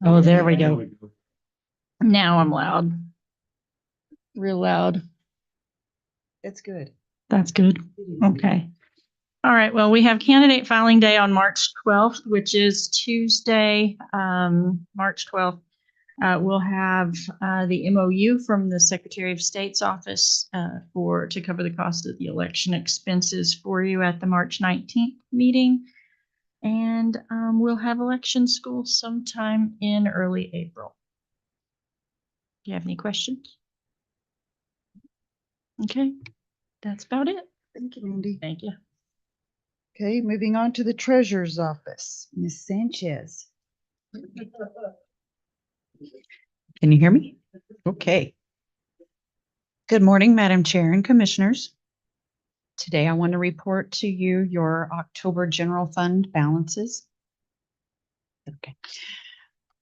Oh, there we go. Now I'm loud. Real loud. It's good. That's good. Okay. All right. Well, we have candidate filing day on March 12th, which is Tuesday, March 12th. We'll have the MOU from the Secretary of State's office to cover the cost of the election expenses for you at the March 19th meeting. And we'll have election school sometime in early April. Do you have any questions? Okay, that's about it. Thank you, Mandy. Thank you. Okay, moving on to the treasurer's office, Ms. Sanchez. Can you hear me? Okay. Good morning, Madam Chair and Commissioners. Today I want to report to you your October general fund balances. Okay.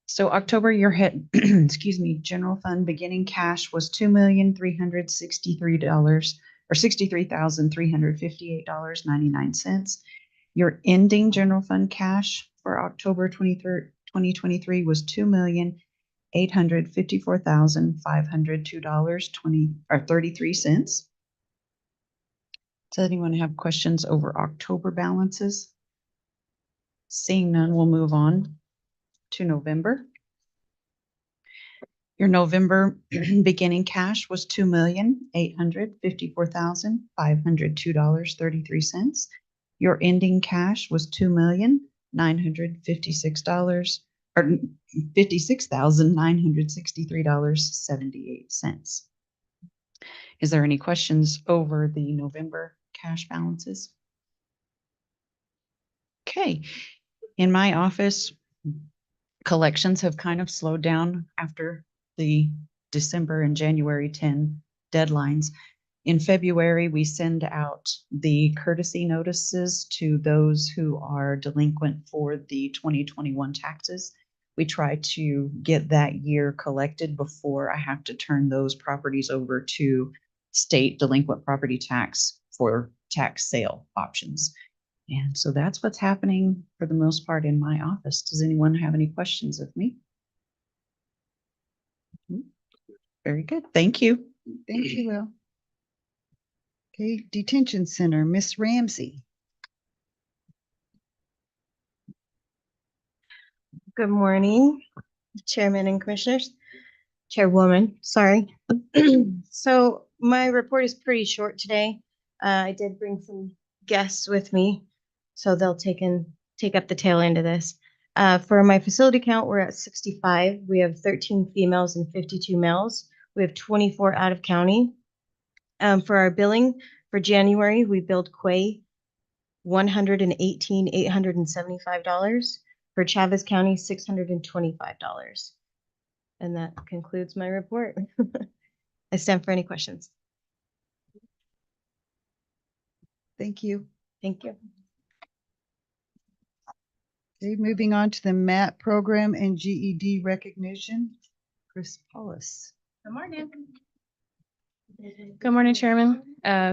So October, your head, excuse me, general fund beginning cash was $2,363 or $63,358.99. Your ending general fund cash for October 23rd, 2023 was $2,854,502.33. Does anyone have questions over October balances? Seeing none, we'll move on to November. Your November beginning cash was $2,854,502.33. Your ending cash was $2,956 or $56,963.78. Is there any questions over the November cash balances? Okay. In my office, collections have kind of slowed down after the December and January 10 deadlines. In February, we send out the courtesy notices to those who are delinquent for the 2021 taxes. We try to get that year collected before I have to turn those properties over to state delinquent property tax for tax sale options. And so that's what's happening for the most part in my office. Does anyone have any questions of me? Very good. Thank you. Thank you, Will. Okay, detention center, Miss Ramsey. Good morning, Chairman and Commissioners. Chairwoman, sorry. So my report is pretty short today. I did bring some guests with me, so they'll take up the tail end of this. For my facility count, we're at 65. We have 13 females and 52 males. We have 24 out of county. For our billing for January, we billed Quay $118,875. For Chavez County, $625. And that concludes my report. I stand for any questions. Thank you. Thank you. Okay, moving on to the MAP program and GED recognition, Chris Paulus. Good morning. Good morning, Chairman,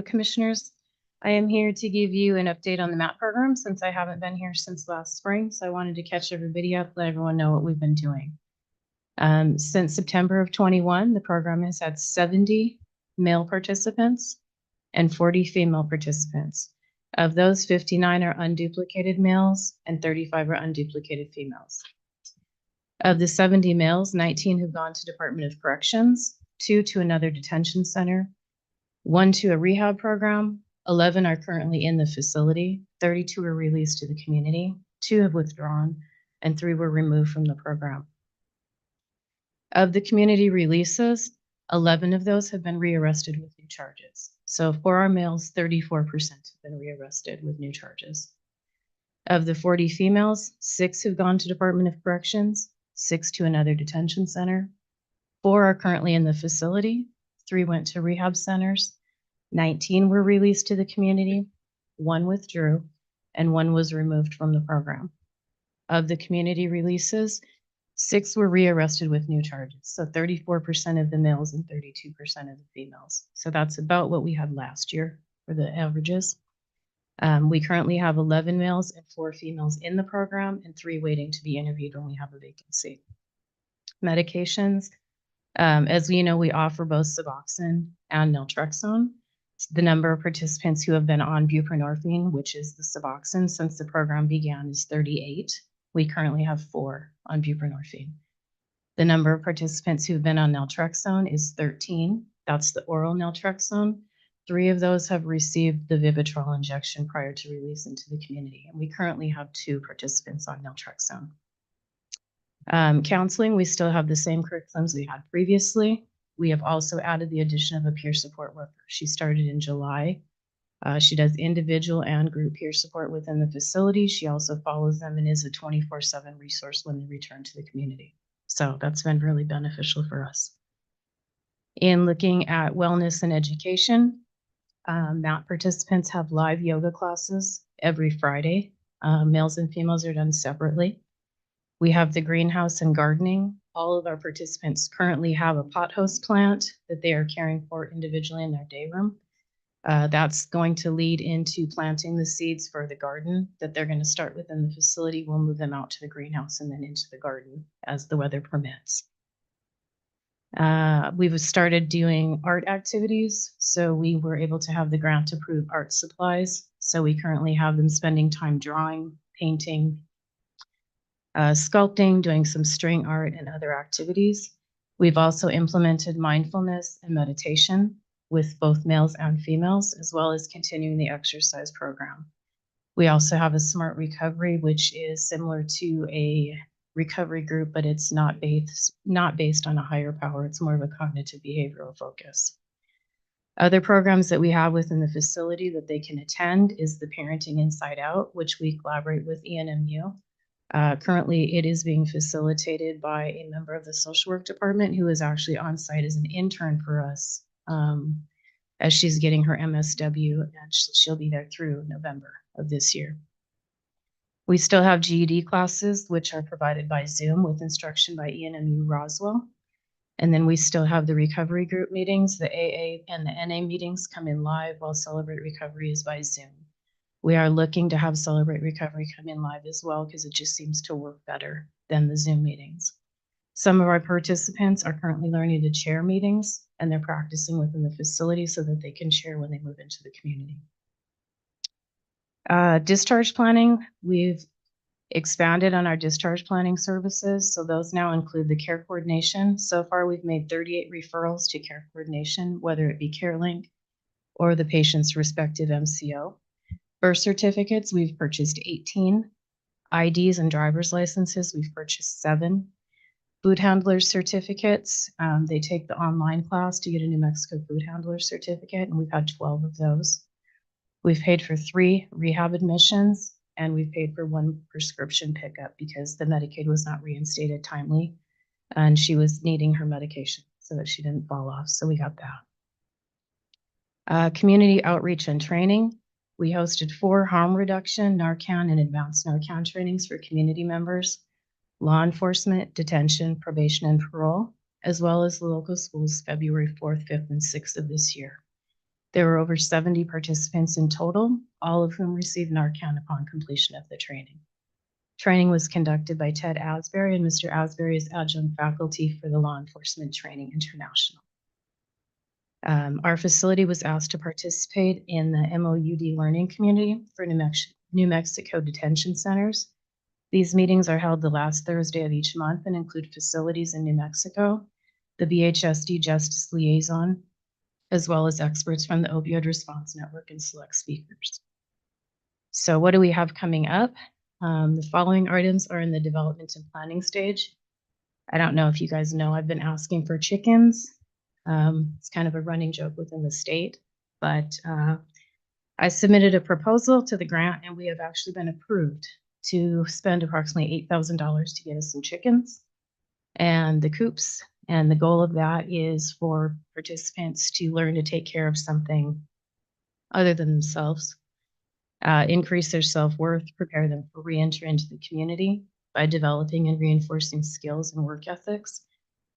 Commissioners. I am here to give you an update on the MAP program since I haven't been here since last spring. So I wanted to catch everybody up, let everyone know what we've been doing. Since September of 21, the program has had 70 male participants and 40 female participants. Of those, 59 are unduplicated males and 35 are unduplicated females. Of the 70 males, 19 have gone to Department of Corrections, 2 to another detention center, 1 to a rehab program, 11 are currently in the facility, 32 were released to the community, 2 have withdrawn, and 3 were removed from the program. Of the community releases, 11 of those have been rearrested with new charges. So for our males, 34% have been rearrested with new charges. Of the 40 females, 6 have gone to Department of Corrections, 6 to another detention center, 4 are currently in the facility, 3 went to rehab centers, 19 were released to the community, 1 withdrew, and 1 was removed from the program. Of the community releases, 6 were rearrested with new charges. So 34% of the males and 32% of the females. So that's about what we had last year for the averages. We currently have 11 males and 4 females in the program and 3 waiting to be interviewed when we have a vacancy. Medications, as we know, we offer both Suboxone and naltrexone. The number of participants who have been on buprenorphine, which is the Suboxone, since the program began is 38. We currently have 4 on buprenorphine. The number of participants who have been on naltrexone is 13. That's the oral naltrexone. 3 of those have received the Vivitrol injection prior to release into the community. And we currently have 2 participants on naltrexone. Counseling, we still have the same curriculums we had previously. We have also added the addition of a peer support worker. She started in July. She does individual and group peer support within the facility. She also follows them and is a 24/7 resource when they return to the community. So that's been really beneficial for us. In looking at wellness and education, MAT participants have live yoga classes every Friday. Males and females are done separately. We have the greenhouse and gardening. All of our participants currently have a pothouse plant that they are caring for individually in their day room. That's going to lead into planting the seeds for the garden that they're going to start within the facility. We'll move them out to the greenhouse and then into the garden as the weather permits. We've started doing art activities. So we were able to have the grant approved art supplies. So we currently have them spending time drawing, painting, sculpting, doing some string art and other activities. We've also implemented mindfulness and meditation with both males and females, as well as continuing the exercise program. We also have a smart recovery, which is similar to a recovery group, but it's not based on a higher power. It's more of a cognitive behavioral focus. Other programs that we have within the facility that they can attend is the Parenting Inside Out, which we collaborate with ENMU. Currently, it is being facilitated by a member of the social work department who is actually on site as an intern for us as she's getting her MSW, and she'll be there through November of this year. We still have GED classes, which are provided by Zoom with instruction by ENMU Roswell. And then we still have the recovery group meetings. The AA and the NA meetings come in live, while Celebrate Recovery is by Zoom. We are looking to have Celebrate Recovery come in live as well, because it just seems to work better than the Zoom meetings. Some of our participants are currently learning to chair meetings, and they're practicing within the facility so that they can share when they move into the community. Discharge planning, we've expanded on our discharge planning services. So those now include the care coordination. So far, we've made 38 referrals to care coordination, whether it be CareLink or the patient's respective MCO. Birth certificates, we've purchased 18. IDs and driver's licenses, we've purchased 7. Food handler certificates, they take the online class to get a New Mexico food handler certificate, and we've had 12 of those. We've paid for 3 rehab admissions, and we've paid for 1 prescription pickup because the Medicaid was not reinstated timely, and she was needing her medication so that she didn't fall off, so we got that. Community outreach and training. We hosted 4 harm reduction, Narcan, and advanced Narcan trainings for community members, law enforcement, detention, probation, and parole, as well as the local schools February 4th, 5th, and 6th of this year. There were over 70 participants in total, all of whom received Narcan upon completion of the training. Training was conducted by Ted Asbury, and Mr. Asbury is adjunct faculty for the Law Enforcement Training International. Our facility was asked to participate in the MOUD learning community for New Mexico detention centers. These meetings are held the last Thursday of each month and include facilities in New Mexico, the BHSD Justice Liaison, as well as experts from the Opioid Response Network and select speakers. So what do we have coming up? The following items are in the development and planning stage. I don't know if you guys know, I've been asking for chickens. It's kind of a running joke within the state, but I submitted a proposal to the grant, and we have actually been approved to spend approximately $8,000 to get us some chickens and the coops. And the goal of that is for participants to learn to take care of something other than themselves, increase their self-worth, prepare them for re-entry into the community by developing and reinforcing skills and work ethics.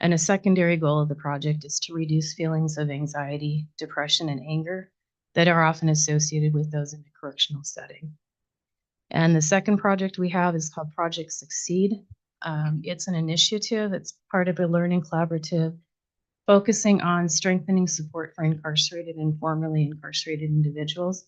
And a secondary goal of the project is to reduce feelings of anxiety, depression, and anger that are often associated with those in a correctional setting. And the second project we have is called Project Succeed. It's an initiative. It's part of a learning collaborative focusing on strengthening support for incarcerated and formerly incarcerated individuals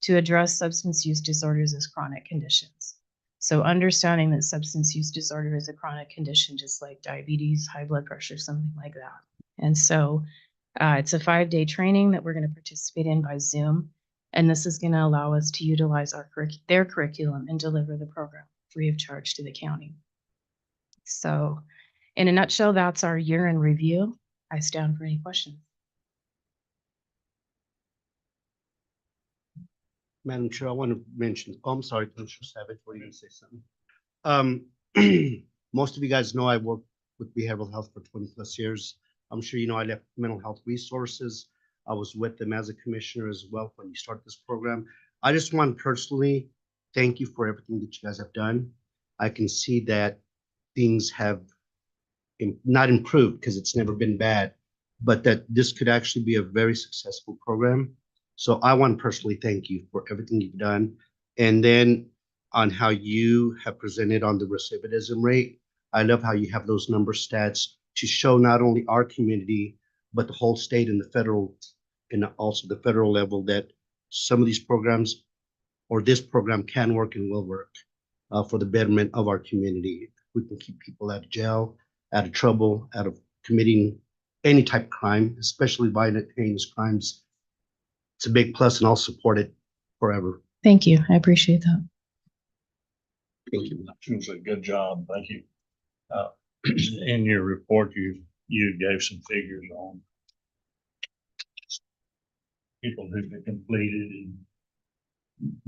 to address substance use disorders as chronic conditions. So understanding that substance use disorder is a chronic condition, just like diabetes, high blood pressure, something like that. And so it's a 5-day training that we're going to participate in by Zoom. And this is going to allow us to utilize their curriculum and deliver the program free of charge to the county. So in a nutshell, that's our year in review. I stand for any questions. Madam Chair, I want to mention, oh, I'm sorry, Commissioner Savage, were you going to say something? Most of you guys know I worked with behavioral health for 20 plus years. I'm sure you know I left mental health resources. I was with them as a commissioner as well when you start this program. I just want to personally thank you for everything that you guys have done. I can see that things have not improved because it's never been bad, but that this could actually be a very successful program. So I want to personally thank you for everything you've done. And then on how you have presented on the recidivism rate, I love how you have those number stats to show not only our community, but the whole state and the federal, and also the federal level, that some of these programs or this program can work and will work for the betterment of our community. We can keep people out of jail, out of trouble, out of committing any type of crime, especially violent, heinous crimes. It's a big plus, and I'll support it forever. Thank you. I appreciate that. Thank you. It was a good job. Thank you. In your report, you gave some figures on people who've been completed in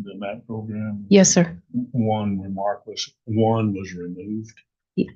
the MAP program. Yes, sir. One was removed. Yeah.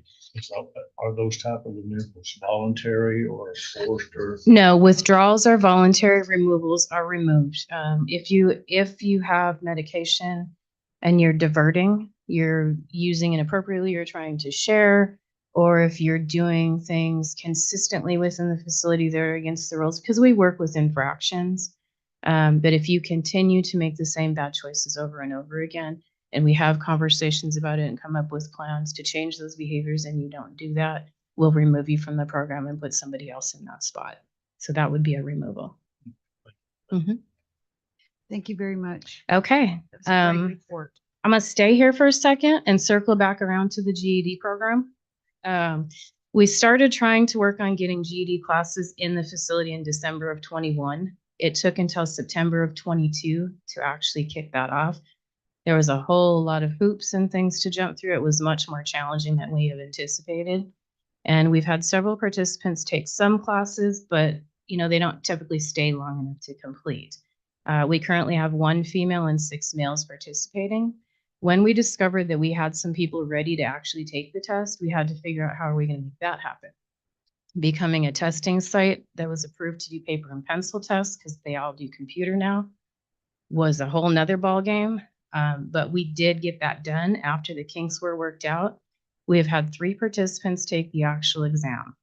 So are those type of removals voluntary or forced or? No, withdrawals are voluntary, removals are removed. If you have medication and you're diverting, you're using it appropriately, you're trying to share, or if you're doing things consistently within the facility that are against the rules, because we work with infractions. But if you continue to make the same bad choices over and over again, and we have conversations about it and come up with plans to change those behaviors, and you don't do that, we'll remove you from the program and put somebody else in that spot. So that would be a removal. Thank you very much. Okay. That's a great report. I'm gonna stay here for a second and circle back around to the GED program. We started trying to work on getting GED classes in the facility in December of 21. It took until September of 22 to actually kick that off. There was a whole lot of hoops and things to jump through. It was much more challenging than we have anticipated. And we've had several participants take some classes, but they don't typically stay long enough to complete. We currently have 1 female and 6 males participating. When we discovered that we had some people ready to actually take the test, we had to figure out how are we going to make that happen. Becoming a testing site that was approved to do paper and pencil tests, because they all do computer now, was a whole nother ball game. But we did get that done after the kinks were worked out. We have had 3 participants take the actual exam.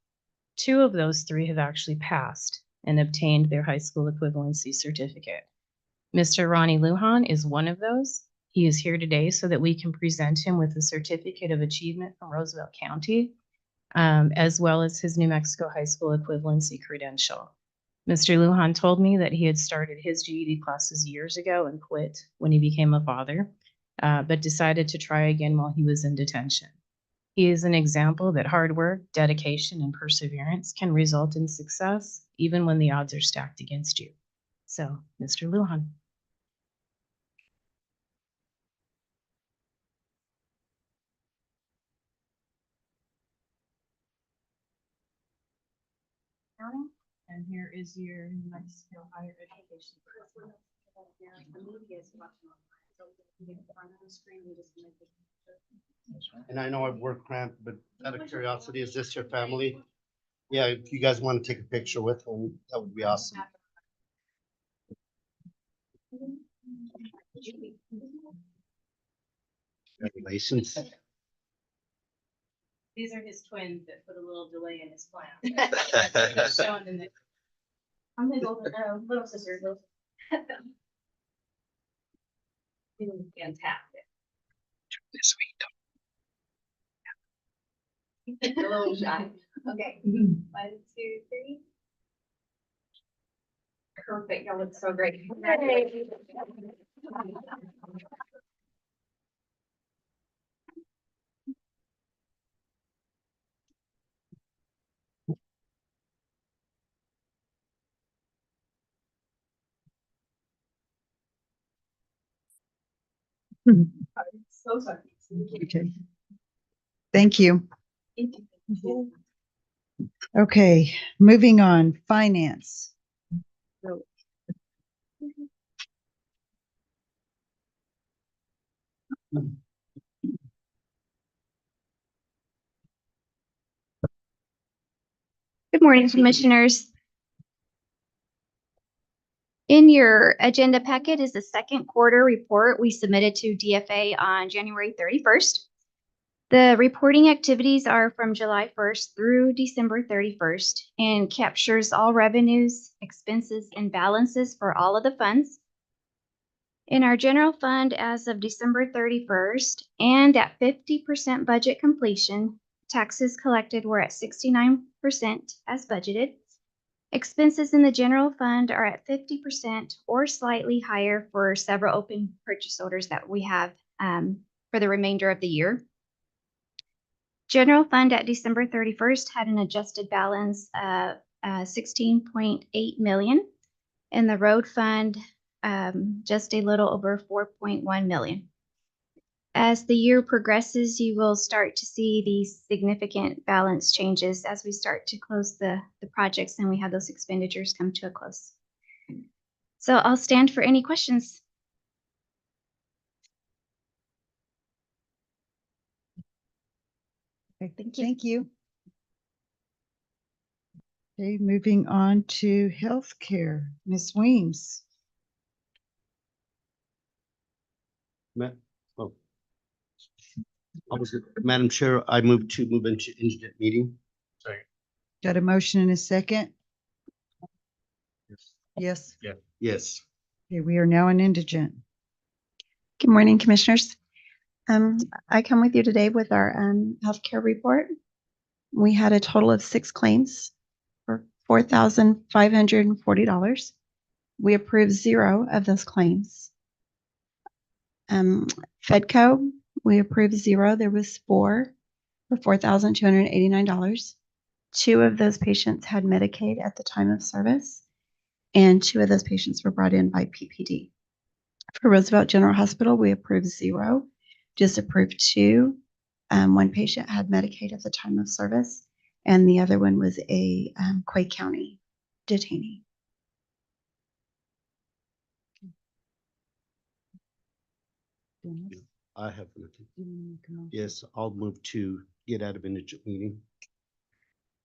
2 of those 3 have actually passed and obtained their high school equivalency certificate. Mr. Ronnie Lujan is one of those. He is here today so that we can present him with a certificate of achievement from Roosevelt County, as well as his New Mexico high school equivalency credential. Mr. Lujan told me that he had started his GED classes years ago and quit when he became a father, but decided to try again while he was in detention. He is an example that hard work, dedication, and perseverance can result in success, even when the odds are stacked against you. So, Mr. Lujan. And here is your New Mexico higher education. And I know I've worked cramped, but out of curiosity, is this your family? Yeah, if you guys want to take a picture with them, that would be awesome. Congratulations. These are his twins that put a little delay in his plan. I'm his older, little sister. Fantastic. This week. A little shy. Okay. 1, 2, 3. Perfect. Y'all look so great. So sorry. Okay. Thank you. Okay, moving on, finance. Good morning, Commissioners. In your agenda packet is the second quarter report we submitted to DFA on January 31st. The reporting activities are from July 1st through December 31st and captures all revenues, expenses, and balances for all of the funds. In our general fund as of December 31st and at 50% budget completion, taxes collected were at 69% as budgeted. Expenses in the general fund are at 50% or slightly higher for several open purchase orders that we have for the remainder of the year. General fund at December 31st had an adjusted balance of 16.8 million, and the road fund just a little over 4.1 million. As the year progresses, you will start to see these significant balance changes as we start to close the projects and we have those expenditures come to a close. So I'll stand for any questions. Okay, Thank you. Thank you. Okay, moving on to healthcare, Ms. Weems. Madam Chair, I move into indigent meeting. Second. Got a motion and a second? Yes. Yes. Okay, we are now in indigent. Good morning, Commissioners. I come with you today with our healthcare report. We had a total of 6 claims for $4,540. We approved 0 of those claims. Fedco, we approved 0. There was 4 for $4,289. 2 of those patients had Medicaid at the time of service, and 2 of those patients were brought in by PPD. For Roosevelt General Hospital, we approved 0, disapproved 2. 1 patient had Medicaid at the time of service, and the other one was a Quay County detainee. I have nothing. Yes, I'll move to get out of indigent meeting.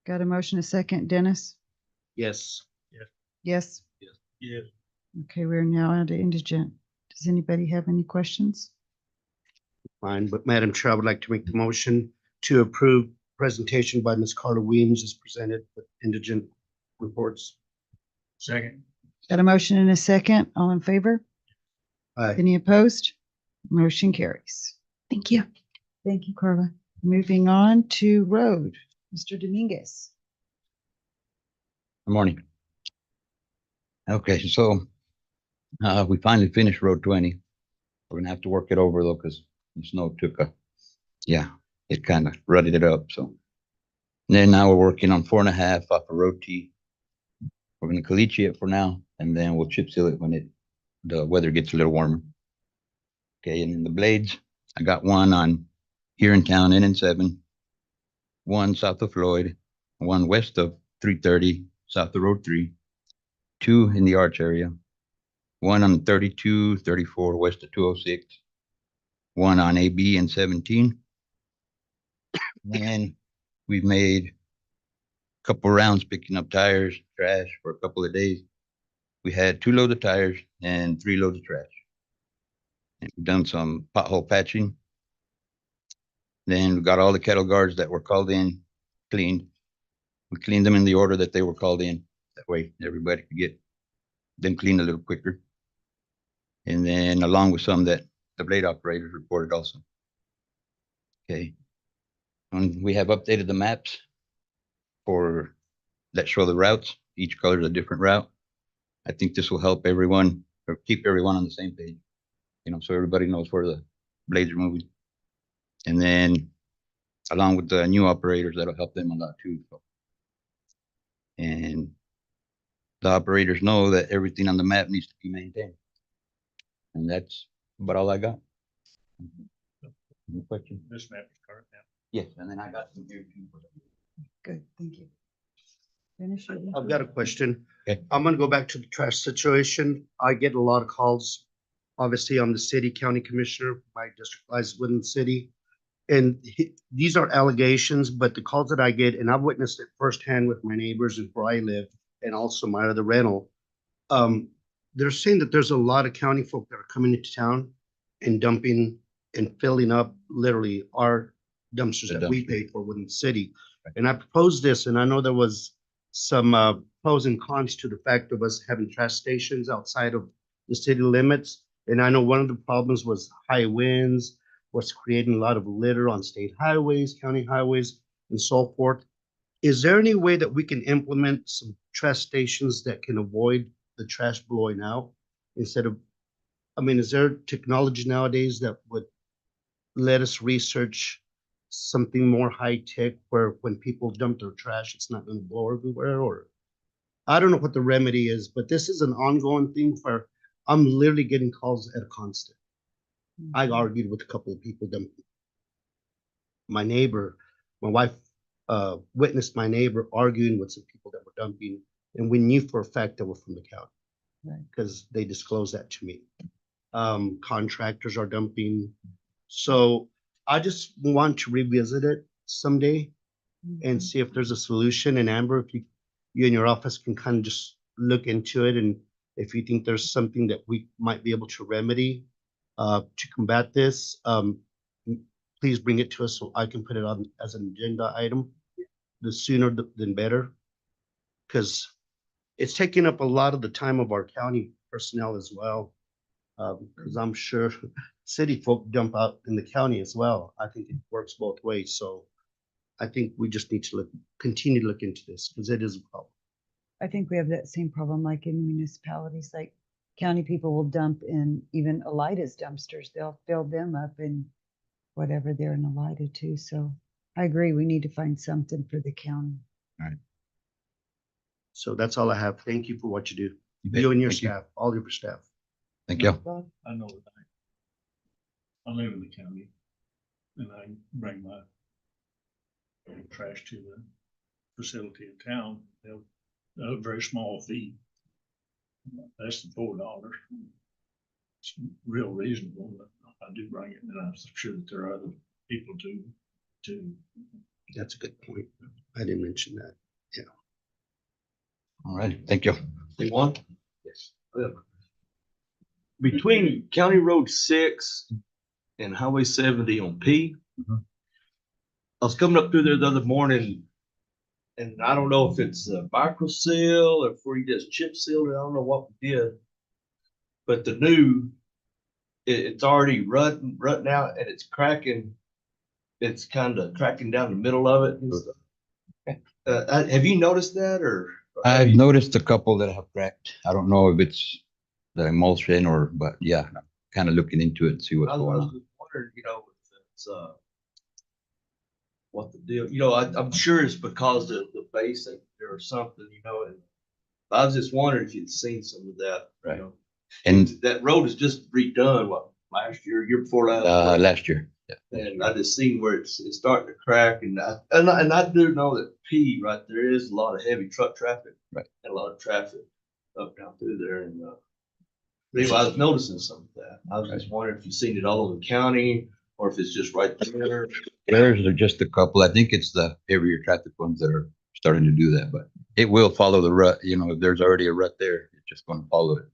Got a motion, a second, Dennis? Yes. Yes. Yes. Okay, we're now out of indigent. Does anybody have any questions? Fine, but Madam Chair, I would like to make the motion to approve presentation by Ms. Carla Weems as presented with indigent reports. Second. Got a motion and a second. All in favor? Aye. Any opposed? Motion carries. Thank you. Thank you, Carla. Moving on to road, Mr. Dominguez. Good morning. Okay, so we finally finished Road 20. We're gonna have to work it over though, because the snow took it kind of rutted it up. So then now we're working on 4.5 off of Road T. We're gonna caliche it for now, and then we'll chip seal it when the weather gets a little warmer. Okay, and then the blades, I got one on here in town, NN7, one south of Floyd, one west of 330, south of Road 3, 2 in the Arch area, one on 32, 34 west of 206, one on AB and 17. And we've made a couple rounds picking up tires, trash for a couple of days. We had 2 loads of tires and 3 loads of trash. And we've done some pothole patching. Then we got all the kettle guards that were called in cleaned. We cleaned them in the order that they were called in. That way everybody could get them cleaned a little quicker. And then along with some that the blade operators reported also. Okay. And we have updated the maps for that show the routes. Each color is a different route. I think this will help everyone or keep everyone on the same page. You know, so everybody knows where the blades are moving. And then along with the new operators, that'll help them a lot too. So. And the operators know that everything on the map needs to be maintained. And that's about all I got. Any questions? This map is current now. Yes, and then I got some here too. Good, thank you. Finish it. I've got a question. Okay. I'm gonna go back to the trash situation. I get a lot of calls. Obviously, I'm the city county commissioner. My district lies within the city. And these are allegations, but the calls that I get, and I've witnessed it firsthand with my neighbors and where I live, and also my other rental. They're saying that there's a lot of county folk that are coming into town and dumping and filling up literally our dumpsters The that we dumpster. paid for within the city. And I proposed this, and I know there was some pros and cons to the fact of us having trash stations outside of the city limits. And I know one of the problems was high winds, was creating a lot of litter on state highways, county highways, and so forth. Is there any way that we can implement some trash stations that can avoid the trash blowing out instead of, I mean, is there technology nowadays that would let us research something more high tech where when people dump their trash, it's not gonna blow everywhere? Or I don't know what the remedy is, but this is an ongoing thing where I'm literally getting calls at a constant. I argued with a couple of people dumping. My neighbor, my wife witnessed my neighbor arguing with some people that were dumping, and we knew for a fact they were from the county. Right. Because they disclosed that to me. Contractors are dumping. So I just want to revisit it someday and see if there's a solution. And Amber, if you and your office can kind of just look into it, and if you think there's something that we might be able to remedy to combat this, please bring it to us so I can put it on as an agenda item. The sooner than better, because it's taking up a lot of the time of our county personnel as well. Because I'm sure city folk dump out in the county as well. I think it works both ways. So I think we just need to continue to look into this because it is a problem. I think we have that same problem like in municipalities, like county people will dump in even Elida's dumpsters. They'll fill them up in whatever they're in Elida too. So I agree, we need to find something for the county. So that's all I have. Thank you for what you do. bet. You and your Thank you. staff, all your staff. Thank you. I know that. I live in the county and I bring my trash to the facility in town. They'll, a very small fee. Less than $4. It's real reasonable, but I do bring it, and I'm sure that there are other people too. That's a good point. I didn't mention that. All right, thank you. They want? Yes. Between County Road 6 and Highway 70 on P. Mhm. I was coming up through there the other morning, and I don't know if it's a micro seal or if we just chip sealed it. I don't know what we did. But the new, it's already rutting out and it's cracking. It's kind of cracking down the middle of it and stuff. Have you noticed that or? I've noticed a couple that have cracked. I don't know if it's the emulsion but yeah, I'm kind of looking into it and see what's I going was on. just wondering, if it's, what the deal, I'm sure it's because of the basic or something, and I was just wondering if you'd seen some of that, Right. And That road is just redone, last year before last? last year, yeah. And I just seen where it's starting to crack and I do know that P right there is a lot of heavy truck traffic. Right. And a lot of traffic up down through there and, anyway, I was noticing some of that. I was just wondering if you've seen it all over the county or if it's just right there. There's just a couple. I think it's the heavier traffic ones that are starting to do that, but it will follow the rut. If there's already a rut there, it's just going to follow it.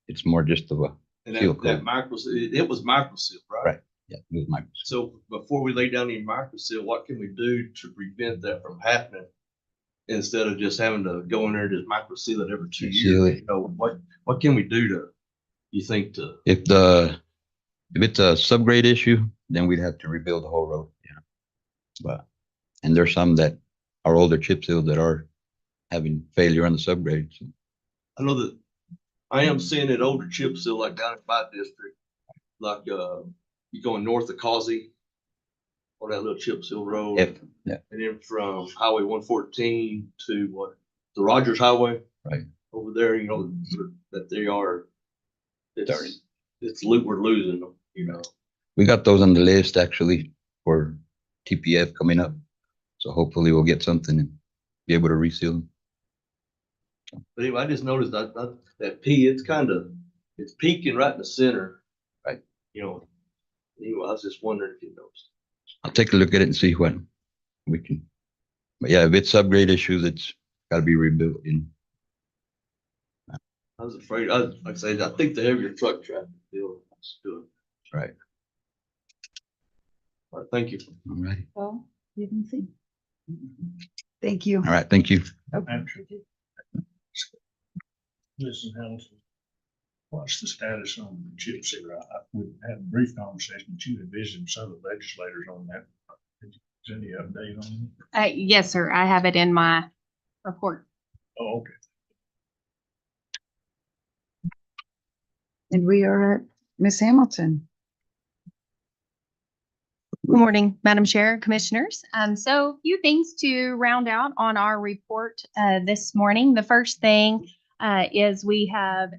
It's more just of a And seal that coat. micro, it was micro seal, right? Right. Yeah, it was my. So before we lay down the micro seal, what can we do to prevent that from happening? Instead of just having to go in there and just micro seal it every 2 Seal years, it. what can we do to you think to, If it's a subgrade issue, then we'd have to rebuild the whole road, yeah. But, and there's some that are older chip seals that are having failure on the subgrade, so. I know that I am seeing it older chip seal like down in my district, like, you going north of Causey on that little chip seal road. Yeah, And then from Highway 114 to what, the Rogers Highway? Right. Over there, you know, that they are, Sorry. we're losing them, you know. we got those on the list actually for TPF coming up. So hopefully we'll get something and be able to reseal them. But anyway, I just noticed that P, it's peaking right in the center. Right. You know, anyway, I was just wondering if you noticed. I'll take a look at it and see what we can. But yeah, if it's subgrade issues, it's gotta be rebuilt in. I was afraid, like I said, I think the heavier truck traffic deal is good. Right. All right, thank you. All right. Well, you can see. Thank you. All right. Thank you. Okay. Listen, Hamilton, what's the status on the chip seal? We had a brief conversation, but you had visited some of the legislators on that. Is there any update on it? Yes, sir. I have it in my report. Oh, okay. And we are at Miss Hamilton. Good morning, Madam Chair, Commissioners. So a few things to round out on our report this morning. The first thing is we have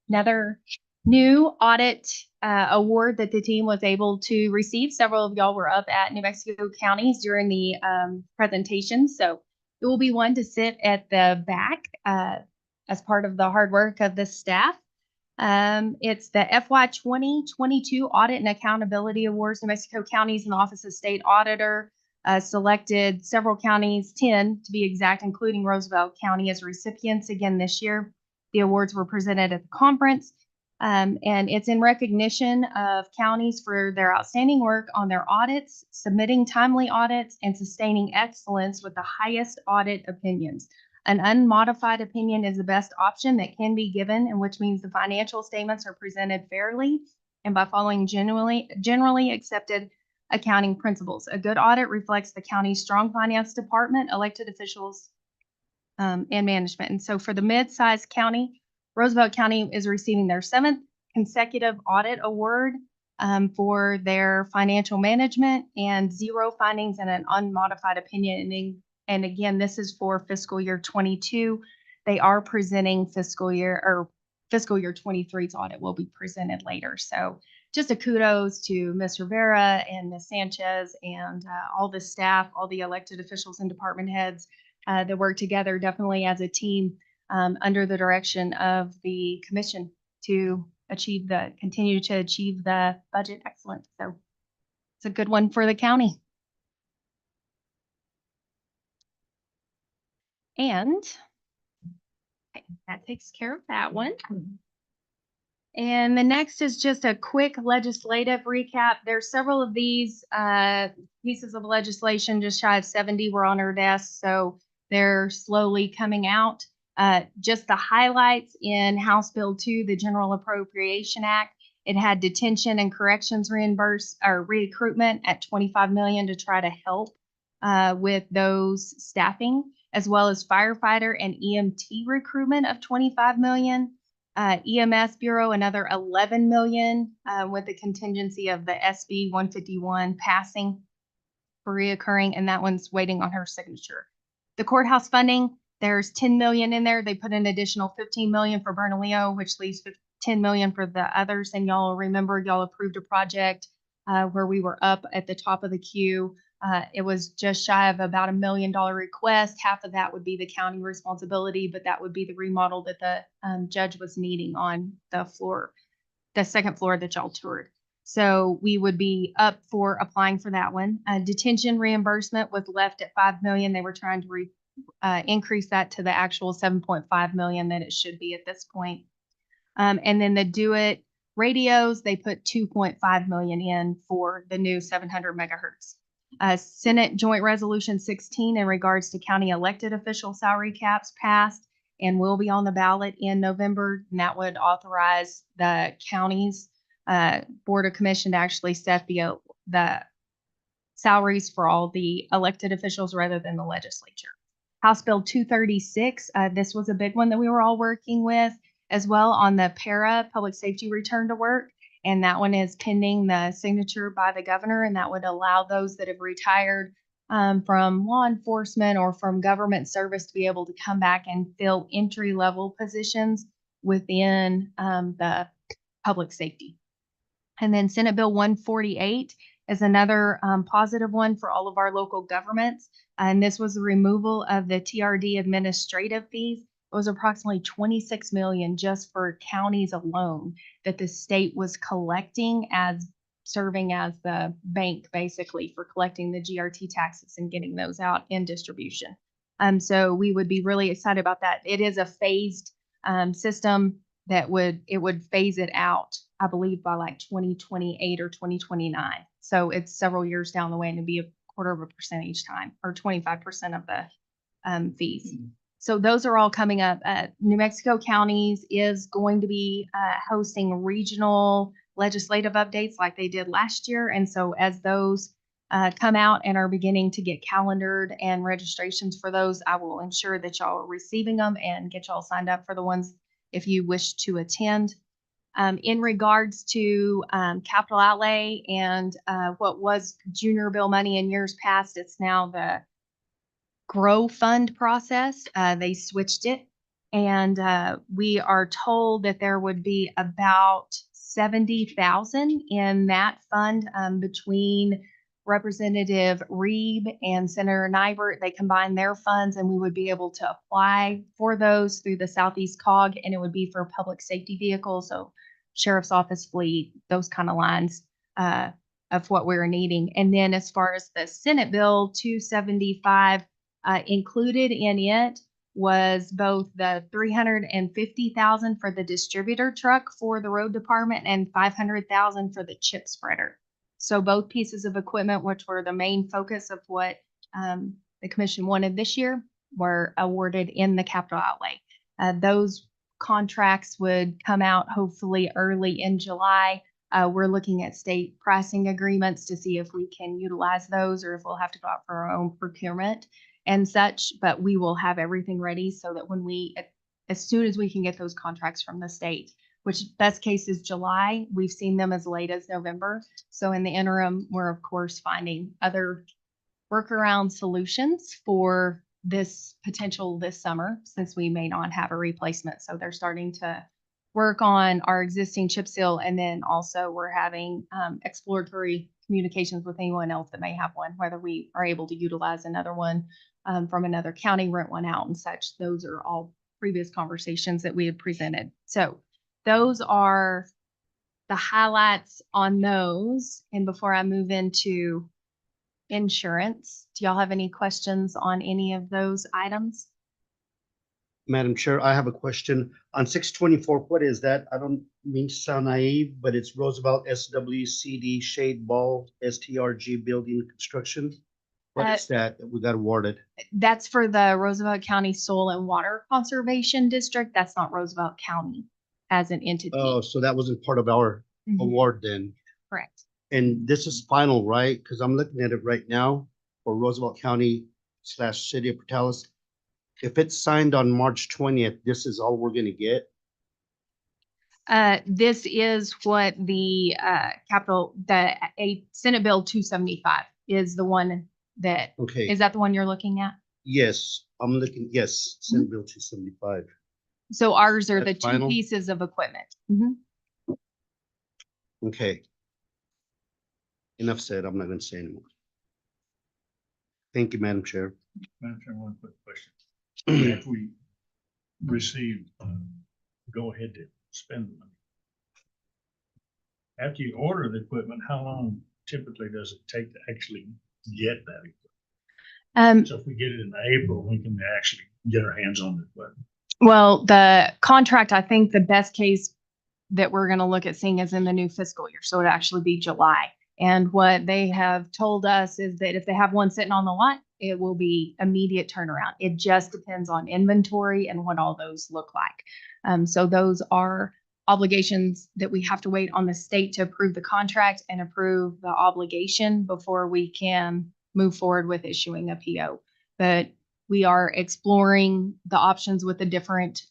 another new audit award that the team was able to receive. Several of y'all were up at New Mexico counties during the presentation, so it will be one to sit at the back as part of the hard work of the staff. It's the FY 2022 Audit and Accountability Awards. New Mexico Counties and the Office of State Auditor selected several counties, 10 to be exact, including Roosevelt County as recipients again this year. The awards were presented at the conference, and it's in recognition of counties for their outstanding work on their audits, submitting timely audits, and sustaining excellence with the highest audit opinions. An unmodified opinion is the best option that can be given, and which means the financial statements are presented fairly and by following generally accepted accounting principles. A good audit reflects the county's strong finance department, elected officials, and management. And so for the mid-sized county, Roosevelt County is receiving their 7th consecutive audit award for their financial management and 0 findings and an unmodified opinion. And again, this is for fiscal year 22. They are presenting fiscal year 23's audit will be presented later. So just a kudos to Ms. Rivera and Ms. Sanchez and all the staff, all the elected officials and department heads that work together definitely as a team under the direction of the commission to continue to achieve the budget excellence. So it's a good one for the county. And okay, that takes care of that one. And the next is just a quick legislative recap. There's several of these pieces of legislation, just shy of 70 were on our desk, so they're slowly coming out. Just the highlights in House Bill 2, the General Appropriation Act. It had detention and corrections recruitment at $25 million to try to help with those staffing, as well as firefighter and EMT recruitment of $25 million. EMS Bureau, another $11 million with the contingency of the SB 151 passing for reoccurring, and that one's waiting on her signature. The courthouse funding, there's $10 million in there. They put an additional $15 million for Bernalillo, which leaves $10 million for the others. And y'all remember, y'all approved a project where we were up at the top of the queue. It was just shy of about $1 million request. Half of that would be the county responsibility, but that would be the remodel that the judge was needing on the floor, the second floor that y'all toured. So we would be up for applying for that one. Detention reimbursement was left at $5 million. They were trying to increase that to the actual $7.5 million that it should be at this point. And then the Do It radios, they put $2.5 million in for the new 700 megahertz. Senate Joint Resolution 16 in regards to county elected official salary caps passed, and will be on the ballot in November. And that would authorize the county's Board of Commission to actually set the salaries for all the elected officials rather than the legislature. House Bill 236, this was a big one that we were all working with as well on the public safety return to work. And that one is pending the signature by the governor, and that would allow those that have retired from law enforcement or from government service to be able to come back and fill entry-level positions within the public safety. And then Senate Bill 148 is another positive one for all of our local governments. And this was the removal of the TRD administrative fees. It was approximately 26 million just for counties alone that the state was collecting as serving as the bank basically for collecting the GRT taxes and getting those out in distribution. So we would be really excited about that. It is a phased system that would phase it out, I believe, by like 2028 or 2029. So it's several years down the way, and it'd be 0.25% each time, or 25% of the fees. So those are all coming up. New Mexico counties is going to be hosting regional legislative updates like they did last year. And so as those come out and are beginning to get calendared and registrations for those, I will ensure that y'all are receiving them and get y'all signed up for the ones if you wish to attend. In regards to capital outlay and what was junior bill money in years past, it's now the GROW fund process. They switched it, and we are told that there would be about 70,000 in that fund between Representative Reeb and Senator Nybert. They combined their funds, and we would be able to apply for those through the Southeast COG, and it would be for public safety vehicles, so sheriff's office fleet, those kind of lines of what we're needing. And then as far as the Senate Bill 275, included in it was both the $350,000 for the distributor truck for the road department and $500,000 for the chip spreader. So both pieces of equipment, which were the main focus of what the commission wanted this year, were awarded in the capital outlay. Those contracts would come out hopefully early in July. We're looking at state pricing agreements to see if we can utilize those or if we'll have to go out for our own procurement and such, but we will have everything ready so that when as soon as we can get those contracts from the state, which best case is July, we've seen them as late as November. So in the interim, we're of course finding other workaround solutions for this potential this summer, since we may not have a replacement. So they're starting to work on our existing chip seal, and then also we're having exploratory communications with anyone else that may have one, whether we are able to utilize another one from another county, rent one out and such. Those are all previous conversations that we had presented. So those are the highlights on those. And before I move into insurance, do y'all have any questions on any of those items? Madam Chair, I have a question. On 624, what is that? I don't mean to sound naive, but it's Roosevelt SWCD Shade Ball STRG Building Construction. What is that we got awarded? That's for the Roosevelt County Soil and Water Conservation District. That's not Roosevelt County as an entity. Oh, so that wasn't part of our Mhm. award then. Correct. And this is final, right? Because I'm looking at it right now for Roosevelt County / City of Portales. If it's signed on March 20th, this is all we're gonna get? This is what the Senate Bill 275 is the one that, Okay, is that the one you're looking at? yes, I'm looking, yes, Senate Bill 275. So ours are the That's two final? pieces of equipment. Mhm. Okay. Enough said, I'm not gonna say anymore. Thank you, Madam Chair. Madam Chair, one quick question. If we receive, go ahead to spend the money. After you order the equipment, how long typically does it take to actually get that equipment? So if we get it in April, we can actually get our hands on the equipment. Well, the contract, I think the best case that we're going to look at seeing is in the new fiscal year. So it'd actually be July. And what they have told us is that if they have one sitting on the lot, it will be immediate turnaround. It just depends on inventory and what all those look like. So those are obligations that we have to wait on the state to approve the contract and approve the obligation before we can move forward with issuing a PO. But we are exploring the options with the different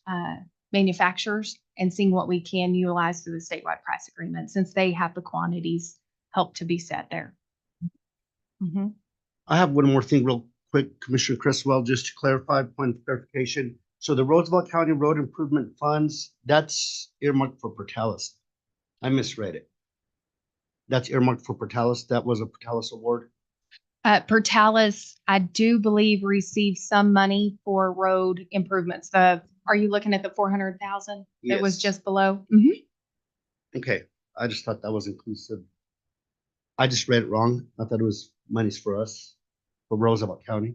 manufacturers and seeing what we can utilize through the statewide price agreement, since they have the quantities help to be set there. Mhm. I have one more thing real quick, Commissioner Criswell, just to clarify, point of clarification. So the Roosevelt County Road Improvement Funds, that's earmarked for Portales. I misread it. That's earmarked for Portales. That was a Portales award. Portales, I do believe, received some money for road improvements. Are you looking at the 400,000 that was Yes. just below? Mhm. Okay, I just thought that was inclusive. I just read it wrong. I thought it was monies for us, for Roosevelt County.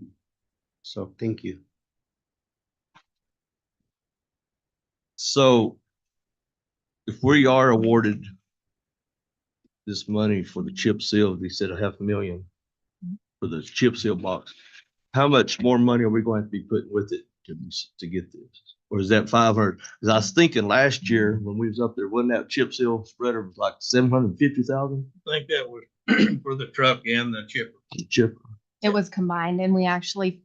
So thank you. So if we are awarded this money for the chip seal, they said $500,000 for the chip seal box, how much more money are we going to be putting with it to get this? Or is that 500? Because I was thinking last year when we was up there, wasn't that chip seal spreader was like 750,000? I think that was for the truck and the chipper. Chipper. It was combined, and we actually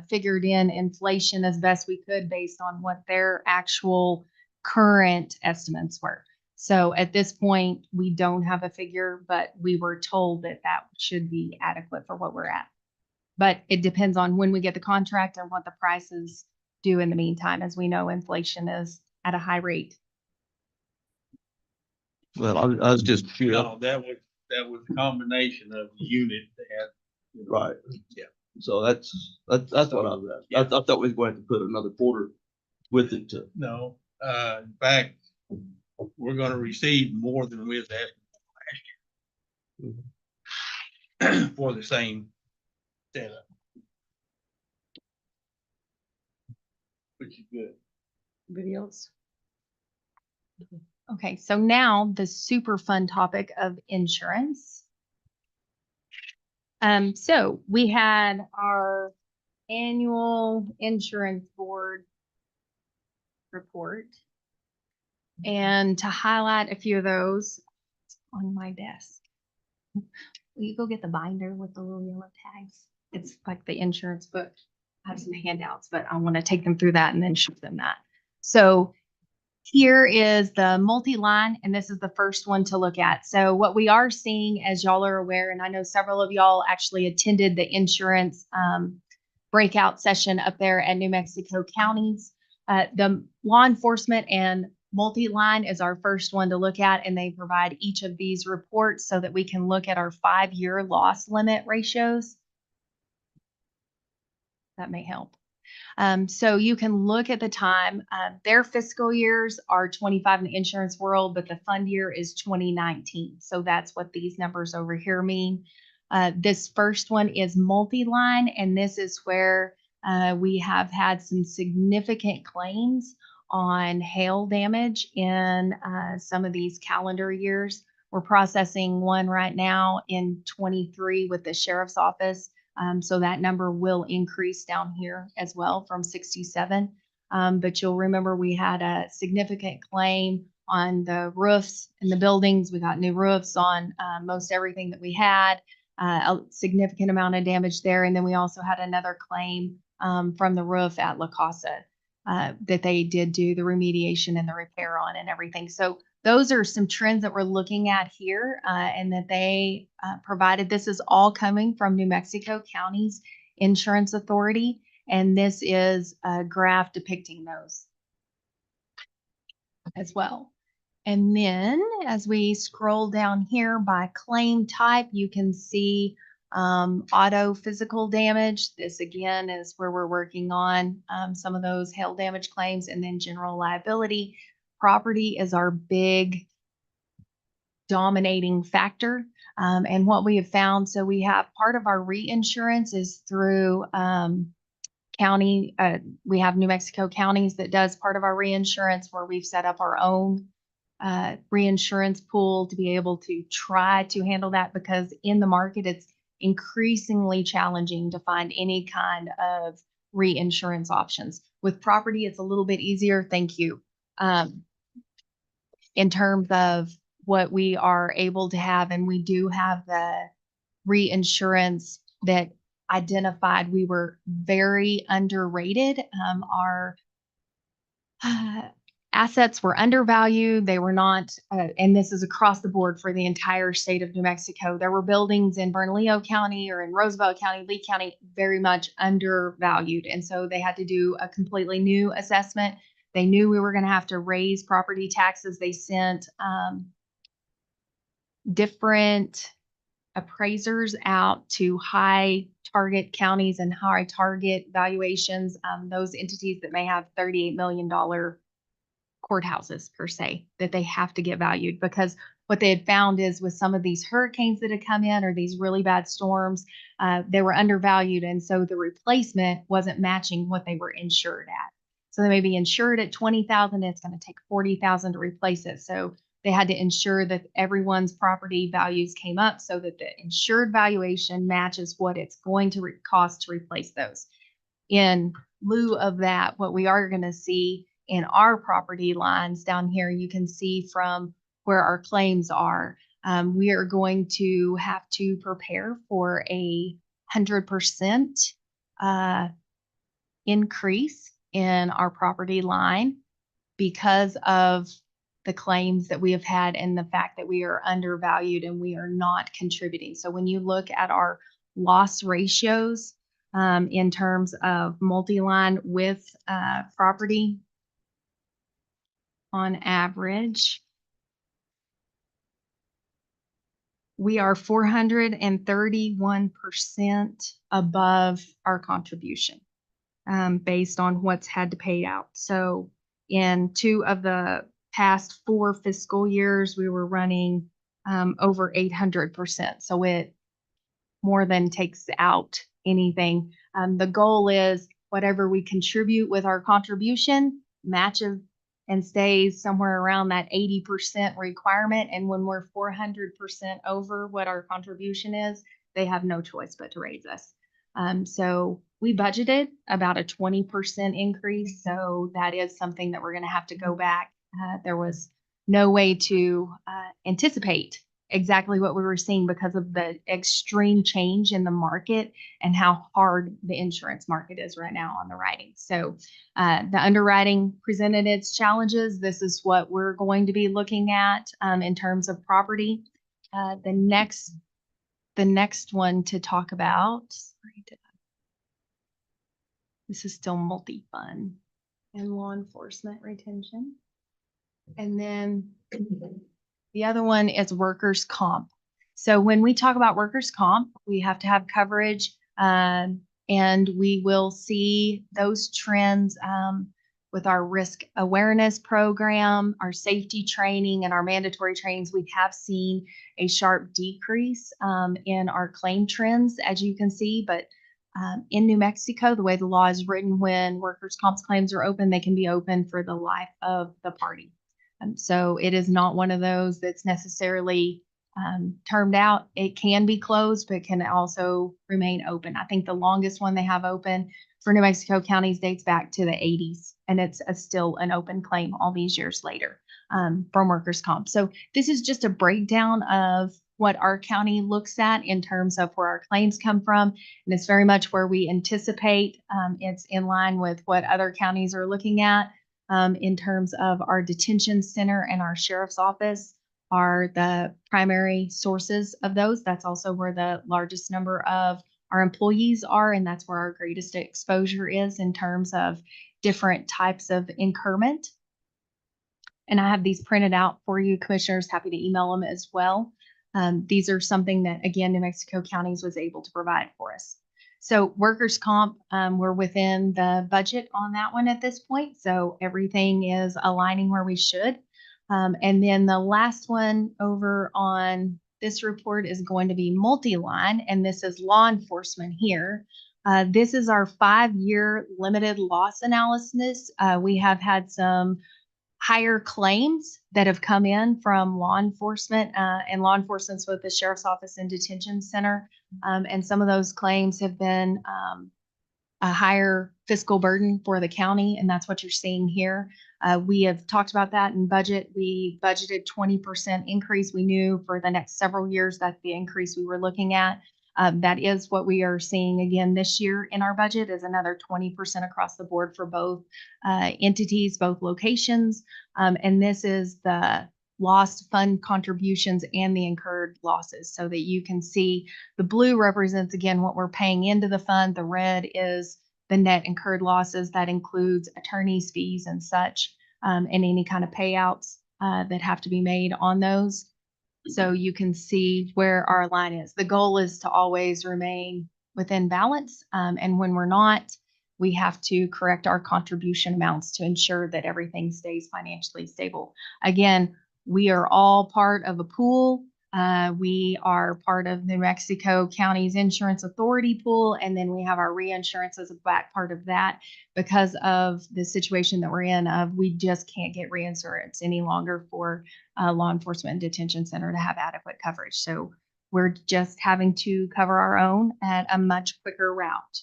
figured in inflation as best we could based on what their actual current estimates were. So at this point, we don't have a figure, but we were told that that should be adequate for what we're at. But it depends on when we get the contract and what the prices do in the meantime. As we know, inflation is at a high rate. Well, I was just curious. No, that was a combination of the unit that had. Right. Yeah. So that's what I was at. I thought we was going to put another quarter with it to. No, in fact, we're gonna receive more than we was asking last year. For the same setup. Which is good. Anybody else? Okay, so now the super fun topic of insurance. So we had our annual insurance board report. And to highlight a few of those on my desk. Will you go get the binder with the little yellow tags? It's like the insurance book. I have some handouts, but I want to take them through that and then show them that. So here is the multi-line, and this is the first one to look at. So what we are seeing, as y'all are aware, and I know several of y'all actually attended the insurance breakout session up there at New Mexico Counties. The law enforcement and multi-line is our first one to look at, and they provide each of these reports so that we can look at our 5-year loss limit ratios. That may help. So you can look at the time. Their fiscal years are 25 in the insurance world, but the fund year is 2019. So that's what these numbers over here mean. This first one is multi-line, and this is where we have had some significant claims on hail damage in some of these calendar years. We're processing one right now in 23 with the sheriff's office. So that number will increase down here as well from 67. But you'll remember we had a significant claim on the roofs in the buildings. We got new roofs on most everything that we had, a significant amount of damage there. And then we also had another claim from the roof at La Casa that they did do the remediation and the repair on and everything. So those are some trends that we're looking at here and that they provided. This is all coming from New Mexico County's Insurance Authority, and this is a graph depicting those as well. And then as we scroll down here by claim type, you can see auto physical damage. This again is where we're working on some of those hail damage claims, and then general liability. Property is our big dominating factor. And what we have found, so we have part of our reinsurance is through county. We have New Mexico Counties that does part of our reinsurance, where we've set up our own reinsurance pool to be able to try to handle that, because in the market increasingly challenging to find any kind of reinsurance options. With property, it's a little bit easier. Thank you. In terms of what we are able to have, and we do have the reinsurance that identified we were very underrated. Our assets were undervalued. They were not, and this is across the board for the entire state of New Mexico. There were buildings in Bernalillo County or in Roosevelt County, Lee County, very much undervalued. And so they had to do a completely new assessment. They knew we were going to have to raise property taxes. They sent different appraisers out to high target counties and high target valuations, those entities that may have $38 million courthouses per se, that they have to get valued, because what they had found is with some of these hurricanes that had come in or these really bad storms, they were undervalued. And so the replacement wasn't matching what they were insured at. So they may be insured at 20,000. It's going to take 40,000 to replace it. So they had to ensure that everyone's property values came up so that the insured valuation matches what it's going to cost to replace those. In lieu of that, what we are going to see in our property lines down here, you can see from where our claims are, we are going to have to prepare for a 100% increase in our property line because of the claims that we have had and the fact that we are undervalued and we are not contributing. So when you look at our loss ratios in terms of multi-line with property, on average, we are 431% above our contribution based on what's had to pay out. So in 2 of the past 4 fiscal years, we were running over 800%. So it more than takes out anything. The goal is whatever we contribute with our contribution matches and stays somewhere around that 80% requirement. And when we're 400% over what our contribution is, they have no choice but to raise us. So we budgeted about a 20% increase. So that is something that we're going to have to go back. There was no way to anticipate exactly what we were seeing because of the extreme change in the market and how hard the insurance market is right now on the writing. So the underwriting presented its challenges. This is what we're going to be looking at in terms of property. The next one to talk about, this is still multi-fund and law enforcement retention. And then the other one is workers' comp. So when we talk about workers' comp, we have to have coverage and we will see those trends with our risk awareness program, our safety training, and our mandatory trainings. We have seen a sharp decrease in our claim trends, as you can see, but in New Mexico, the way the law is written, when workers' comp claims are open, they can be open for the life of the party. So it is not one of those that's necessarily termed out. It can be closed, but can also remain open. I think the longest one they have open for New Mexico counties dates back to the 80s, and it's still an open claim all these years later from workers' comp. So this is just a breakdown of what our county looks at in terms of where our claims come from. And it's very much where we anticipate. It's in line with what other counties are looking at. In terms of our detention center and our sheriff's office are the primary sources of those. That's also where the largest number of our employees are, and that's where our greatest exposure is in terms of different types of incurment. And I have these printed out for you, commissioners, happy to email them as well. These are something that, again, New Mexico counties was able to provide for us. So workers' comp, we're within the budget on that one at this point. So everything is aligning where we should. And then the last one over on this report is going to be multi-line, and this is law enforcement here. This is our 5-year limited loss analysis. We have had some higher claims that have come in from law enforcement, and law enforcement's with the sheriff's office and detention center. And some of those claims have been a higher fiscal burden for the county, and that's what you're seeing here. We have talked about that in budget. We budgeted 20% increase. We knew for the next several years that's the increase we were looking at. That is what we are seeing again this year in our budget, is another 20% across the board for both entities, both locations. And this is the lost fund contributions and the incurred losses, so that you can see the blue represents again what we're paying into the fund. The red is the net incurred losses. That includes attorney's fees and such, and any kind of payouts that have to be made on those. So you can see where our line is. The goal is to always remain within balance. And when we're not, we have to correct our contribution amounts to ensure that everything stays financially stable. Again, we are all part of a pool. We are part of New Mexico County's insurance authority pool, and then we have our reinsurance as a back part of that. Because of the situation that we're in, we just can't get reinsurance any longer for law enforcement and detention center to have adequate coverage. So we're just having to cover our own at a much quicker route.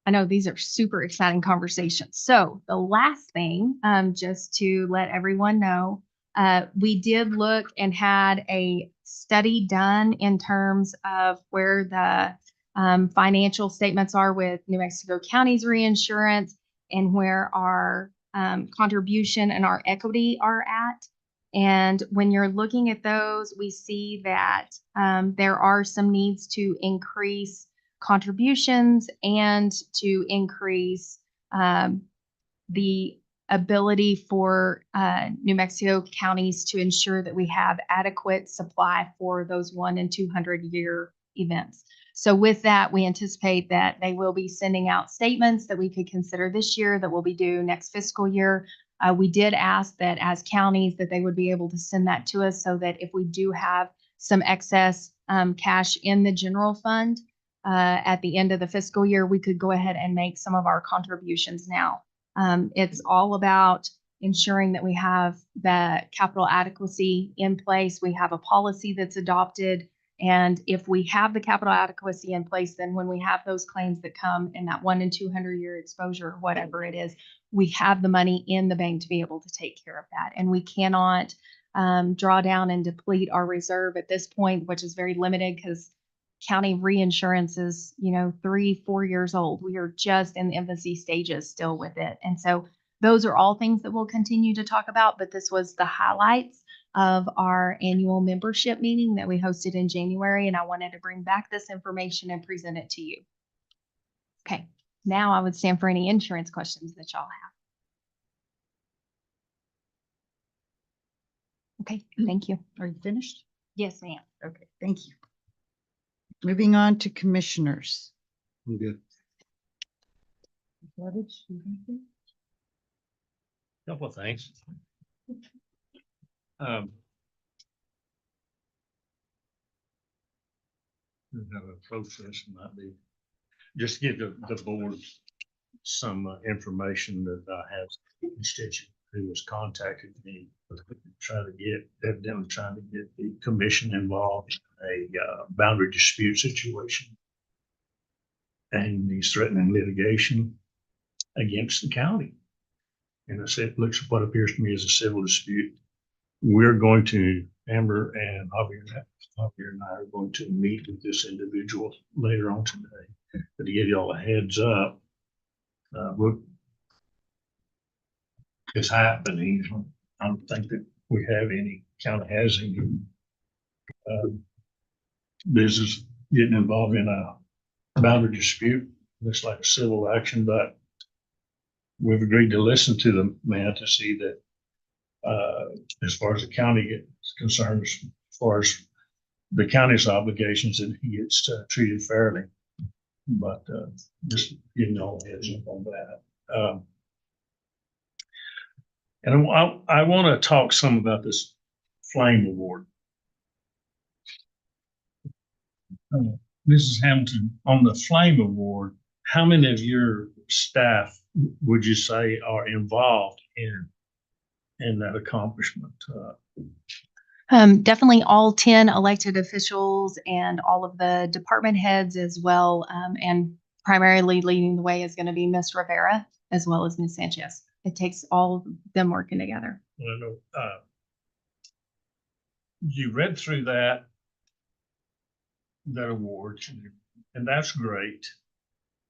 I know these are super exciting conversations. So the last thing, just to let everyone know, we did look and had a study done in terms of where the financial statements are with New Mexico County's reinsurance and where our contribution and our equity are at. And when you're looking at those, we see that there are some needs to increase contributions and to increase the ability for New Mexico counties to ensure that we have adequate supply for those 1 in 200 year events. So with that, we anticipate that they will be sending out statements that we could consider this year that will be due next fiscal year. We did ask that as counties that they would be able to send that to us, so that if we do have some excess cash in the general fund at the end of the fiscal year, we could go ahead and make some of our contributions now. It's all about ensuring that we have the capital adequacy in place. We have a policy that's adopted. And if we have the capital adequacy in place, then when we have those claims that come in that 1 in 200 year exposure, or whatever it is, we have the money in the bank to be able to take care of that. And we cannot draw down and deplete our reserve at this point, which is very limited because county reinsurance is, 3-4 years old. We are just in the infancy stages still with it. And so those are all things that we'll continue to talk about, but this was the highlights of our annual membership meeting that we hosted in January. And I wanted to bring back this information and present it to you. Okay, now I would stand for any insurance questions that y'all have. Okay, thank you. Are you finished? Yes, ma'am. Okay, thank you. Moving on to commissioners. I'm good. Couple of things. Have a process might be just give the board some information that I have a constituent who has contacted me, evidently trying to get the commission involved in a boundary dispute situation. And he's threatening litigation against the county. And I said, looks what appears to me as a civil dispute. We're going to, Amber and Javier and I are going to meet with this individual later on today. But to give you all a heads up, what is happening, I don't think that we have any county has any business getting involved in a boundary dispute. Looks like a civil action, but we've agreed to listen to the man to see that as far as the county is concerned, as far as the county's obligations, that he gets treated fairly. But just giving all heads up on that. And I want to talk some about this Flame Award. Mrs. Hamilton, on the Flame Award, how many of your staff would you say are involved in that accomplishment? Definitely all 10 elected officials and all of the department heads as well. And primarily leading the way is going to be Ms. Rivera as well as Ms. Sanchez. It takes all of them working together. You know, you read through that award, and that's great.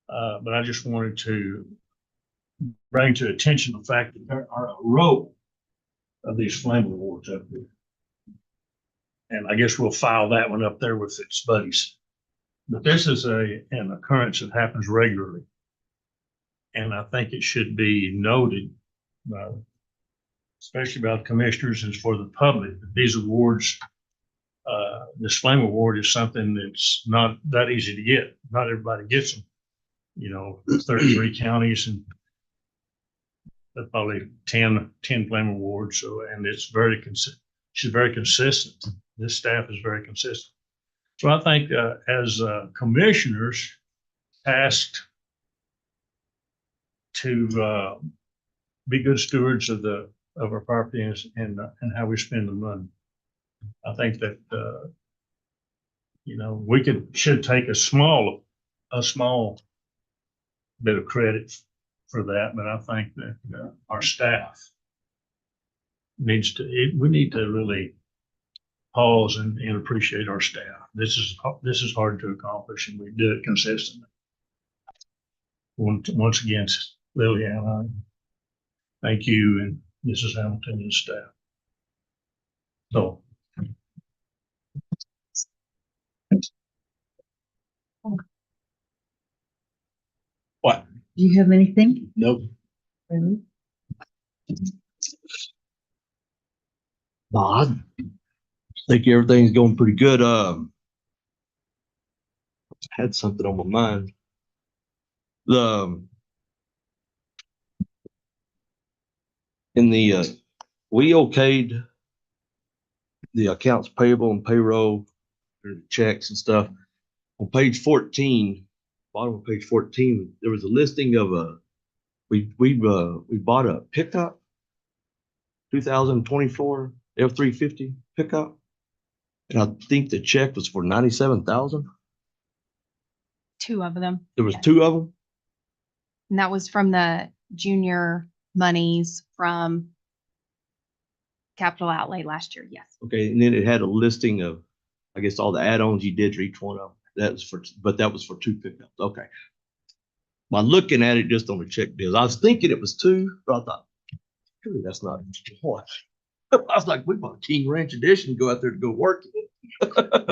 But I just wanted to bring to attention the fact that there are a row of these flame awards up there. And I guess we'll file that one up there with its buddies. But this is an occurrence that happens regularly. And I think it should be noted, especially about commissioners and for the public, that these awards, this flame award is something that's not that easy to get. Not everybody gets them. You know, 33 counties and probably 10 flame awards. So, and it's very she's very consistent. This staff is very consistent. So I think as commissioners tasked to be good stewards of our property and how we spend the money, I think that you know, we should take a small bit of credit for that, but I think that our staff we need to really pause and appreciate our staff. This is hard to accomplish, and we do it consistently. Once again, Liliana, thank you, and Mrs. Hamilton and staff. So. What? Do you have anything? Nope. Really? No, I think everything's going pretty good. Had something on my mind. We okayed the accounts payable and payroll, the checks and stuff. On page 14, bottom of page 14, there was a listing of we bought a pickup, 2024 F-350 pickup, and I think the check was for 97,000. 2 of them. There was Yes. 2 of them. And that was from the junior monies from capital outlay last year. Yes. Okay, and then it had a listing of, I guess, all the add-ons you did for each one of them. That was for 2 pickups. Okay. By looking at it just on the check deals, I was thinking it was 2, but I thought, surely that's not what. I was like, we bought a King Ranch edition, go out there to go work it.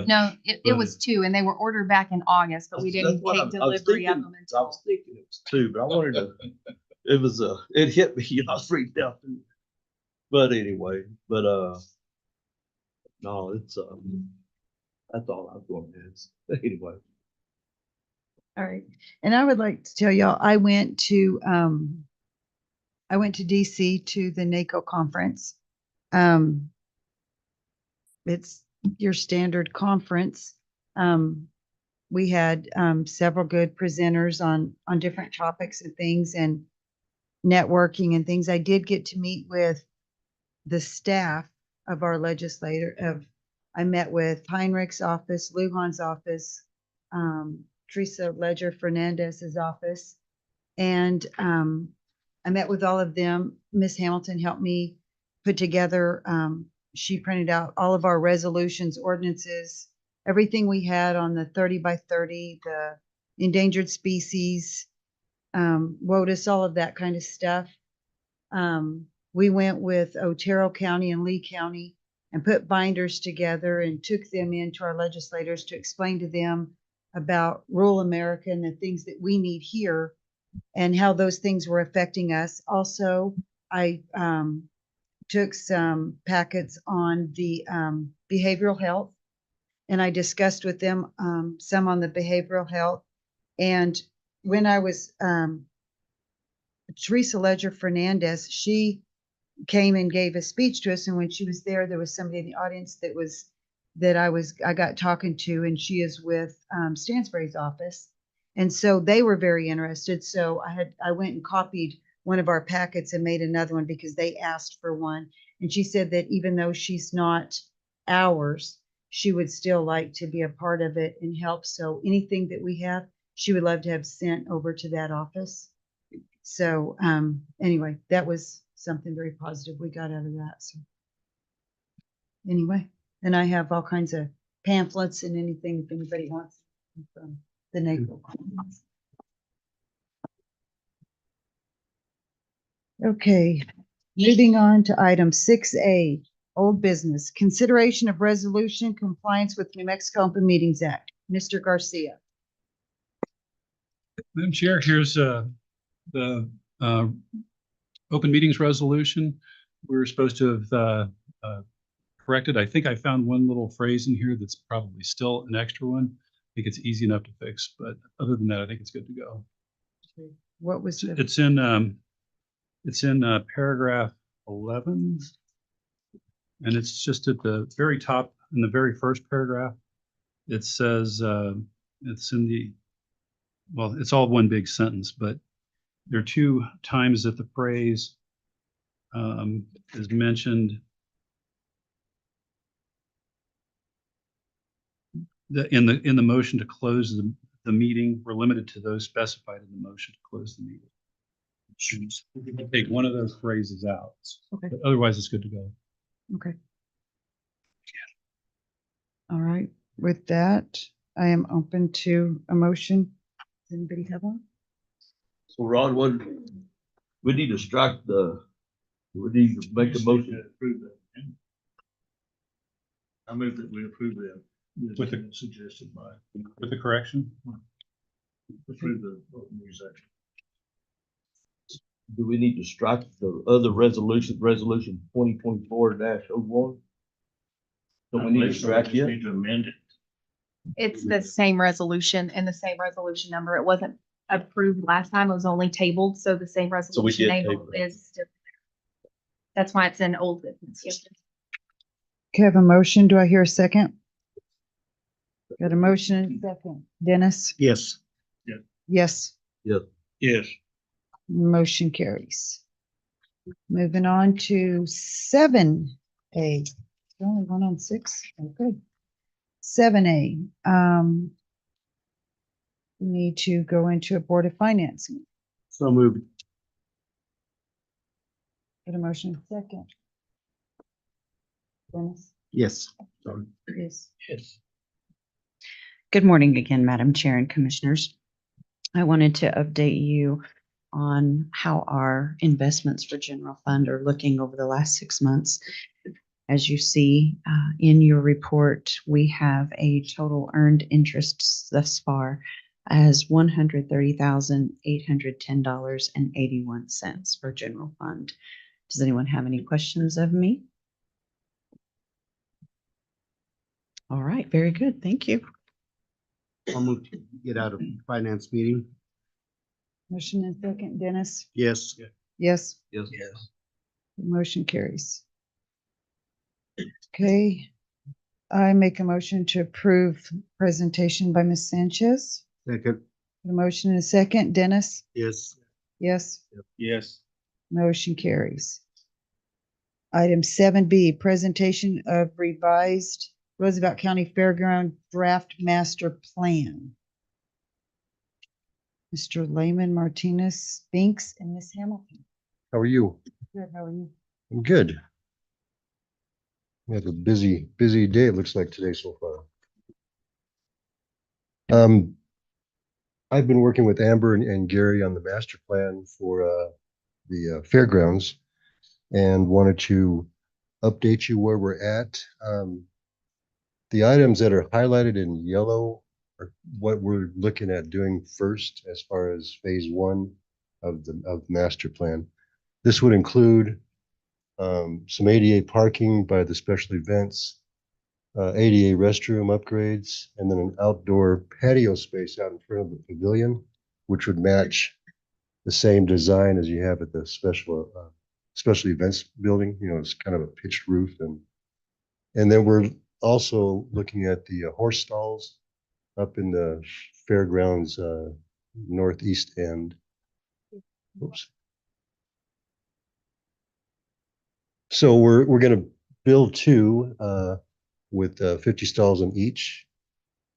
No, it was 2, and they were ordered back in August, but we That's didn't what take I was delivery of thinking. them I until. was thinking it was 2, but I wanted to, it hit me, I was freaked out. But anyway, no, it's, that's all I was going to ask. Anyway. All right. And I would like to tell y'all, I went to DC to the NACO conference. It's your standard conference. We had several good presenters on different topics and things and networking and things. I did get to meet with the staff of our legislator. I met with Heinrich's office, Lujan's office, Teresa Ledger Fernandez's office, and I met with all of them. Miss Hamilton helped me put together. She printed out all of our resolutions, ordinances, everything we had on the 30 by 30, the endangered species, WOTUS, all of that kind of stuff. We went with Otero County and Lee County and put binders together and took them into our legislators to explain to them about rural America and the things that we need here and how those things were affecting us. Also, I took some packets on the behavioral health, and I discussed with them some on the behavioral health. And when I was Teresa Ledger Fernandez, she came and gave a speech to us, and when she was there was somebody in the audience that I got talking to, and she is with Stansbury's office, And so they were very interested. So I went and copied one of our packets and made another one because they asked for one. And she said that even though she's not ours, she would still like to be a part of it and help. So anything that we have, she would love to have sent over to that office. So anyway, that was something very positive we got out of that. So anyway, and I have all kinds of pamphlets and anything if anybody wants from the NACO. Okay, moving on to item 6A, old business, consideration of resolution compliance with New Mexico Open Meetings Act. Mr. Garcia. Madam Chair, here's the open meetings resolution. We were supposed to have corrected. I think I found one little phrase in here that's probably still an extra one. I think it's easy enough to fix, but other than that, I think it's good to go. What was the? It's in paragraph 11, and it's just at the very top in the very first paragraph. It says it's in the, well, it's all one big sentence, but there are two times that the phrase is mentioned. In the motion to close the meeting, we're limited to those specified in the motion to close the meeting. We can take one of those phrases out. Okay. But otherwise, it's good to go. Okay. All right, with that, I am open to a motion. Does anybody have one? So Ron, we need to strike we need to make a motion. Approve that. I move that we approve that. With the Suggested by. With the correction? Approve the open meetings act. Do we need to strike the other resolution 2024-01? Don't we need to strike it? it? Need to amend it. It's the same resolution and the same resolution number. It wasn't approved last time. It was only tabled, so the same resolution did number table it. is still there. That's why it's in old business. Yes. Okay, I have a motion. Do I hear a second? Got a motion and a second. Dennis? Yes. Yes. Yes. Motion carries. Moving on to 7A. Only one on 6. Okay. 7A. We need to go into a Board of Finance. So moved. Got a motion and a second. Dennis? Yes. Sorry. Yes. Yes. Good morning again, Madam Chair and Commissioners. I wanted to update you on how our investments for general fund are looking over the last 6 months. As you see in your report, we have a total earned interest thus far as $130,810.81 for general fund. Does anyone have any questions of me? All right, very good. Thank you. I'll move to get out of finance meeting. Motion and second. Dennis? Yes. Yes. Yes. Motion carries. Okay. I make a motion to approve presentation by Ms. Sanchez. Second. A motion and a second. Dennis? Yes. Yes. Yes. Motion carries. Item 7B, presentation of revised Roosevelt County Fairground Draft Master Plan. Mr. Lehman, Martinez, Spinks, and Ms. Hamilton. How are you? Good, how are you? I'm good. We have a busy day, it looks like today so far. I've been working with Amber and Gary on the master plan for the fairgrounds and wanted to update you where we're at. The items that are highlighted in yellow are what we're looking at doing first as far as phase 1 of the master plan. This would include some ADA parking by the special events, ADA restroom upgrades, and then an outdoor patio space out in front of the pavilion, which would match the same design as you have at the special events building. You know, it's kind of a pitched roof, and then we're also looking at the horse stalls up in the fairgrounds northeast end. Oops. So we're gonna build two with 50 stalls in each.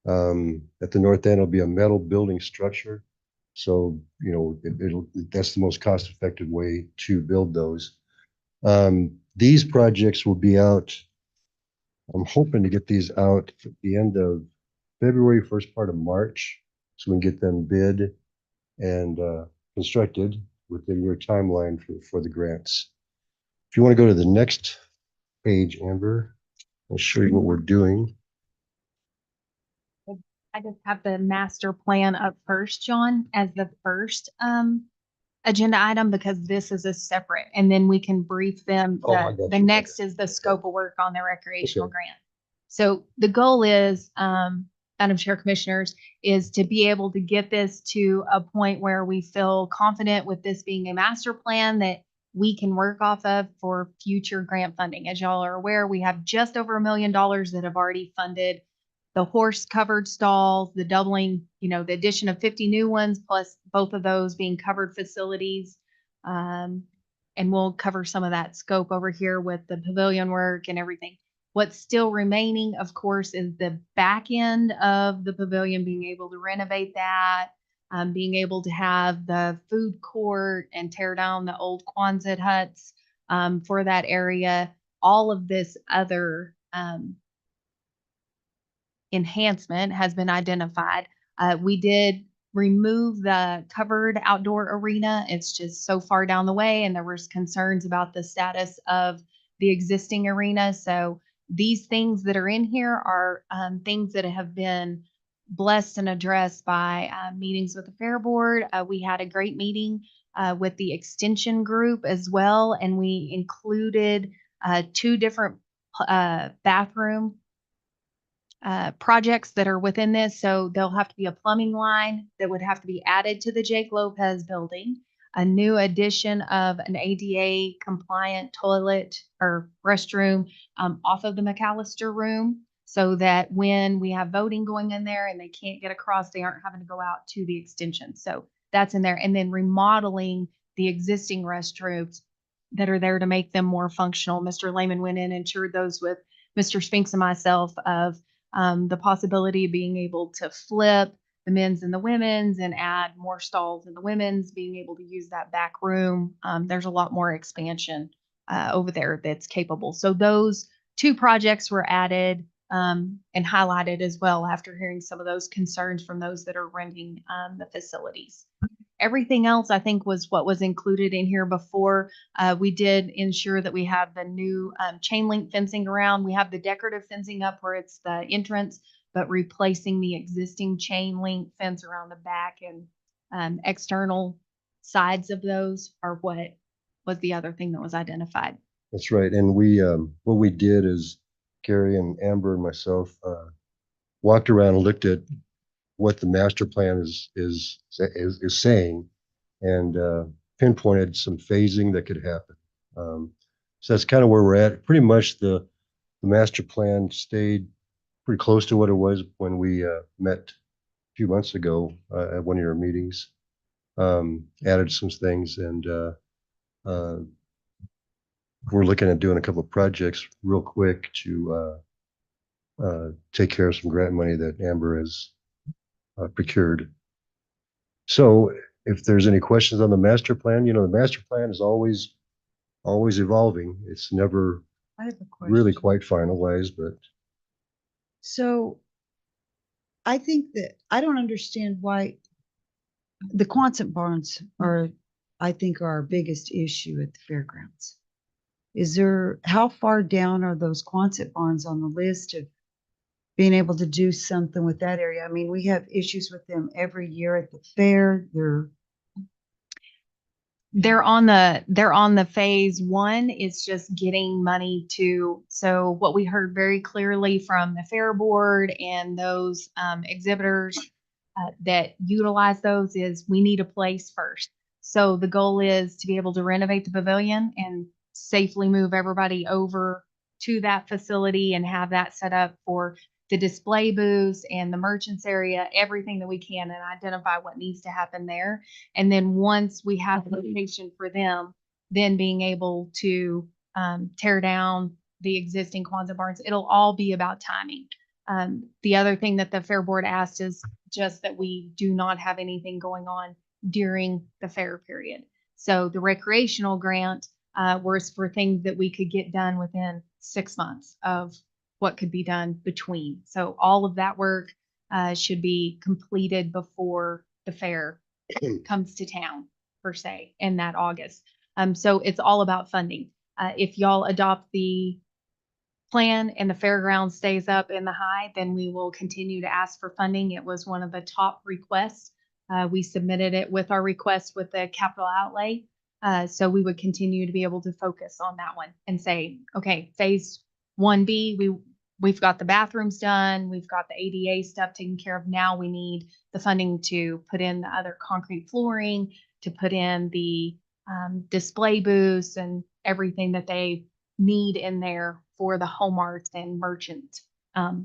At the north end, it'll be a metal building structure. So, you know, that's the most cost-effective way to build those. These projects will be out. I'm hoping to get these out at the end of February, first part of March, so we can get them bid and constructed within your timeline for the grants. If you want to go to the next page, Amber, I'll show you what we're doing. I just have the master plan up first, John, as the first agenda item, because this is a separate, and then we can brief them. Oh, I got The you. next is the scope of work on the recreational Okay. grant. So the goal is, Madam Chair, Commissioners, is to be able to get this to a point where we feel confident with this being a master plan that we can work off of for future grant funding. As y'all are aware, we have just over $1 million that have already funded the horse covered stalls, the doubling, you know, the addition of 50 new ones, plus both of those being covered facilities. And we'll cover some of that scope over here with the pavilion work and everything. What's still remaining, of course, is the back end of the pavilion, being able to renovate that, being able to have the food court and tear down the old Quonset huts for that area. All of this other enhancement has been identified. We did remove the covered outdoor arena. It's just so far down the way, and there was concerns about the status of the existing arena. So these things that are in here are things that have been blessed and addressed by meetings with the Fair Board. We had a great meeting with the extension group as well, and we included 2 different bathroom projects that are within this. So there'll have to be a plumbing line that would have to be added to the Jake Lopez building, a new addition of an ADA compliant toilet or restroom off of the McAllister room, so that when we have voting going in there and they can't get across, they aren't having to go out to the extension. So that's in there. And then remodeling the existing restrooms that are there to make them more functional. Mr. Lehman went in and toured those with Mr. Spinks and myself of the possibility of being able to flip the men's and the women's and add more stalls in the women's, being able to use that back room. There's a lot more expansion over there that's capable. So those 2 projects were added and highlighted as well after hearing some of those concerns from those that are renting the facilities. Everything else, I think, was what was included in here before. We did ensure that we have the new chain link fencing around. We have the decorative fencing up where it's the entrance, but replacing the existing chain link fence around the back and external sides of those are what was the other thing that was identified. That's right. And we, what we did is Gary and Amber and myself walked around and looked at what the master plan is saying, and pinpointed some phasing that could happen. So that's kind of where we're at. Pretty much the master plan stayed pretty close to what it was when we met a few months ago at one of your meetings. Added some things, and we're looking at doing a couple of projects real quick to take care of some grant money that Amber has procured. So if there's any questions on the master plan, you know, the master plan is always evolving. It's never I have a question. really quite finalized, but So I think that I don't understand why the Quonset barns are, I think, are our biggest issue at the fairgrounds. How far down are those Quonset barns on the list of being able to do something with that area? I mean, we have issues with them every year at the fair. They're on the phase 1. It's just getting money to, so what we heard very clearly from the Fair Board and those exhibitors that utilize those is we need a place first. So the goal is to be able to renovate the pavilion and safely move everybody over to that facility and have that set up for the display booths and the merchants area, everything that we can, and identify what needs to happen there. And then once we have a location for them, then being able to tear down the existing Quonset barns. It'll all be about timing. The other thing that the Fair Board asked is just that we do not have anything going on during the fair period. So the recreational grant was for things that we could get done within 6 months of what could be done between. So all of that work should be completed before the fair comes to town, per se, in that August. So it's all about funding. If y'all adopt the plan and the fairground stays up in the high, then we will continue to ask for funding. It was one of the top requests. We submitted it with our request with the capital outlay. So we would continue to be able to focus on that one and say, okay, phase 1B, we've got the bathrooms done. We've got the ADA stuff taken care of. Now we need the funding to put in the other concrete flooring, to put in the display booths and everything that they need in there for the home arts and merchant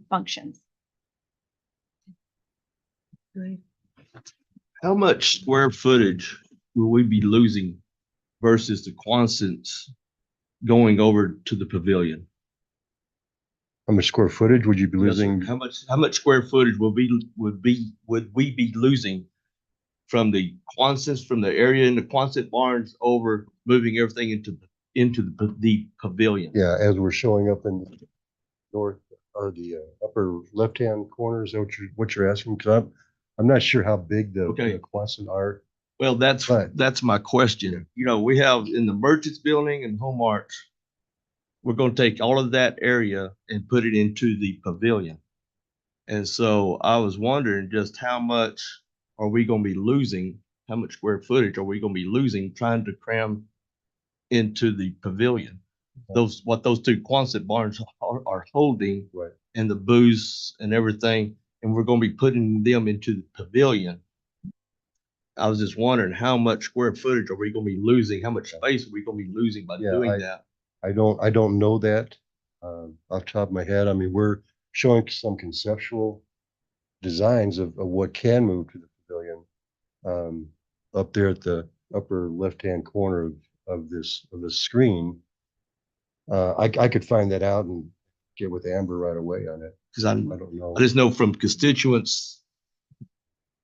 functions. How much square footage will we be losing versus the Quonsets going over to the pavilion? How much square footage would you be Yes, sir. losing? How much square footage would we be losing from the Quonsets, from the area in the Quonset barns over moving everything into the pavilion? Yeah, as we're showing up in the north or the upper left-hand corner, is that what you're asking? Because I'm not sure how big the Okay. Quonset are. Well, that's But- my question. You know, we have in the merchants building and home arts, we're going to take all of that area and put it into the pavilion. And so I was wondering just how much are we going to be losing? How much square footage are we going to be losing trying to cram into the pavilion? What those two Quonset barns are holding, Right. and the booths and everything, and we're going to be putting them into the pavilion. I was just wondering how much square footage are we going to be losing? How much space are we going to be losing by Yeah, doing that? I don't know that off the top of my head. I mean, we're showing some conceptual designs of what can move to the pavilion. Up there at the upper left-hand corner of the screen. I could find that out and get with Amber right away on it. Because I don't know. I just know from constituents,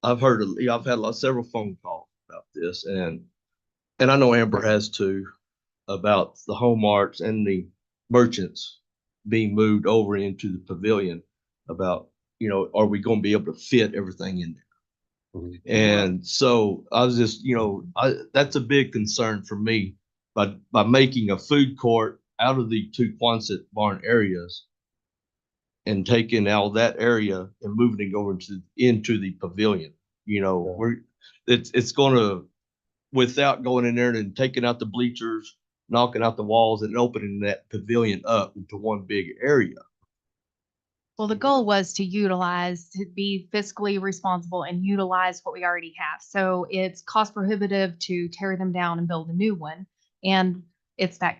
I've had several phone calls about this, and I know Amber has too, about the home arts and the merchants being moved over into the pavilion. About, are we going to be able to fit everything in there? Mhm. And so I was just, that's a big concern for me by making a food court out of the two Quonset barn areas and taking all that area and moving it over into the pavilion. It's going to, without going in there and taking out the bleachers, knocking out the walls and opening that pavilion up into one big area. Well, the goal was to be fiscally responsible and utilize what we already have. So it's cost prohibitive to tear them down and build a new one. And it's that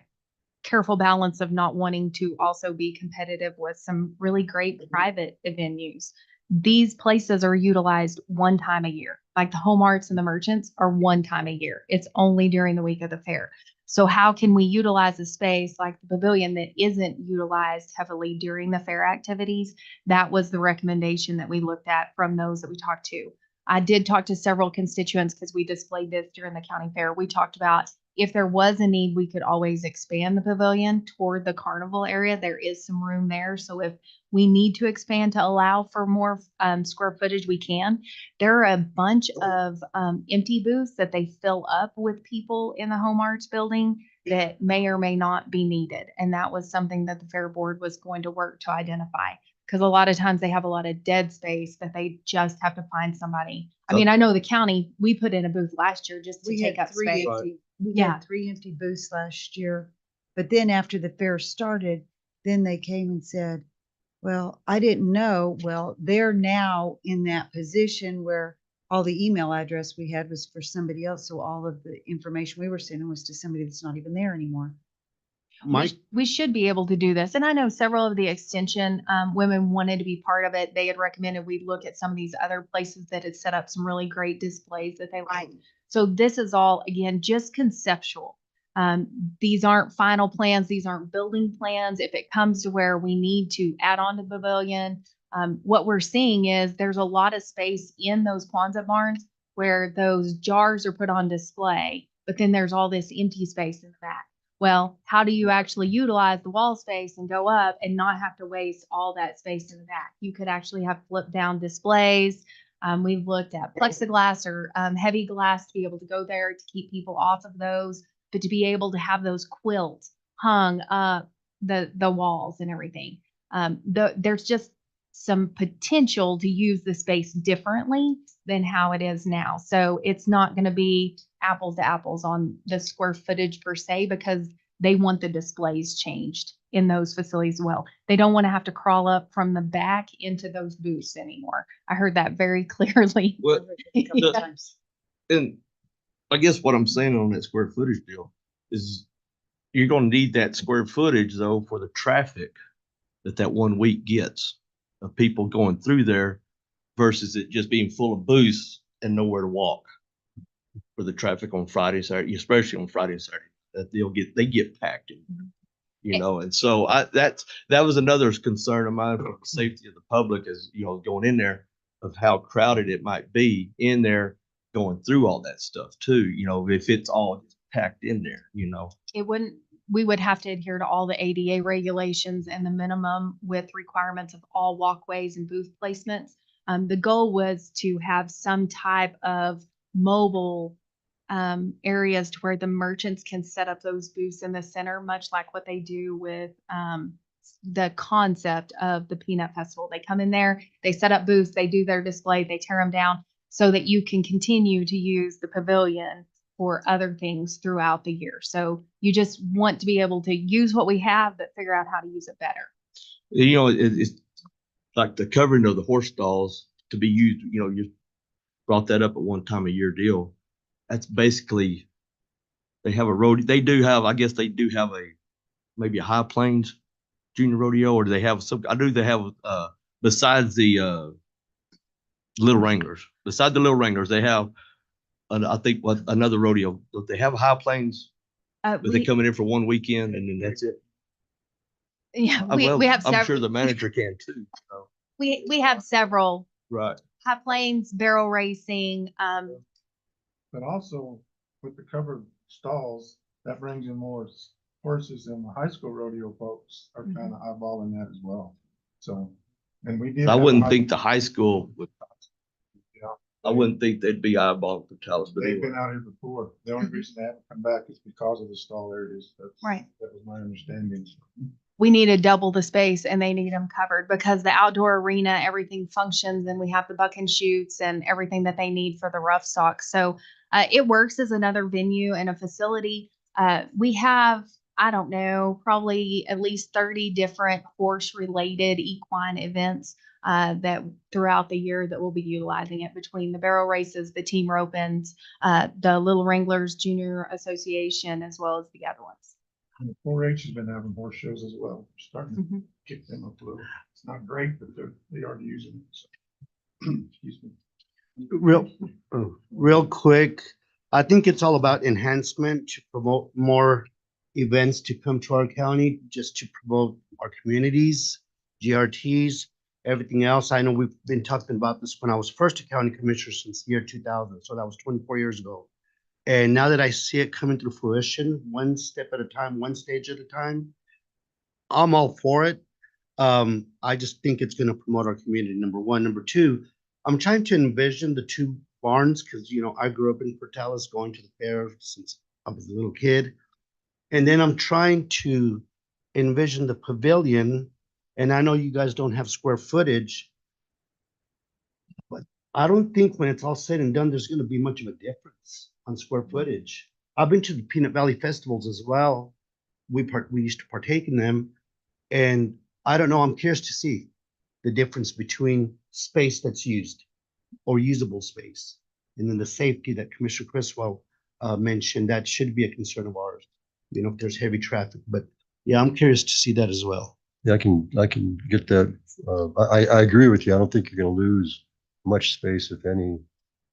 careful balance of not wanting to also be competitive with some really great private venues. These places are utilized one time a year, like the home arts and the merchants are one time a year. It's only during the week of the fair. So how can we utilize a space like the pavilion that isn't utilized heavily during the fair activities? That was the recommendation that we looked at from those that we talked to. I did talk to several constituents because we displayed this during the county fair. We talked about if there was a need, we could always expand the pavilion toward the carnival area. There is some room there. So if we need to expand to allow for more square footage, we can. There are a bunch of empty booths that they fill up with people in the home arts building that may or may not be needed. And that was something that the fair board was going to work to identify. Because a lot of times they have a lot of dead space that they just have to find somebody. I mean, I know the county, we put in a booth last year just to take up space. We Yeah. had 3 empty booths last year, but then after the fair started, then they came and said, well, I didn't know. Well, they're now in that position where all the email address we had was for somebody else. So all of the information we were sending was to somebody that's not even there anymore. Mike, We should be able to do this. And I know several of the extension women wanted to be part of it. They had recommended we look at some of these other places that had set up some really great displays that they liked. So this is all, again, just conceptual. These aren't final plans. These aren't building plans. If it comes to where we need to add on to the pavilion, what we're seeing is there's a lot of space in those Quonset barns where those jars are put on display, but then there's all this empty space in the back. Well, how do you actually utilize the wall space and go up and not have to waste all that space in the back? You could actually have flip down displays. We've looked at plexiglass or heavy glass to be able to go there to keep people off of those, but to be able to have those quilts hung up the walls and everything. There's just some potential to use the space differently than how it is now. So it's not going to be apples to apples on the square footage per se, because they want the displays changed in those facilities as well. They don't want to have to crawl up from the back into those booths anymore. I heard that very clearly. Well, Yeah. and I guess what I'm saying on that square footage deal is you're gonna need that square footage though for the traffic that 1 week gets of people going through there versus it just being full of booths and nowhere to walk for the traffic on Friday, Saturday, especially on Friday and Saturday, that they get packed in, you know, and so that was another concern of mine for the safety of the public is, you know, going in there of how crowded it might be in there going through all that stuff too, you know, if it's all packed in there, you know. We would have to adhere to all the ADA regulations and the minimum width requirements of all walkways and booth placements. The goal was to have some type of mobile areas to where the merchants can set up those booths in the center, much like what they do with the concept of the Peanut Festival. They come in there, they set up booths, they do their display, they tear them down so that you can continue to use the pavilion for other things throughout the year. So you just want to be able to use what we have, but figure out how to use it better. You know, it's like the covering of the horse stalls to be used, you know, you brought that up at one time a year deal. That's basically, they have a road, they do have maybe a High Plains Junior Rodeo, or do they have some, they have, besides the Little Wranglers, they have, I think another rodeo. They have a High Plains, but they coming in for 1 weekend and then that's it. Yeah, Well, we have I'm sure several. the manager can too. So. We have several Right. High Plains, barrel racing. But also with the covered stalls, that brings in more horses, and the high school rodeo folks are kind of eyeballing that as well. So, and we did. I have a wouldn't high- think the high school would. Yeah. I wouldn't think they'd be eyeballing for Talis, but They've anyway. been out here before. The only reason they haven't come back is because of the stall areas. Right. That was my understanding. We need to double the space and they need them covered because the outdoor arena, everything functions, and we have the buck and shoots and everything that they need for the rough stock. So it works as another venue and a facility. We have, I don't know, probably at least 30 different horse related equine events that throughout the year that we'll be utilizing it, between the barrel races, the team ropings, the Little Wranglers Junior Association, as well as the other ones. And the 4-H has been having horse shows as well. We're starting to kick them up a little. It's not great, but they are using it. So. Excuse me. Real quick, I think it's all about enhancement to promote more events to come to our county, just to promote our communities, GRTs, everything else. I know we've been talking about this when I was first a county commissioner since the year 2000. So that was 24 years ago. And now that I see it coming to fruition, one step at a time, one stage at a time, I'm all for it. I just think it's going to promote our community, number one. Number two, I'm trying to envision the two barns because, you know, I grew up in Portales going to the fair since I was a little kid. And then I'm trying to envision the pavilion. And I know you guys don't have square footage, but I don't think when it's all said and done, there's going to be much of a difference on square footage. I've been to the Peanut Valley festivals as well. We used to partake in them. And I don't know, I'm curious to see the difference between space that's used or usable space. And then the safety that Commissioner Criswell mentioned, that should be a concern of ours. You know, if there's heavy traffic, but Yeah, I'm curious to see that as well. Yeah, I can get that. I agree with you. I don't think you're gonna lose much space, if any,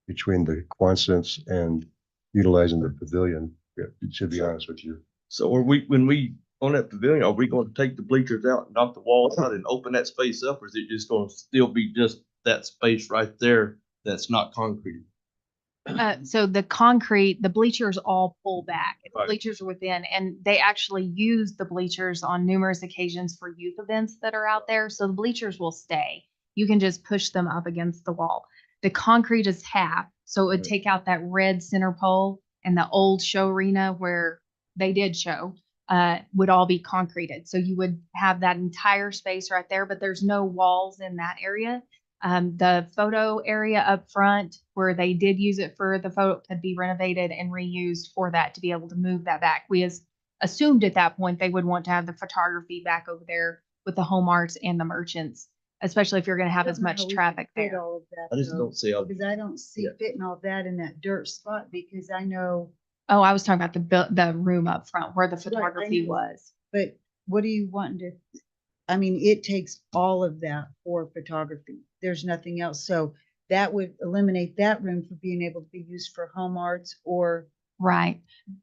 between the Quonset and utilizing the pavilion, yeah, to be honest with you. So when we, on that pavilion, are we going to take the bleachers out, knock the walls out and open that space up? Or is it just going to still be just that space right there that's not concrete? So the bleachers all pull back. The Right. bleachers are within, and they actually use the bleachers on numerous occasions for youth events that are out there. So the bleachers will stay. You can just push them up against the wall. The concrete is half, so it would take out that red center pole, and the old show arena where they did show would all be concreted. So you would have that entire space right there, but there's no walls in that area. The photo area up front where they did use it for the photo could be renovated and reused for that to be able to move that back. We assumed at that point they would want to have the photography back over there with the home arts and the merchants, especially if you're going to have as much traffic there. All of that, I just though, don't see how. because I don't see fitting all that in that dirt spot, because I know. Oh, I was talking about the room up front where the Right, I photography know. was. But what are you wanting to, I mean, it takes all of that for photography. There's nothing else. So that would eliminate that room for being able to be used for home arts or. Right.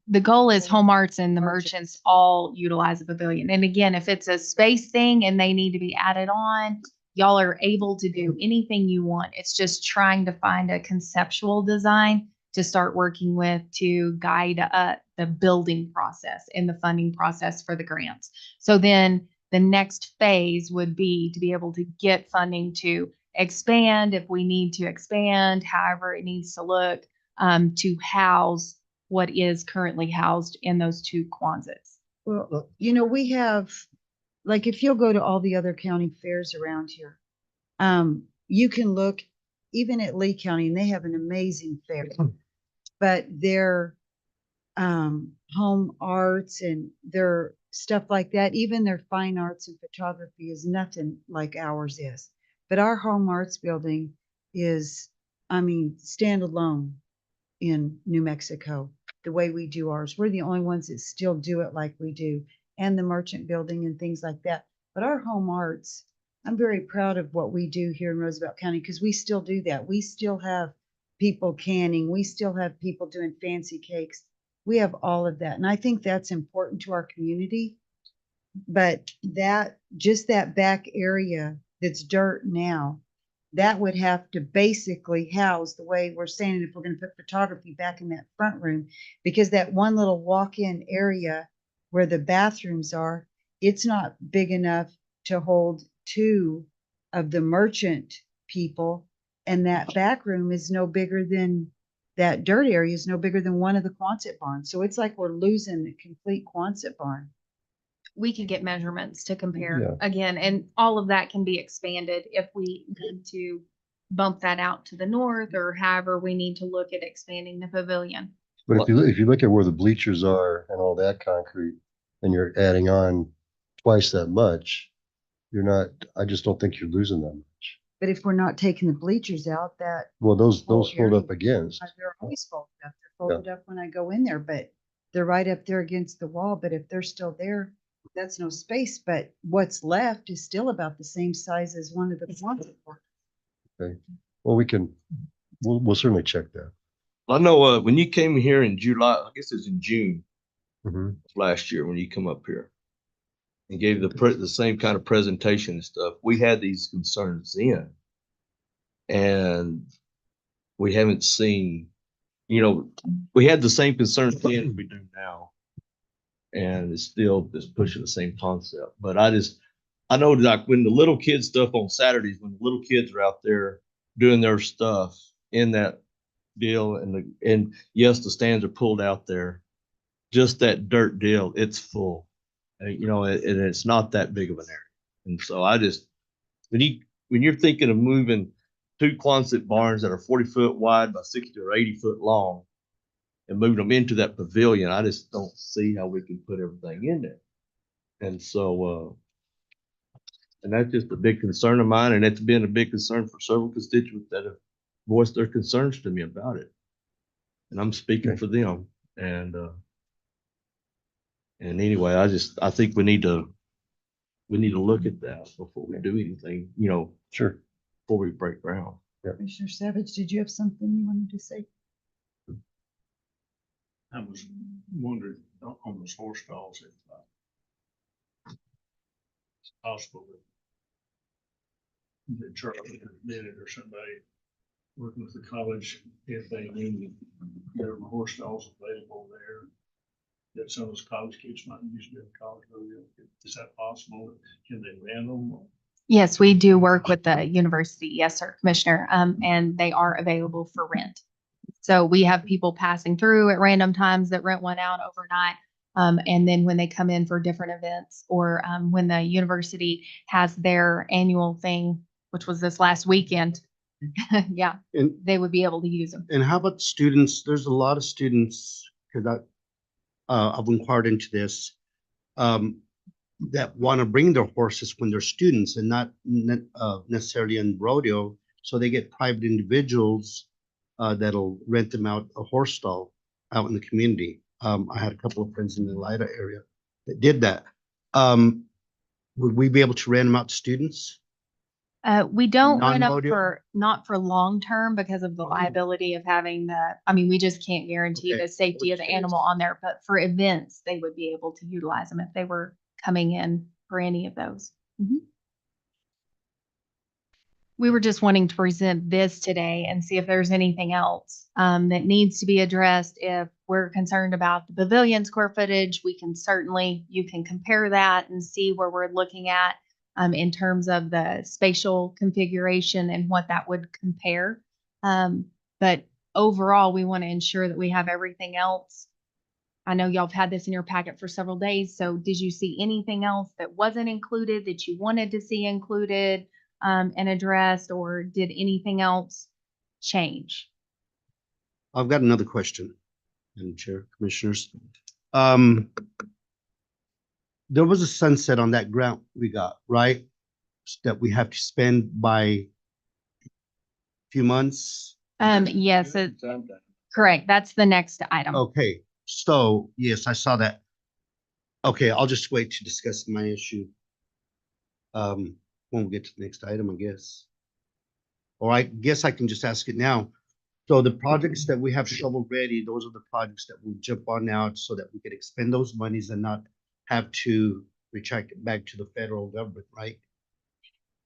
The goal is home arts and the Merchants. merchants all utilize the pavilion. And again, if it's a space thing and they need to be added on, y'all are able to do anything you want. It's just trying to find a conceptual design to start working with to guide the building process and the funding process for the grants. So then the next phase would be to be able to get funding to expand if we need to expand, however it needs to look, to house what is currently housed in those two Quonsets. Well, we have, like, if you'll go to all the other county fairs around here, you can look even at Lee County, and they have an amazing fair. But their home arts and their stuff like that, even their fine arts and photography is nothing like ours is. But our home arts building is, standalone in New Mexico, the way we do ours. We're the only ones that still do it like we do, and the merchant building and things like that. But our home arts, I'm very proud of what we do here in Roosevelt County, because we still do that. We still have people canning. We still have people doing fancy cakes. We have all of that. And I think that's important to our community. But just that back area that's dirt now, that would have to basically house the way we're saying, if we're going to put photography back in that front room, because that one little walk-in area where the bathrooms are, it's not big enough to hold two of the merchant people. And that back room is no bigger than, that dirt area is no bigger than one of the Quonset barns. So it's like we're losing a complete Quonset barn. We can get measurements to compare Yeah. again, and all of that can be expanded if we need to bump that out to the north, or however we need to look at expanding the pavilion. But if you look at where the bleachers are and all that concrete, and you're adding on twice that much, I just don't think you're losing that much. But if we're not taking the bleachers out, that Well, those whole fold area- up against. they're always folded up. They're folded up when I go in there, but they're right up there against the wall. But if they're still there, that's no space. But what's left is still about the same size as one of the Quonset barns. Okay. Well, we'll certainly check that. I know, when you came here in July, I guess it was in June Mhm. of last year, when you come up here and gave the same kind of presentation and stuff, we had these concerns then. And we haven't seen, we had the same concerns then as we do now. And it's still just pushing the same concept. But I know, like, when the little kids stuff on Saturdays, when the little kids are out there doing their stuff in that deal, and yes, the stands are pulled out there, just that dirt deal, it's full. And it's not that big of an area. And so when you're thinking of moving two Quonset barns that are 40-foot wide by 60 or 80-foot long and moving them into that pavilion, I just don't see how we can put everything in there. And so, and that's just a big concern of mine, and it's been a big concern for several constituents that have voiced their concerns to me about it. And I'm speaking for them. And And anyway, I think we need to look at that before we do anything, you know, Sure. before we break ground. Commissioner Savage, did you have something you wanted to say? I was wondering on those horse stalls if it's possible that Charlie or Bennett or somebody working with the college, if they knew there were horse stalls available there, that some of those college kids might use during college rodeo. Is that possible? Can they rent them? Yes, we do work with the university. Yes, sir, Commissioner. And they are available for rent. So we have people passing through at random times that rent one out overnight. And then when they come in for different events or when the university has their annual thing, which was this last weekend, yeah, And, they would be able to use them. and how about students? There's a lot of students, because I've inquired into this, that want to bring their horses when they're students and not necessarily in rodeo. So they get private individuals that'll rent them out a horse stall out in the community. I had a couple of friends in the Lida area that did that. Would we be able to rent them out to students? We don't rent up Non-rodeo? not for long term because of the liability of having we just can't guarantee Okay. the safety of the animal on there, but for events, they would be able to utilize them if they were coming in for any of those. We were just wanting to present this today and see if there's anything else that needs to be addressed. If we're concerned about the pavilion square footage, you can compare that and see where we're looking at in terms of the spatial configuration and what that would compare. But overall, we want to ensure that we have everything else. I know y'all have had this in your packet for several days. So did you see anything else that wasn't included that you wanted to see included and addressed, or did anything else change? I've got another question, Madam Chair, Commissioners. There was a sunset on that grant we got, right? That we have to spend by a few months. Yes, correct. That's the next item. Okay, so yes, I saw that. Okay, I'll just wait to discuss my issue. When we get to the next item, I guess. Or I guess I can just ask it now. So the projects that we have shovel ready, those are the projects that we'll jump on now so that we can expend those monies and not have to retract it back to the federal government, right?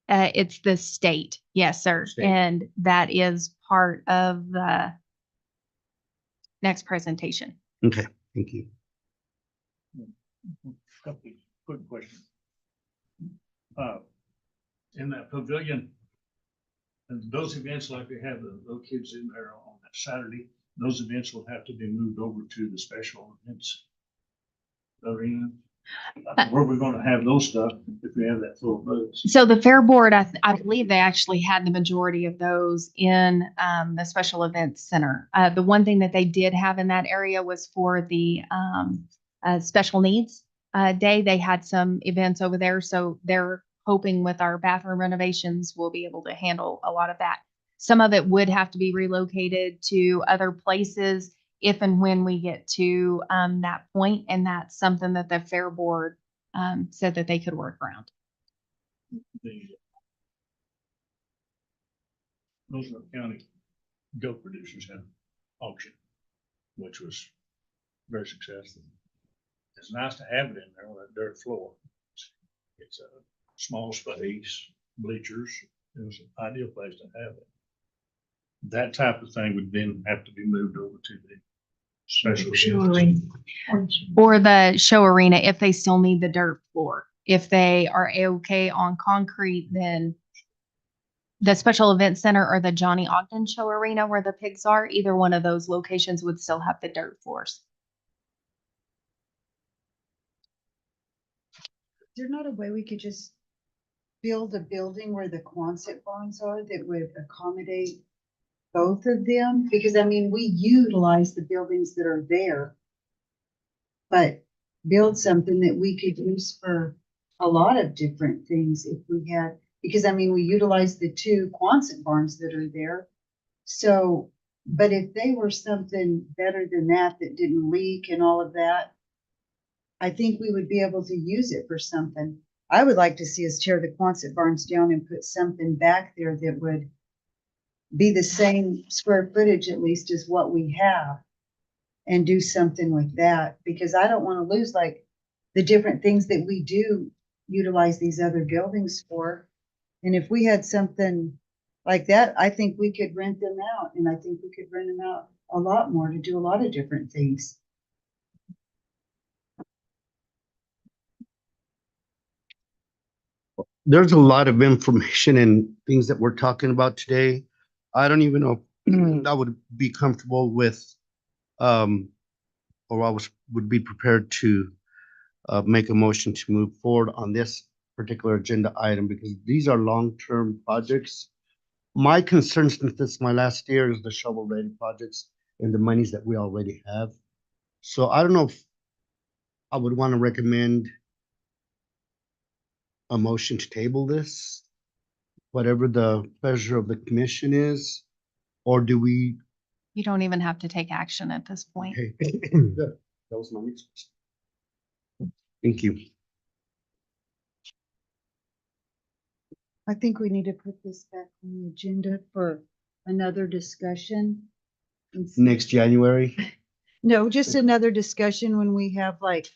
It's the state. Yes, sir. State. And that is part of the next presentation. Okay, thank you. Couple quick questions. In that pavilion, and those events like they have the little kids in there on that Saturday, those events will have to be moved over to the special events arena. Where we're gonna have those stuff if we have that full of boats. So the Fair Board, I believe they actually had the majority of those in the Special Events Center. The one thing that they did have in that area was for the Special Needs Day. They had some events over there, so they're hoping with our bathroom renovations, we'll be able to handle a lot of that. Some of it would have to be relocated to other places if and when we get to that point, and that's something that the Fair Board said that they could work around. The Roosevelt County goat producers had an auction, which was very successful. It's nice to have it in there on that dirt floor. It's a small space, bleachers. It was an ideal place to have it. That type of thing would then have to be moved over to the special events. Or the show arena if they still need the dirt floor. If they are okay on concrete, then the Special Event Center or the Johnny Ogden Show Arena where the pigs are, either one of those locations would still have the dirt floors. Is there not a way we could just build a building where the Quonset barns are that would accommodate both of them? Because I mean, we utilize the buildings that are there, but build something that we could use for a lot of different things if we had, because I mean, we utilize the two Quonset barns that are there. So, but if they were something better than that, that didn't leak and all of that, I think we would be able to use it for something. I would like to see us tear the Quonset barns down and put something back there that would be the same square footage at least as what we have and do something with that, because I don't want to lose like the different things that we do utilize these other buildings for. And if we had something like that, I think we could rent them out, and I think we could rent them out a lot more to do a lot of different things. There's a lot of information and things that we're talking about today. I don't even know if I would be comfortable with, or would be prepared to make a motion to move forward on this particular agenda item, because these are long-term projects. My concern, since this is my last year, is the shovel-ready projects and the monies that we already have. So I don't know if I would want to recommend a motion to table this, whatever the pleasure of the commission is, or do we? You don't even have to take action at this point. Okay. Good. That was my next question. Thank you. I think we need to put this back on the agenda for another discussion. Next January. No, just another discussion when we have like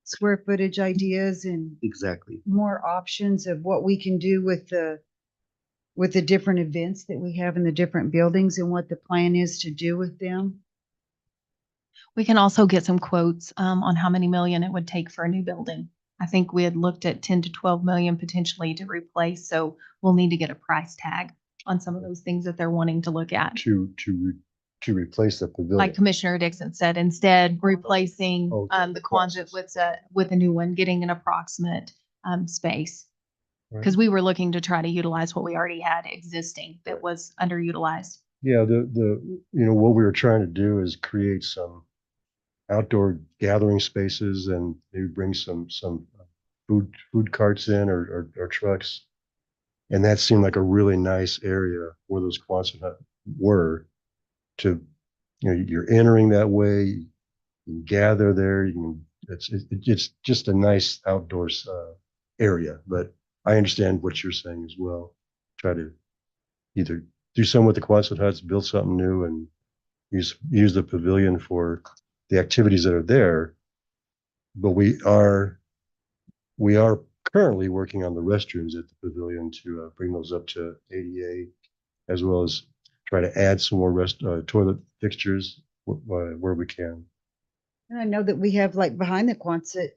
square footage ideas and Exactly. more options of what we can do with the different events that we have in the different buildings and what the plan is to do with them. We can also get some quotes on how many million it would take for a new building. I think we had looked at 10 to 12 million potentially to replace, so we'll need to get a price tag on some of those things that they're wanting to look at. To replace the pavilion. Like Commissioner Dixon said, instead replacing Okay. the Quonset with a new one, getting an approximate space. Right. Because we were looking to try to utilize what we already had existing that was underutilized. Yeah, what we were trying to do is create some outdoor gathering spaces and maybe bring some food carts in or trucks. And that seemed like a really nice area where those Quonset huts were to, you're entering that way, you can gather there, it's just a nice outdoors area. But I understand what you're saying as well. Try to either do some with the Quonset huts, build something new, and use the pavilion for the activities that are there. But we are currently working on the restrooms at the pavilion to bring those up to ADA, as well as try to add some more toilet fixtures where we can. And I know that we have like behind the Quonset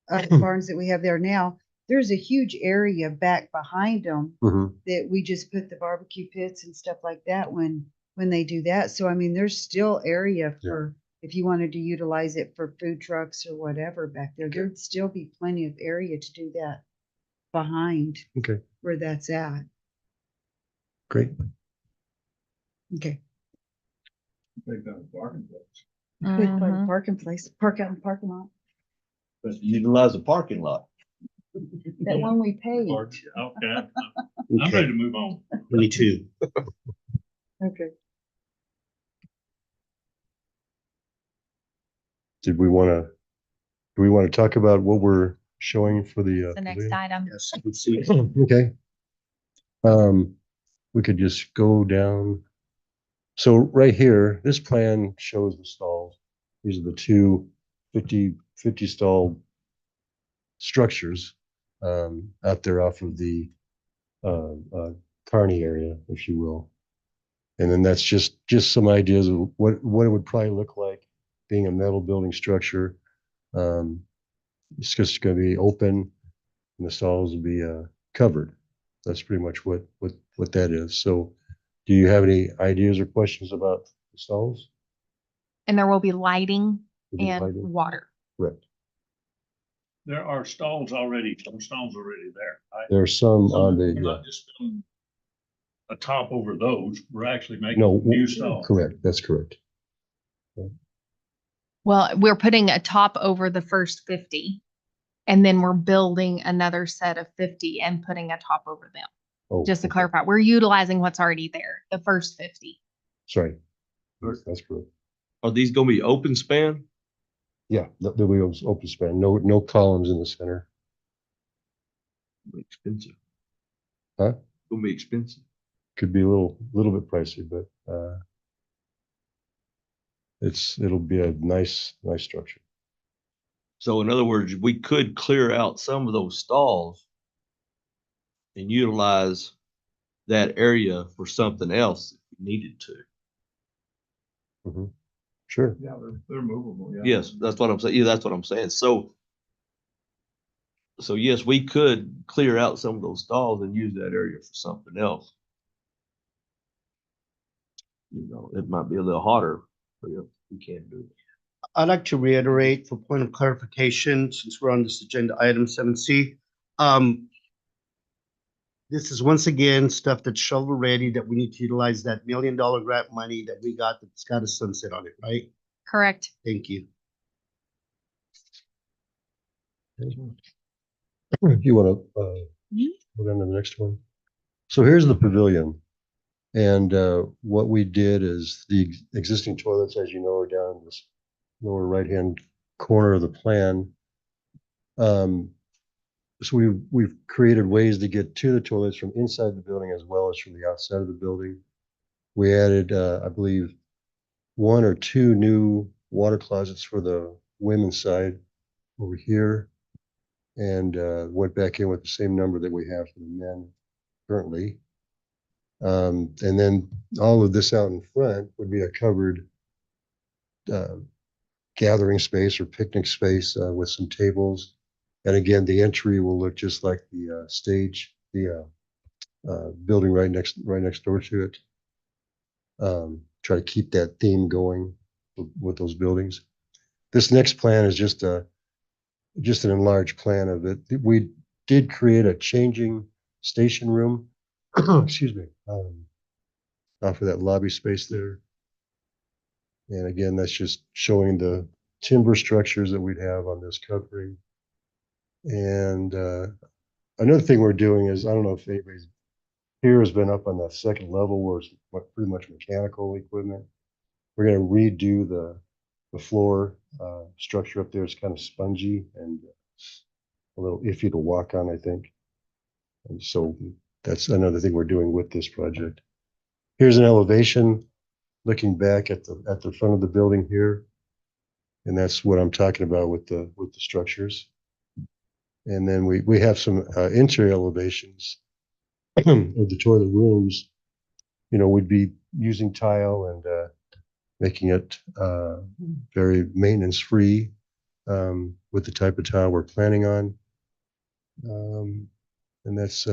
barns that we have there now, there's a huge area back behind them that we just put the barbecue pits and stuff like that when they do that. So, I mean, there's still area for, if you wanted to utilize it for food trucks or whatever back there, there'd still be plenty of area to do that behind where that's at. Great. Okay. They've got a parking place. Good for the parking place, park out in the parking lot. But utilize the parking lot. That one we paid. Okay. I'm ready to move on. Me too. Okay. Do we want to talk about what we're showing for the The next pavilion? item. Yes, let's see. Okay. We could just go down. So right here, this plan shows the stalls. These are the two 50 stall structures out there off of the Kearney area, if you will. And then that's just some ideas of what it would probably look like being a metal building structure. It's just going to be open and the stalls will be covered. That's pretty much what that is. So do you have any ideas or questions about the stalls? And there will be lighting Will be and lighting? water. Correct. There are stalls already, some stalls already there. Right? There are some on We're the, not just building a top over those, we're actually making no, new stalls. correct. That's correct. Well, we're putting a top over the first 50. And then we're building another set of 50 and putting a top over them. Oh, Just to okay. clarify, we're utilizing what's already there, the first 50. Sorry. That's correct. Are these gonna be open span? Yeah, there'll be open span, no columns in the center. Expensive. Huh? Gonna be expensive. Could be a little bit pricey, but, it'll be a nice structure. So in other words, we could clear out some of those stalls and utilize that area for something else if we needed to. Sure. Yeah, they're movable, yeah. Yes, that's what I'm saying. Yeah, that's what I'm saying. So yes, we could clear out some of those stalls and use that area for something else. You know, it might be a little hotter, but we can't do it. I'd like to reiterate for point of clarification, since we're on this agenda item 7C. This is once again stuff that's shovel ready that we need to utilize that $1 million grant money that we got that's got a sunset on it, right? Correct. Thank you. If you want to, go down to the next one. So here's the pavilion. And, what we did is the existing toilets, as you know, are down in this lower right-hand corner of the plan. So we've created ways to get to the toilets from inside the building as well as from the outside of the building. We added, I believe, 1 or 2 new water closets for the women's side over here. And, went back in with the same number that we have for the men currently. And then all of this out in front would be a covered gathering space or picnic space with some tables. And again, the entry will look just like the stage, the building right next door to it. Try to keep that theme going with those buildings. This next plan is just an enlarged plan of it. We did create a changing station room, excuse me, off of that lobby space there. And again, that's just showing the timber structures that we'd have on this covering. And another thing we're doing is, I don't know if anybody's here has been up on that second level where it's pretty much mechanical equipment. We're going to redo the floor structure up there. It's kind of spongy and a little iffy to walk on, I think. And so that's another thing we're doing with this project. Here's an elevation looking back at the front of the building here. And that's what I'm talking about with the structures. And then we have some interior elevations of the toilet rooms. You know, we'd be using tile and making it very maintenance free with the type of tile we're planning on. And that's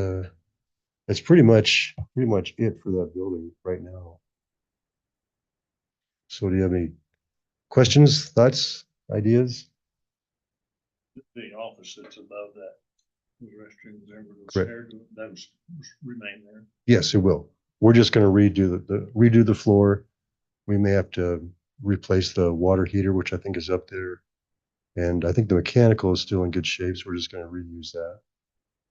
pretty much it for that building right now. So do you have any questions, thoughts, ideas? The office that's above that, the restrooms there, where those Correct. stairs, that was remain there. Yes, it will. We're just going to redo the floor. We may have to replace the water heater, which I think is up there. And I think the mechanical is still in good shape, so we're just going to reuse that.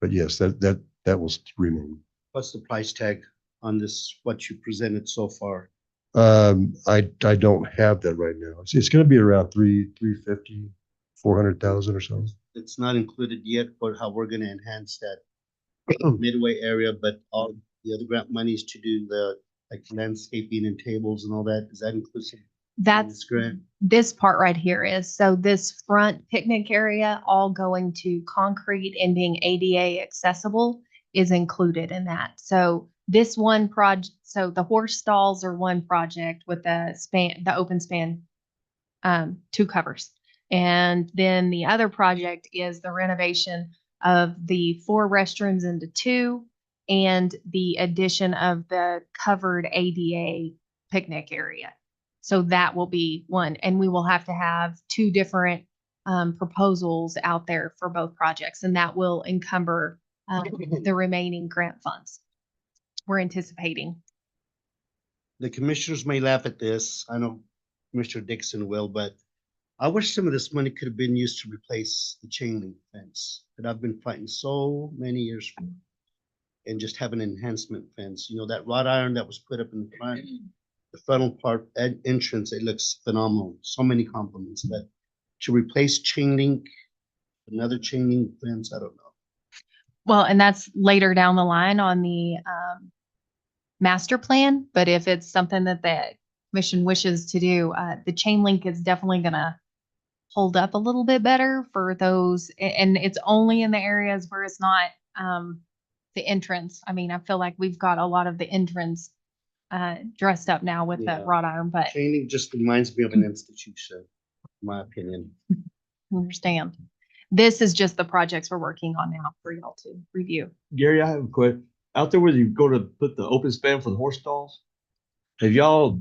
But yes, that will remain. What's the price tag on this, what you presented so far? I don't have that right now. It's going to be around 350, 400,000 or so. It's not included yet for how we're gonna enhance that midway area, but all the other grant monies to do the like landscaping and tables and all that, is that inclusive? in That's this grant? this part right here is, so this front picnic area, all going to concrete and being ADA accessible is included in that. So this one project, so the horse stalls are one project with the open span, 2 covers. And then the other project is the renovation of the 4 restrooms into 2 and the addition of the covered ADA picnic area. So that will be one, and we will have to have 2 different proposals out there for both projects, and that will encumber the remaining grant funds we're anticipating. The commissioners may laugh at this. I know Commissioner Dixon will, but I wish some of this money could have been used to replace the chain link fence that I've been fighting so many years for. And just have an enhancement fence, you know, that wrought iron that was put up in the front, the frontal part entrance, it looks phenomenal. So many compliments, but to replace chain link, another chain link fence, I don't know. Well, and that's later down the line on the master plan, but if it's something that the commission wishes to do, the chain link is definitely gonna hold up a little bit better for those, and it's only in the areas where it's not the entrance. I mean, I feel like we've got a lot of the entrance dressed up now with Yeah. the wrought iron, but Chain link just reminds me of an institution, in my opinion. understand. This is just the projects we're working on now for y'all to review. Gary, I have a question. Out there where you go to put the open span for the horse stalls, have y'all,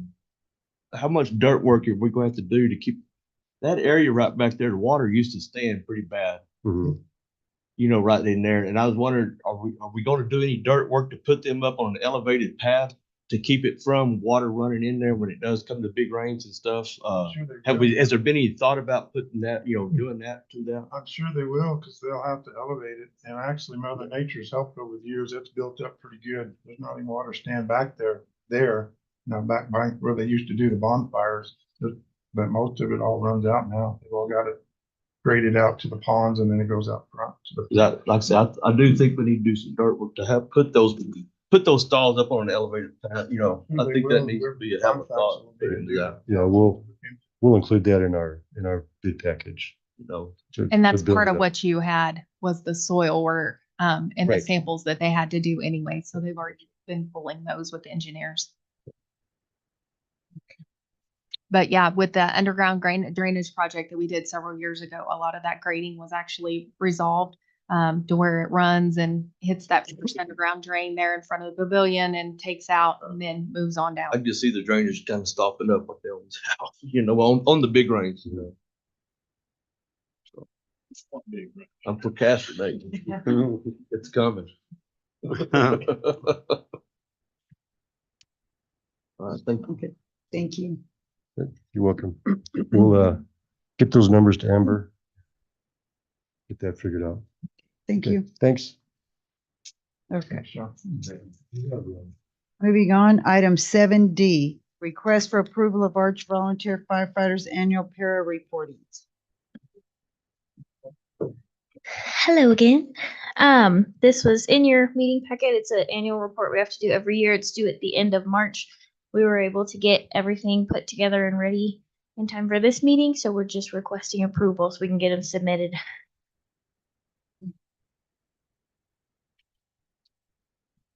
how much dirt work are we going to have to do to keep that area right back there? The water used to stand pretty bad, Mhm. you know, right in there. And I was wondering, are we going to do any dirt work to put them up on an elevated path to keep it from water running in there when it does come to big rains and stuff? Sure they will. Has there been any thought about putting that, you know, doing that to that? I'm sure they will, because they'll have to elevate it. And actually, Mother Nature's helped over the years. It's built up pretty good. There's not any water stand back there. Now back by where they used to do the bonfires, but most of it all runs out now. They've all got it graded out to the ponds, and then it goes out front to the. That, like I said, I do think we need to do some dirt work to have, put those stalls up on an elevated path, you know. I They think that will. needs to be a Their have a thought contracts put will into be- that, Yeah, we'll include that in our bid package. you know. And that's to build part it of up. what you had was the soil work and the Right. samples that they had to do anyway. So they've already been pulling those with the engineers. But yeah, with the underground drainage project that we did several years ago, a lot of that grading was actually resolved to where it runs and hits that first underground drain there in front of the pavilion and takes out and then moves on down. I can just see the drainage kind of stopping up like that one's house, you know, on the big rains, you know. I'm procrastinating. It's coming. All right, thank you. Okay, thank you. You're welcome. We'll get those numbers to Amber. Get that figured out. Thank Okay, you. Thanks. Okay. Sure. Moving on, item 7D, request for approval of Arch Volunteer Firefighters Annual Para Reportings. Hello again. This was in your meeting packet. It's an annual report we have to do every year. It's due at the end of March. We were able to get everything put together and ready in time for this meeting, so we're just requesting approval so we can get them submitted.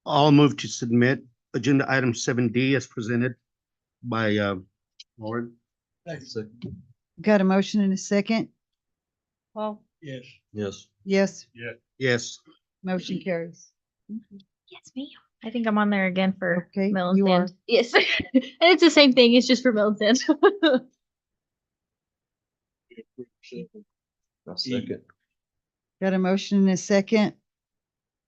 I'll move to submit agenda item 7D as presented by Lauren. Got a motion and a second? Well, Yes. Yes. Yes, Yes. motion carries. Yes, ma'am. I think I'm on there again for Okay, Milton you are. Sand. Yes, and it's the same thing. It's just for Milton Sand. A second. Got a motion and a second?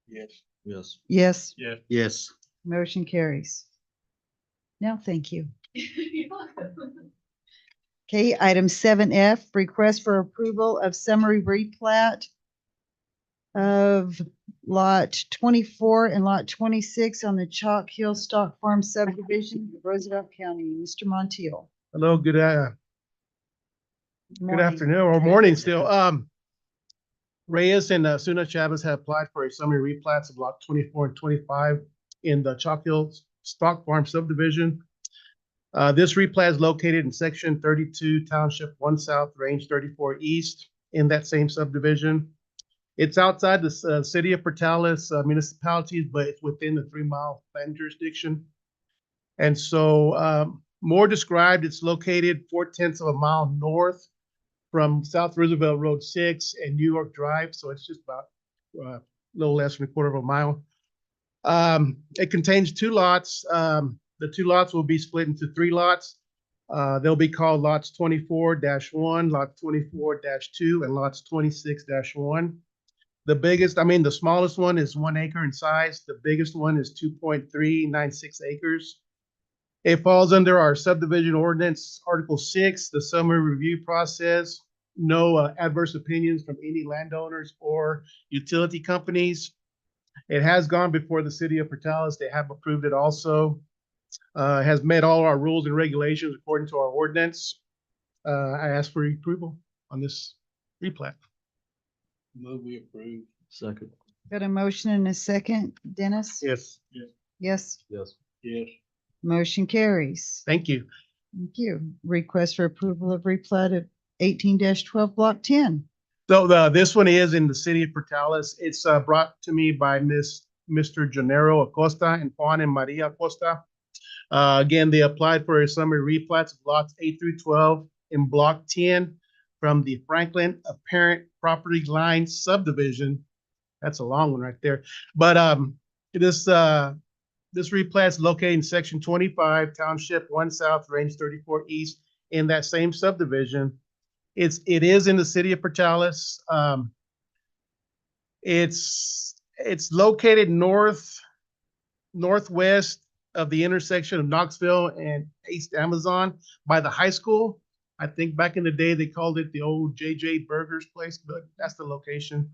Yes. Yes. Yes, Yeah. Yes. motion carries. Now, thank you. Okay, item 7F, request for approval of summary replat of lot 24 and lot 26 on the Chalk Hill Stock Farm subdivision of Roosevelt County. Mr. Montiel. Hello, good Morning. afternoon or morning still. Reyes and Suna Chavez have applied for a summary replats of block 24 and 25 in the Chalk Hill Stock Farm subdivision. This replat is located in section 32, township 1 South, range 34 East in that same subdivision. It's outside the city of Portales municipalities, but it's within the 3-mile plan jurisdiction. And so more described, it's located 0.4 of a mile north from South Roosevelt Road 6 and New York Drive. So it's just about a little less than 1/4 of a mile. It contains 2 lots. The 2 lots will be split into 3 lots. They'll be called lots 24-1, lot 24-2, and lots 26-1. The smallest one is 1 acre in size. The biggest one is 2.396 acres. It falls under our subdivision ordinance, Article 6, the summary review process. No adverse opinions from any landowners or utility companies. It has gone before the city of Portales. They have approved it also. Has met all our rules and regulations according to our ordinance. I ask for your approval. on this replat. Move we approve. Second. Got a motion and a second. Dennis? Yes. Yes. Yes. Yes. Motion carries. Thank you. Thank you. Request for approval of replat of 18-12 Block 10. So this one is in the city of Portales. It's brought to me by Mr. Gennaro Acosta and Juan and Maria Acosta. Again, they applied for a summary replats of lots 8 through 12 in Block 10 from the Franklin Apparent Property Line subdivision. That's a long one right there. But this replat is located in Section 25, Township 1 South, Range 34 East, in that same subdivision. It is in the city of Portales. It's located northwest of the intersection of Knoxville and East Amazon by the high school. I think back in the day, they called it the old JJ Burgers place, but that's the location.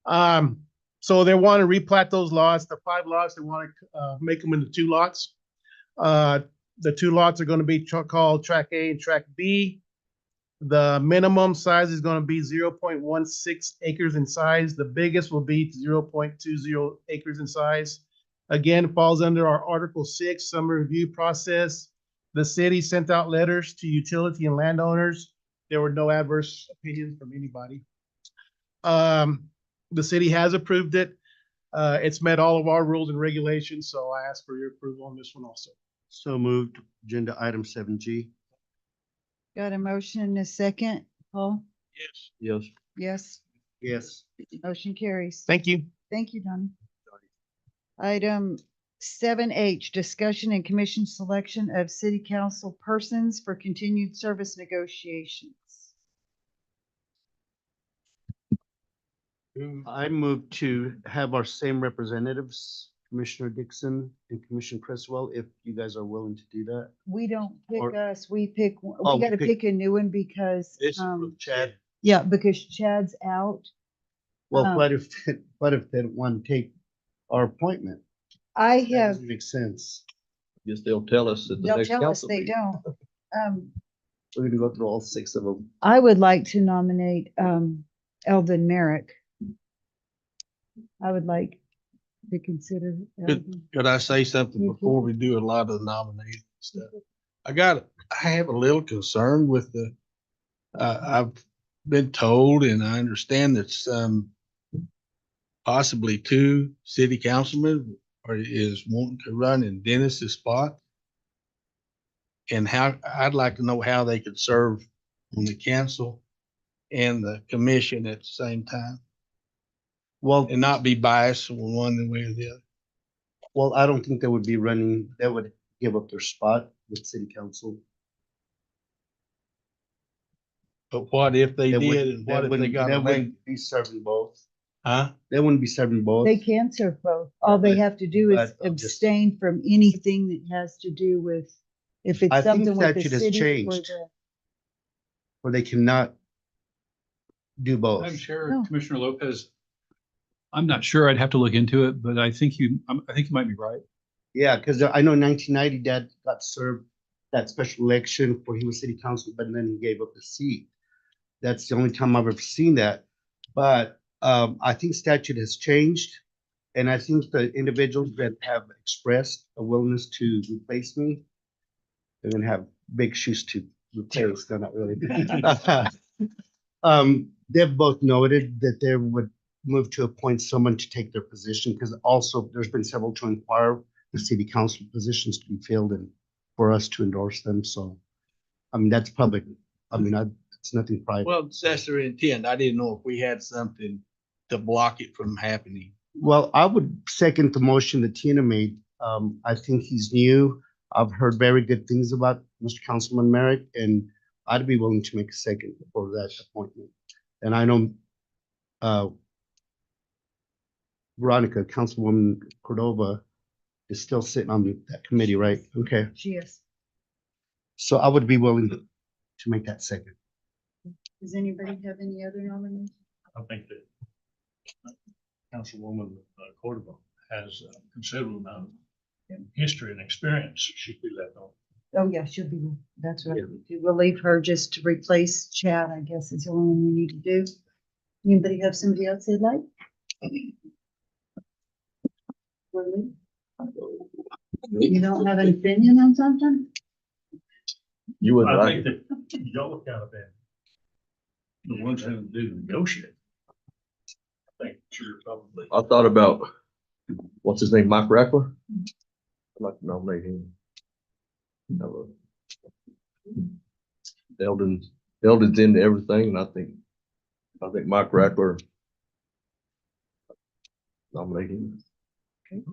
So they want to replat those lots, the 5 lots, they want to make them into 2 lots. The 2 lots are going to be called Track A and Track B. The minimum size is going to be 0.16 acres in size. The biggest will be 0.20 acres in size. Again, falls under our Article 6 summer review process. The city sent out letters to utility and landowners. There were no adverse opinions from anybody. The city has approved it. It's met all of our rules and regulations, so I ask for your approval on this one also. So moved. Agenda item 7G. Got a motion and a second. Paul? Yes. Yes. Yes. Yes. Motion carries. Thank you. Thank you, Donnie. Item 7H, discussion and commission selection of city council persons for continued service negotiations. I move to have our same representatives, Commissioner Dixon and Commissioner Creswell, if you guys are willing to do that. We don't pick Or- us, we pick, we Oh, gotta pick- pick a new one because, This is from Chad. yeah, because Chad's out. Well, what if they don't want to take our appointment? I That have, doesn't make sense. Guess they'll tell us at the they'll next tell us council they meeting. don't. We're gonna go through all 6 of them. I would like to nominate, Eldon Merrick. I would like to consider. Eldon. Could I say something You before can. we do a lot of the nominating stuff? I have a little concern with I've been told and I understand that some possibly 2 city councilmen is wanting to run in Dennis's spot. And I'd like to know how they could serve on the council and the commission at the same time Well, and not be biased one way or the other. well, I don't think they would be running, they would give up their spot with city council. But what if they They did wouldn't- and what if they wouldn't- got they elected? wouldn't be serving both. Huh? They wouldn't be serving both. They can serve both. All they have to do is But I'm just- abstain from anything that has to do with, if it's I think something with the statute has city or changed. the. Or they cannot do both. Madam Chair, No. Commissioner Lopez, I'm not sure. I'd have to look into it, but I think you might be right. Yeah, because I know in 1990, Dad got served that special election where he was city council, but then he gave up the seat. That's the only time I've ever seen that. But I think statute has changed. And I think the individuals that have expressed a willingness to replace me, they're gonna have big shoes to replace. They're not really. They've both noted that they would move to appoint someone to take their position, because also there's been several to inquire the city council positions to be filled and for us to endorse them. So, I mean, that's public. I mean, it's nothing private. Well, that's their intent. I didn't know if we had something to block it from happening. Well, I would second the motion that Tina made. I think he's new. I've heard very good things about Mr. Councilman Merrick, and I'd be willing to make a second for that appointment. And I know Veronica, Councilwoman Cordova, is still sitting on that committee, right? Okay, She is. so I would be willing to make that second. Does anybody have any other nominations? I think that Councilwoman Cordova has a considerable amount of history and experience. She could be left on. Oh, yeah, she'll be, that's what we'll leave her just to replace Chad, I guess is the only one we need to do. Anybody have somebody else they'd like? Really? You don't have an opinion on something? You would I like, think that y'all have kind of been the ones having to do the negotiate. I think you're probably. I thought about, what's his name, Mike Rackler? I'd like to nominate him. Eldon's into everything, and I think Mike Rackler nominate him. Okay.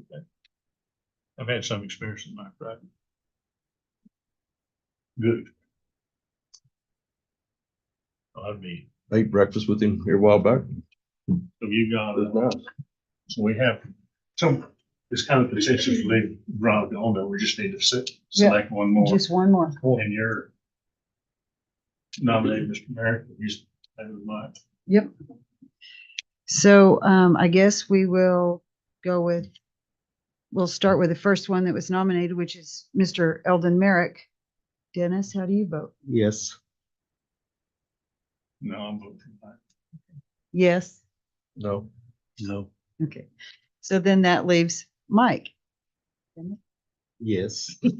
I've had some experience with Mike Pratt. Good. I'd be, Ate breakfast with him here a while back. have you got, It was nice. so we have some, it's kind of consensus related, brought on there, we just need to select one more. Just one more. And you're nominated Mr. Merrick, he's, that was mine. Yep. So, I guess we will go with, we'll start with the first one that was nominated, which is Mr. Eldon Merrick. Dennis, how do you vote? Yes. No, I'm voting for mine. Yes. No. No. Okay. So then that leaves Mike. Yes. Well,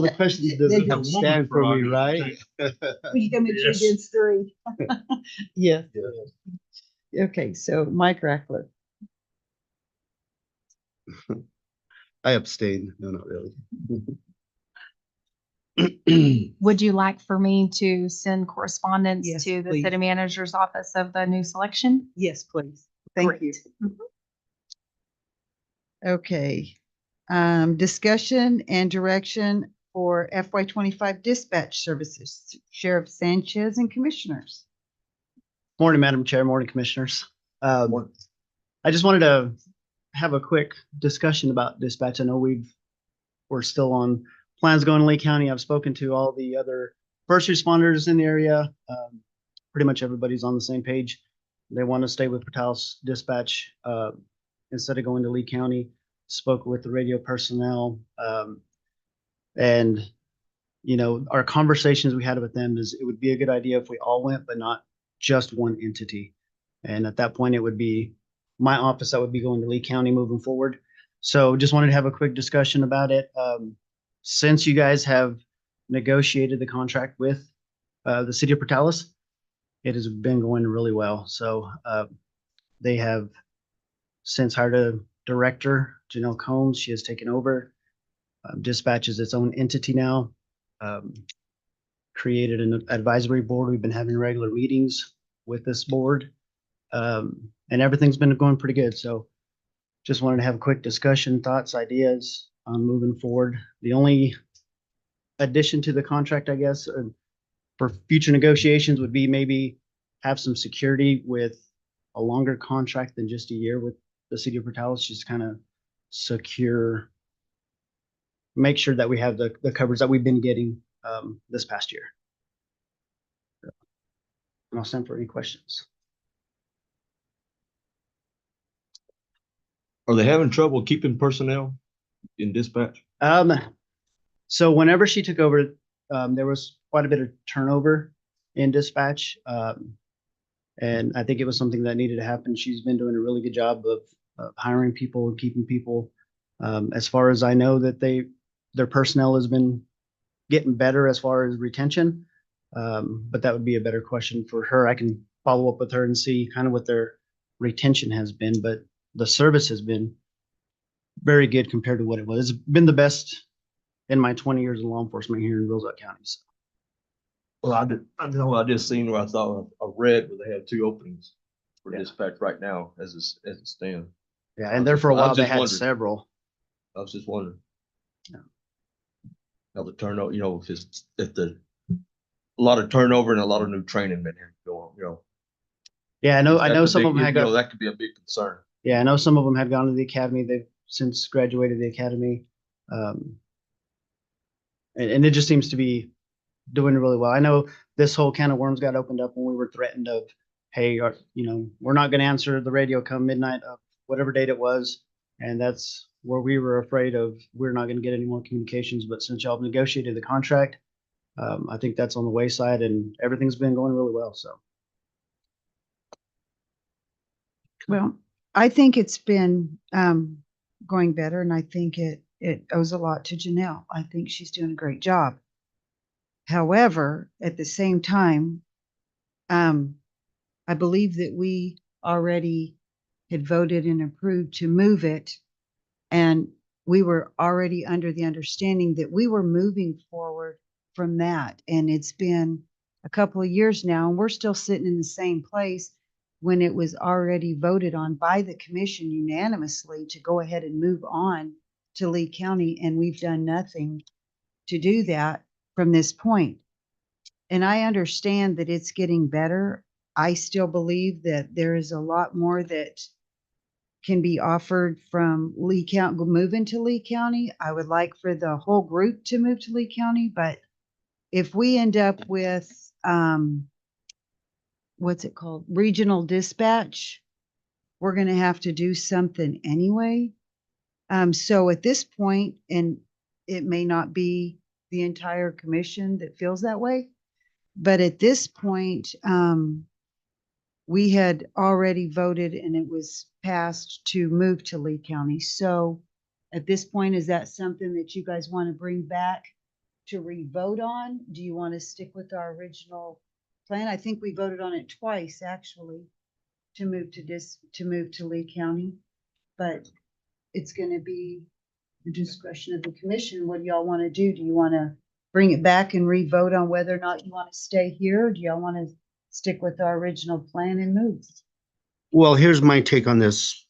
the question doesn't have to stand for me, right? We come in Yes. against three. Yes. Okay, so Mike Rackler. I abstain. No, not really. Would you like for me to send correspondence Yes, to the please. city manager's office of the new selection? Yes, please. Thank you. Okay. Discussion and direction for FY 25 dispatch services, Sheriff Sanchez and Commissioners. Morning, Madam Chair, morning, Commissioners. I just wanted to have a quick discussion about dispatch. I know we're still on plans going to Lee County. I've spoken to all the other first responders in the area. Pretty much everybody's on the same page. They want to stay with Portales Dispatch instead of going to Lee County. Spoke with the radio personnel. And, you know, our conversations we had with them is it would be a good idea if we all went, but not just one entity. And at that point, it would be my office that would be going to Lee County moving forward. So just wanted to have a quick discussion about it. Since you guys have negotiated the contract with the city of Portales, it has been going really well. So they have since hired a director, Janelle Combs. She has taken over. Dispatch is its own entity now. Created an advisory board. We've been having regular meetings with this board. And everything's been going pretty good. So just wanted to have a quick discussion, thoughts, ideas on moving forward. The only addition to the contract, I guess, for future negotiations would be maybe have some security with a longer contract than just a year with the city of Portales, just kind of secure, make sure that we have the coverage that we've been getting this past year. And I'll stand for any questions. Are they having trouble keeping personnel in dispatch? So whenever she took over, there was quite a bit of turnover in dispatch. And I think it was something that needed to happen. She's been doing a really good job of hiring people and keeping people. As far as I know that their personnel has been getting better as far as retention. But that would be a better question for her. I can follow up with her and see kind of what their retention has been, but the service has been very good compared to what it was. It's been the best in my 20 years in law enforcement here in Roosevelt County. So. Well, I know I just seen where I thought I read where they have 2 openings for dispatch right now as it stands. Yeah, and there for a I was while they just had wondering. several. I was just wondering. Yeah. How the turnover, you know, if a lot of turnover and a lot of new training been here going, you know. Yeah, I know some of them had You know, got, that could be a big concern. yeah, I know some of them had gone to the academy. They've since graduated the academy. And it just seems to be doing really well. I know this whole can of worms got opened up when we were threatened of, hey, you know, we're not going to answer the radio come midnight of whatever date it was. And that's where we were afraid of, we're not gonna get any more communications, but since y'all have negotiated the contract, I think that's on the wayside and everything's been going really well, so. Well, I think it's been going better, and I think it owes a lot to Janelle. I think she's doing a great job. However, at the same time, I believe that we already had voted and approved to move it, and we were already under the understanding that we were moving forward from that. And it's been a couple of years now, and we're still sitting in the same place when it was already voted on by the commission unanimously to go ahead and move on to Lee County, and we've done nothing to do that from this point. And I understand that it's getting better. I still believe that there is a lot more that can be offered from Lee County, moving to Lee County. I would like for the whole group to move to Lee County, but if we end up with, what's it called? Regional dispatch, we're going to have to do something anyway. So at this point, and it may not be the entire commission that feels that way, but at this point, we had already voted and it was passed to move to Lee County. So at this point, is that something that you guys want to bring back to re-vote on? Do you want to stick with our original plan? I think we voted on it twice, actually, to move to Lee County, but it's going to be the discretion of the commission. What do y'all want to do? Do you want to bring it back and re-vote on whether or not you want to stay here? Or do y'all want to stick with our original plan and move? Well, here's my take on this,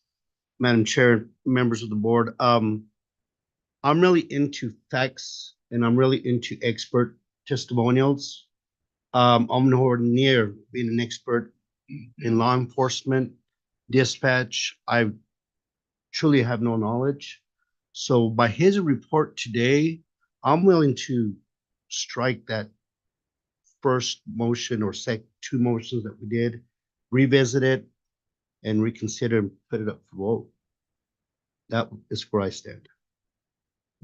Madam Chair, members of the board. I'm really into facts and I'm really into expert testimonials. I'm nowhere near being an expert in law enforcement, dispatch. I truly have no knowledge. So by his report today, I'm willing to strike that first motion or two motions that we did, revisit it and reconsider and put it up for vote. That is where I stand.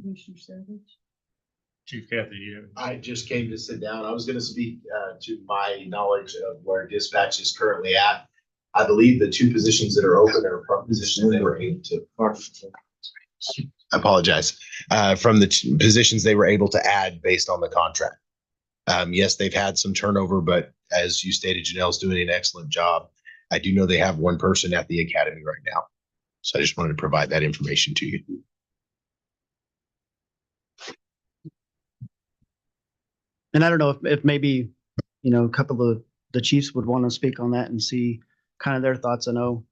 Commissioner Savage? Chief Kathy, I just came to sit down. I was gonna speak to my knowledge of where dispatch is currently at. I believe the two positions that are open are from positions they were able to. I apologize. From the positions they were able to add based on the contract. Yes, they've had some turnover, but as you stated, Janelle's doing an excellent job. I do know they have one person at the academy right now. So I just wanted to provide that information to you. And I don't know if maybe, a couple of the chiefs would want to speak on that and see kind of their thoughts. I know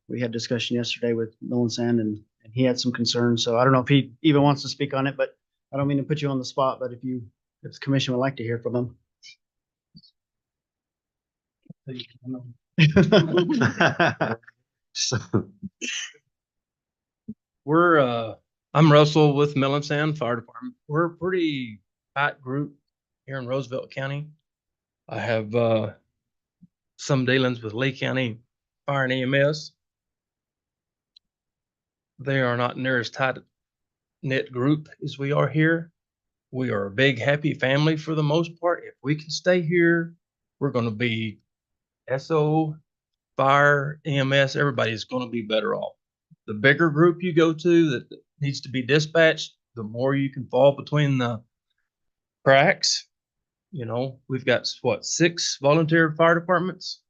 we had discussion yesterday with Nolan Sand and he had some concerns. So I don't know if he even wants to speak on it, but I don't mean to put you on the spot, but if the commission would like to hear from him. I'm Russell with Melanson Fire Department. We're a pretty tight group here in Roosevelt County. I have some dealings with Lee County Fire and EMS. They are not near as tight knit group as we are here. We are a big, happy family for the most part. If we can stay here, we're going to be SO, fire, EMS, everybody's going to be better off. The bigger group you go to that needs to be dispatched, the more you can fall between the cracks. We've got 6 volunteer fire departments.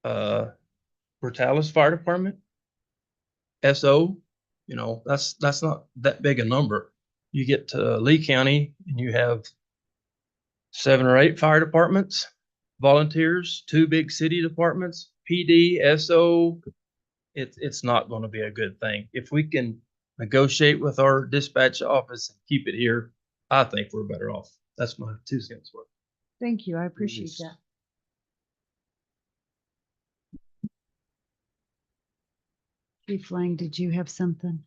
Portales Fire Department, SO, that's not that big a number. You get to Lee County and you have 7 or 8 fire departments, volunteers, 2 big city departments, PD, SO. It's not going to be a good thing. If we can negotiate with our dispatch office and keep it here, I think we're better off. That's my 2 cents worth. Thank you. I appreciate that. Chief Lang, did you have something?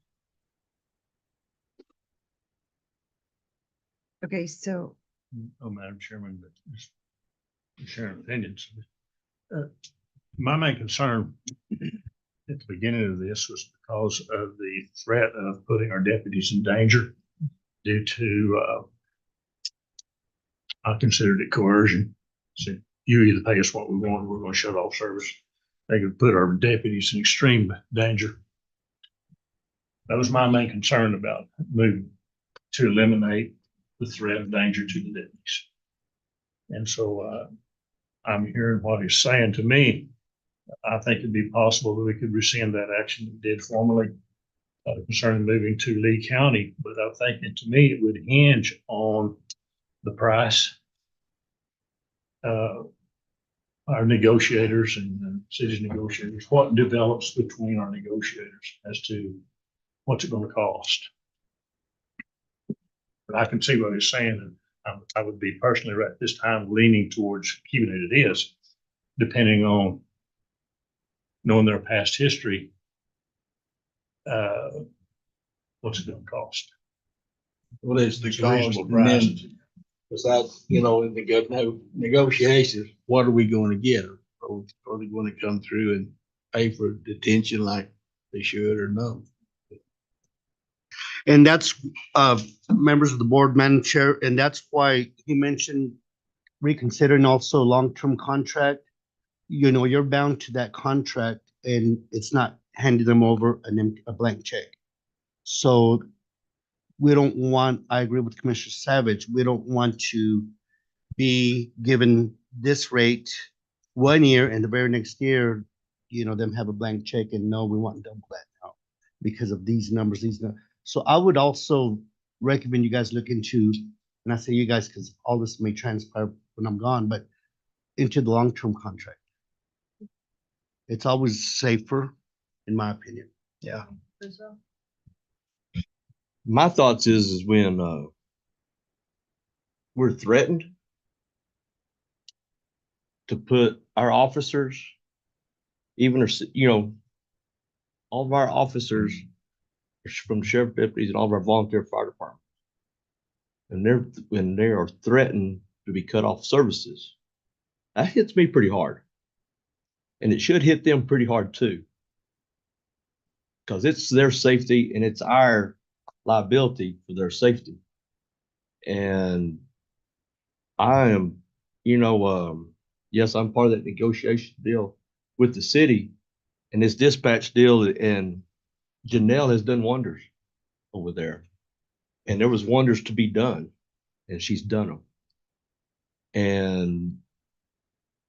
Okay, so. Oh, Madam Chairman, but just sharing opinions. My main concern at the beginning of this was because of the threat of putting our deputies in danger due to, I considered it coercion. So you either pay us what we want, or we're going to shut off service. They could put our deputies in extreme danger. That was my main concern about moving, to eliminate the threat of danger to the deputies. And so I'm hearing what he's saying to me. I think it'd be possible that we could rescind that action we did formally concerning moving to Lee County. But I'm thinking, to me, it would hinge on the price. Our negotiators and city's negotiators, what develops between our negotiators as to what's it going to cost. But I can see what he's saying, and I would be personally right this time leaning towards keeping it as it is, depending on knowing their past history. What's it going to cost? Well, it's the It's a cost, reasonable and price. then besides, in the negotiations, what are we going to get? Are they going to come through and pay for detention like they should or no? And that's, members of the board, Madam Chair, and that's why he mentioned reconsidering also long-term contract. You know, you're bound to that contract and it's not handing them over a blank check. So we don't want, I agree with Commissioner Savage, we don't want to be given this rate 1 year and the very next year, you know, them have a blank check and no, we want double that now because of these numbers, So I would also recommend you guys look into, and I say you guys because all this may transpire when I'm gone, but into the long-term contract. It's always safer, in my opinion. Yeah. My thoughts is when we're threatened to put our officers, even, all of our officers from sheriff deputies and all of our volunteer fire departments, and when they are threatened to be cut off services, that hits me pretty hard, and it should hit them pretty hard too, because it's their safety and it's our liability for their safety. And I am, yes, I'm part of that negotiation deal with the city and this dispatch deal, and Janelle has done wonders over there, and there was wonders to be done, and she's done them. And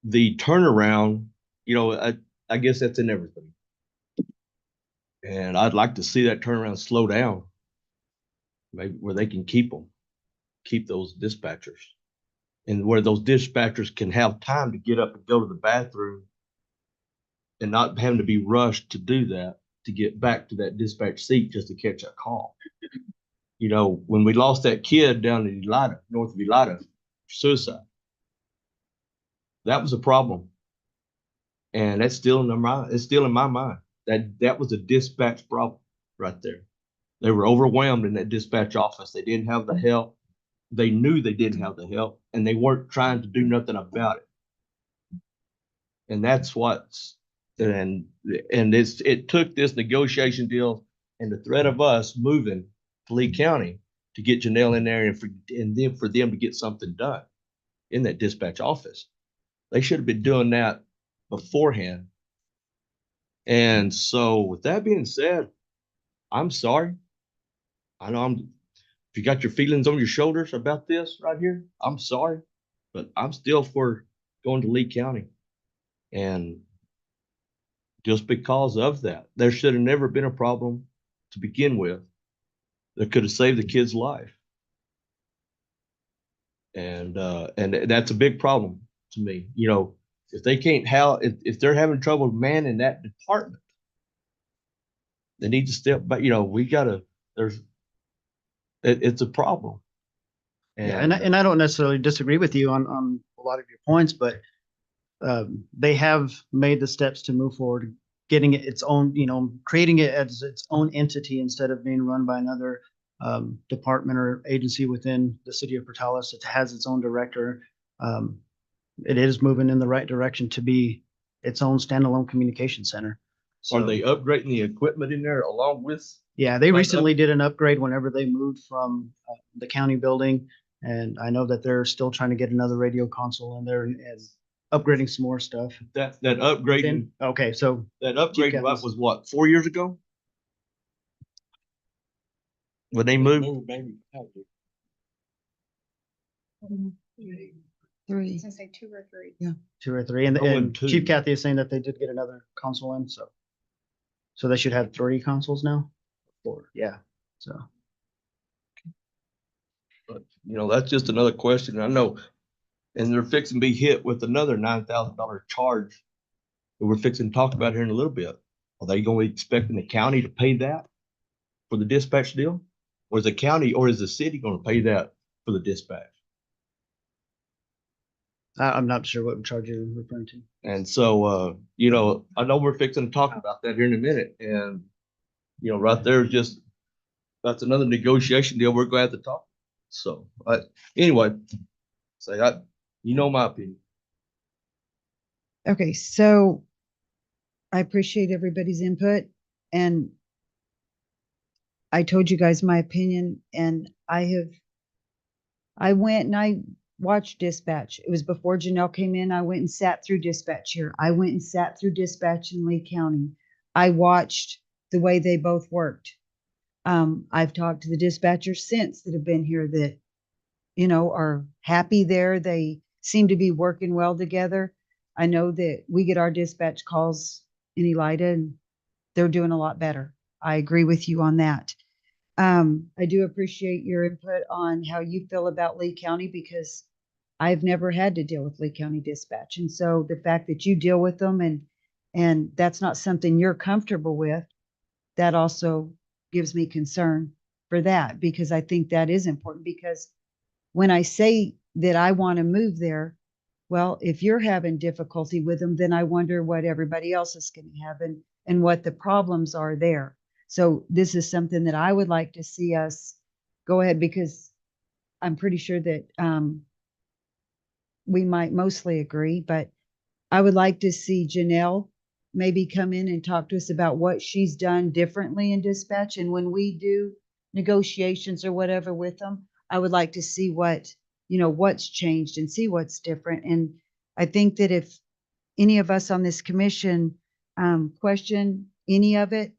the turnaround, I guess that's in everything. And I'd like to see that turnaround slow down, maybe where they can keep those dispatchers, and where those dispatchers can have time to get up and go to the bathroom and not having to be rushed to do that, to get back to that dispatch seat just to catch that call. When we lost that kid down in Elida, north of Elida, for suicide, that was a problem. And that's still in their mind. It's still in my mind. That was a dispatch problem right there. They were overwhelmed in that dispatch office. They didn't have the help. They knew they didn't have the help, and they weren't trying to do nothing about it. And that's it took this negotiation deal and the threat of us moving to Lee County to get Janelle in there, and then for them to get something done in that dispatch office. They should have been doing that beforehand. And so with that being said, I'm sorry. I know if you got your feelings on your shoulders about this right here, I'm sorry, but I'm still for going to Lee County. And just because of that, there should have never been a problem to begin with that could have saved the kid's life. And that's a big problem to me. If they can't if they're having trouble manning that department, they need to step back. It's a problem. Yeah, and I don't necessarily disagree with you on a lot of your points, but they have made the steps to move forward, getting it its own, creating it as its own entity instead of being run by another department or agency within the city of Portales. It has its own director. It is moving in the right direction to be its own standalone communication center. Are they upgrading the equipment in there along with? Yeah, they Like, recently did an upgrade whenever they moved from the county building. And I know that they're still trying to get another radio console in there and upgrading some more stuff. That upgrading, Okay, so that upgrade Chief Evans. was what, 4 years ago? When they moved? Three. say 2 or 3. Yeah. 2 or 3. And, Oh, and and two. Chief Kathy is saying that they did get another console in, so. So they should have 3 consoles now? 4, yeah, so. But, you know, that's just another question. I know. And they're fixing to be hit with another $9,000 charge that we're fixing to talk about here in a little bit. Are they going to be expecting the county to pay that for the dispatch deal? Or is the county or is the city going to pay that for the dispatch? I'm not sure what charge you're referring to. And so, you know, I know we're fixing to talk about that here in a minute. And, you know, right there is just, that's another negotiation deal we're glad to talk. So, anyway, you know my opinion. Okay, so I appreciate everybody's input, and I told you guys my opinion, and I went and I watched dispatch. It was before Janelle came in. I went and sat through dispatch here. I went and sat through dispatch in Lee County. I watched the way they both worked. I've talked to the dispatchers since that have been here that, you know, are happy there. They seem to be working well together. I know that we get our dispatch calls in Elida and they're doing a lot better. I agree with you on that. I do appreciate your input on how you feel about Lee County because I've never had to deal with Lee County dispatch. And so the fact that you deal with them and that's not something you're comfortable with, that also gives me concern for that because I think that is important because when I say that I want to move there, well, if you're having difficulty with them, then I wonder what everybody else is going to have and what the problems are there. So this is something that I would like to see us go ahead because I'm pretty sure that we might mostly agree, but I would like to see Janelle maybe come in and talk to us about what she's done differently in dispatch. And when we do negotiations or whatever with them, I would like to see what, you know, what's changed and see what's different. And I think that if any of us on this commission question any of it,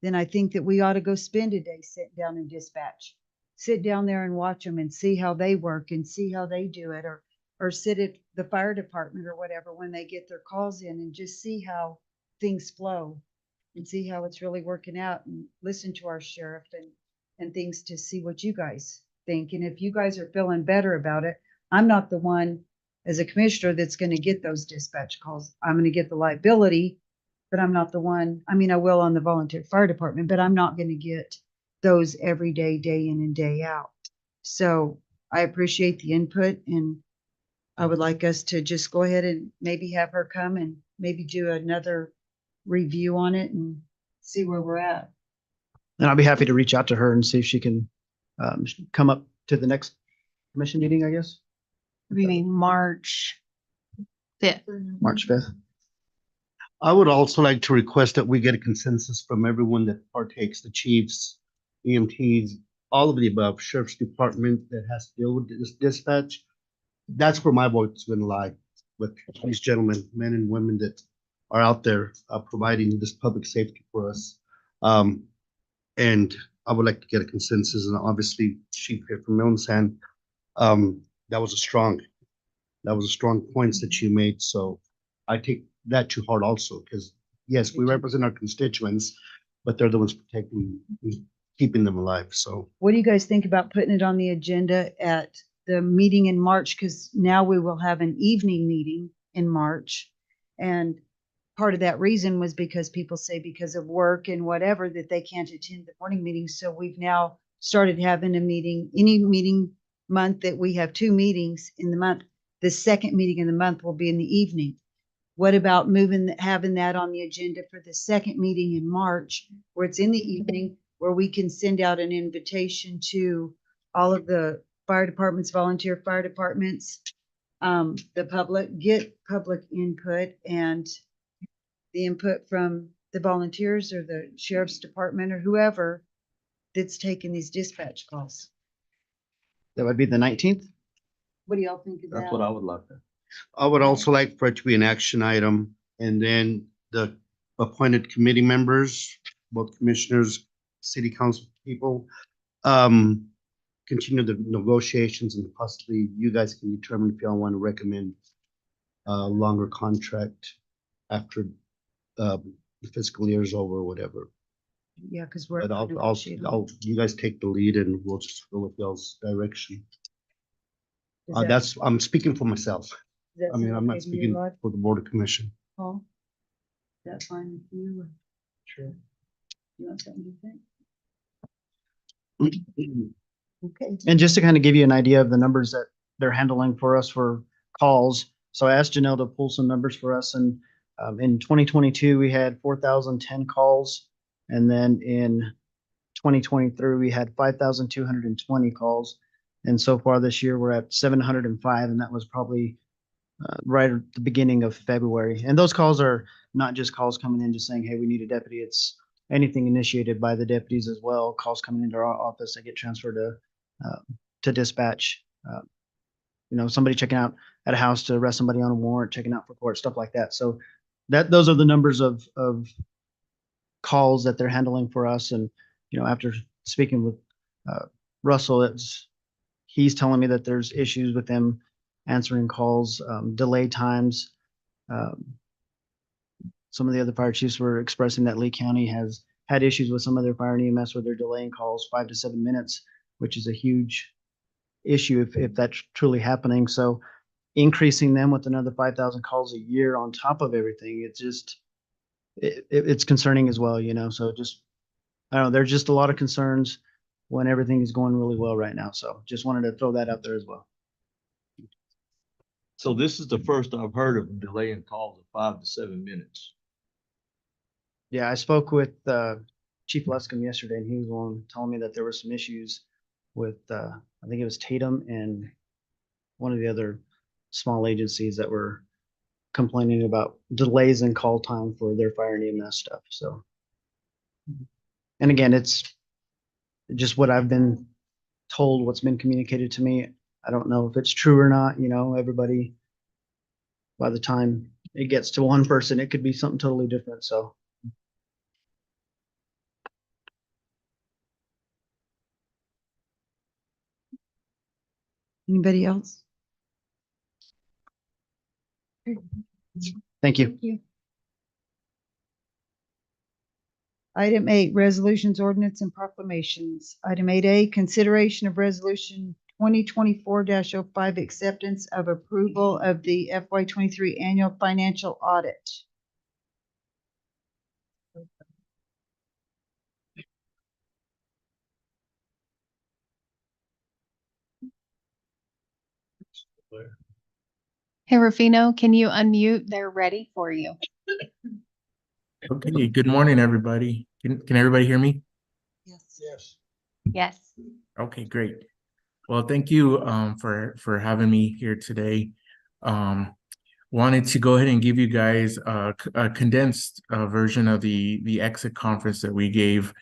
then I think that we ought to go spend a day sitting down and dispatch. Sit down there and watch them and see how they work and see how they do it, or sit at the fire department or whatever when they get their calls in and just see how things flow and see how it's really working out and listen to our sheriff and things to see what you guys think. And if you guys are feeling better about it, I'm not the one as a commissioner that's going to get those dispatch calls. I'm going to get the liability, but I'm not the one. I mean, I will on the volunteer fire department, but I'm not going to get those every day, day in and day out. So I appreciate the input and I would like us to just go ahead and maybe have her come and maybe do another review on it and see where we're at. And I'll be happy to reach out to her and see if she can come up to the next commission meeting, I guess. Maybe March 5th. March 5th. I would also like to request that we get a consensus from everyone that partakes, the chiefs, EMTs, all of the above, sheriff's department that has to deal with this dispatch. That's where my vote's going to lie with these gentlemen, men and women that are out there providing this public safety for us. And I would like to get a consensus, and obviously Chief here from Milton, that was a strong points that you made. So I take that to heart also, because yes, we represent our constituents, but they're the ones protecting, keeping them alive. So What do you guys think about putting it on the agenda at the meeting in March? Because now we will have an evening meeting in March. And part of that reason was because people say because of work and whatever that they can't attend the morning meeting. So we've now started having a meeting, any meeting month that we have 2 meetings in the month. The second meeting in the month will be in the evening. What about having that on the agenda for the second meeting in March, where it's in the evening, where we can send out an invitation to all of the fire departments, volunteer fire departments, the public, get public input and the input from the volunteers or the sheriff's department or whoever that's taking these dispatch calls. That would be the 19th. What do y'all think of that? That's what I would like to. I would also like for it to be an action item, and then the appointed committee members, both commissioners, city council people, continue the negotiations, and possibly you guys can determine if y'all want to recommend a longer contract after the fiscal year is over or whatever. Yeah, because we're. But you guys take the lead and we'll just go with y'all's direction. I'm speaking for myself. I mean, I'm not speaking for the Board of Commission. Paul? That's fine with you? Sure. You want something to think? Okay. And just to kind of give you an idea of the numbers that they're handling for us for calls. So I asked Janelle to pull some numbers for us, and in 2022, we had 4,010 calls. And then in 2023, we had 5,220 calls. And so far this year, we're at 705, and that was probably right at the beginning of February. And those calls are not just calls coming in just saying, hey, we need a deputy. It's anything initiated by the deputies as well. Calls coming into our office that get transferred to dispatch. Somebody checking out at a house to arrest somebody on a warrant, checking out for court, stuff like that. So those are the numbers of calls that they're handling for us. And, after speaking with Russell, he's telling me that there's issues with them answering calls, delay times. Some of the other fire chiefs were expressing that Lee County has had issues with some of their fire and EMS where they're delaying calls 5 to 7 minutes, which is a huge issue if that's truly happening. So increasing them with another 5,000 calls a year on top of everything, it's concerning as well, so I don't know, there's just a lot of concerns when everything is going really well right now. So just wanted to throw that out there as well. So this is the first I've heard of delaying calls of 5 to 7 minutes. Yeah, I spoke with Chief Luscombe yesterday, and he was the one telling me that there were some issues with, I think it was Tatum and one of the other small agencies that were complaining about delays in call time for their fire and EMS stuff. So, and again, it's just what I've been told, what's been communicated to me. I don't know if it's true or not. Everybody, by the time it gets to one person, it could be something totally different. So. Anybody else? Thank you. Item 8, resolutions, ordinance, and proclamations. Item 8A, consideration of resolution 2024-05, acceptance of approval of the FY23 annual financial audit. Hey, Rufino, can you unmute? They're ready for you. Okay, good morning, everybody. Can everybody hear me? Yes. Yes. Okay, great. Well, thank you for having me here today. Wanted to go ahead and give you guys a condensed version of the exit conference that we gave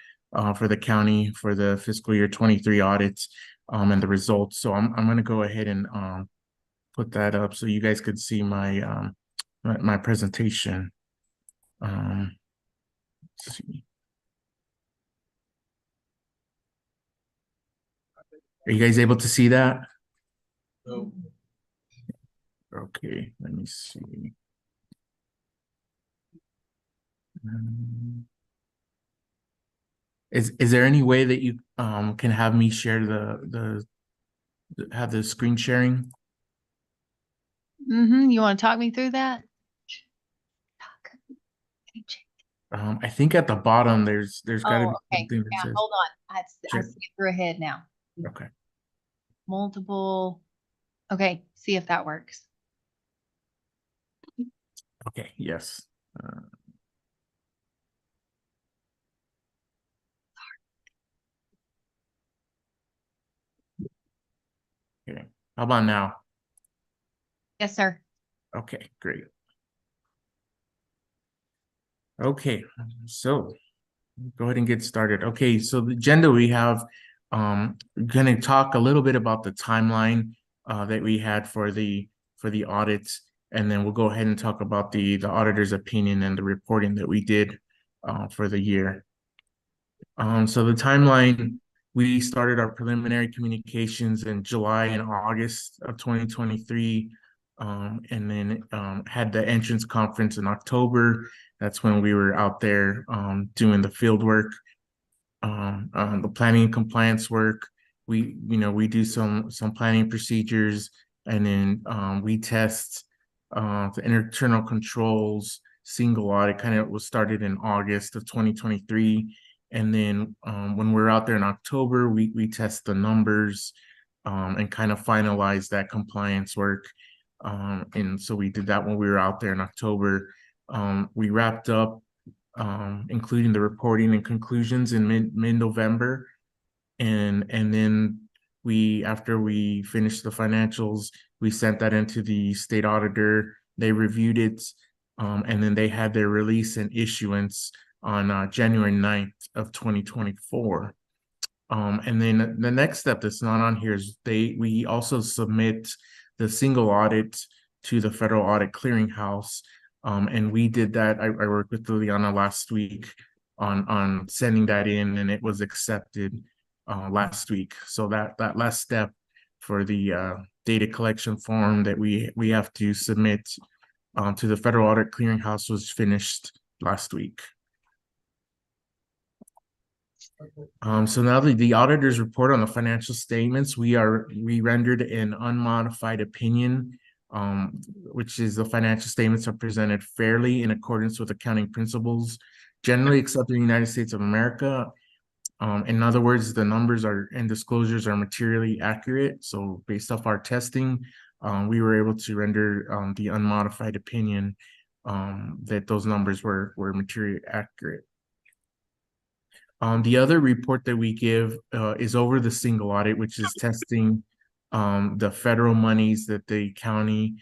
for the county for the fiscal year 23 audits and the results. So I'm going to go ahead and put that up so you guys could see my my presentation. Let's see. Are you guys able to see that? No. Okay, let me see. Is there any way that you can have me share have the screen sharing? You want to talk me through that? I think at the bottom there's got to be okay. something that Yeah, says. hold on. I Sure. see it through ahead now. Okay. Multiple. Okay, see if that works. Okay. Yes. Okay. How about now? Yes, sir. Okay, great. Okay, so go ahead and get started. Okay, so the agenda we have, gonna talk a little bit about the timeline that we had for the audits, and then we'll go ahead and talk about the auditor's opinion and the reporting that we did for the year. So the timeline, we started our preliminary communications in July and August of 2023. And then had the entrance conference in October. That's when we were out there doing the field work, the planning and compliance work. We do some planning procedures, and then we test the internal controls. Single audit kind of was started in August of 2023. And then when we're out there in October, we test the numbers and kind of finalize that compliance work. And so we did that when we were out there in October. We wrapped up, including the reporting and conclusions in mid-November. And then after we finished the financials, we sent that into the state auditor. They reviewed it, and then they had their release and issuance on January 9th of 2024. And then the next step that's not on here is we also submit the single audit to the Federal Audit Clearinghouse. And we did that. I worked with Liliana last week on sending that in, and it was accepted last week. So that last step for the data collection form that we have to submit to the Federal Audit Clearinghouse was finished last week. So now the auditor's report on the financial statements, we rendered an unmodified opinion, which is the financial statements are presented fairly in accordance with accounting principles generally accepted in the United States of America. In other words, the numbers and disclosures are materially accurate. So based off our testing, we were able to render the unmodified opinion that those numbers were materially accurate. The other report that we give is over the single audit, which is testing the federal monies that the county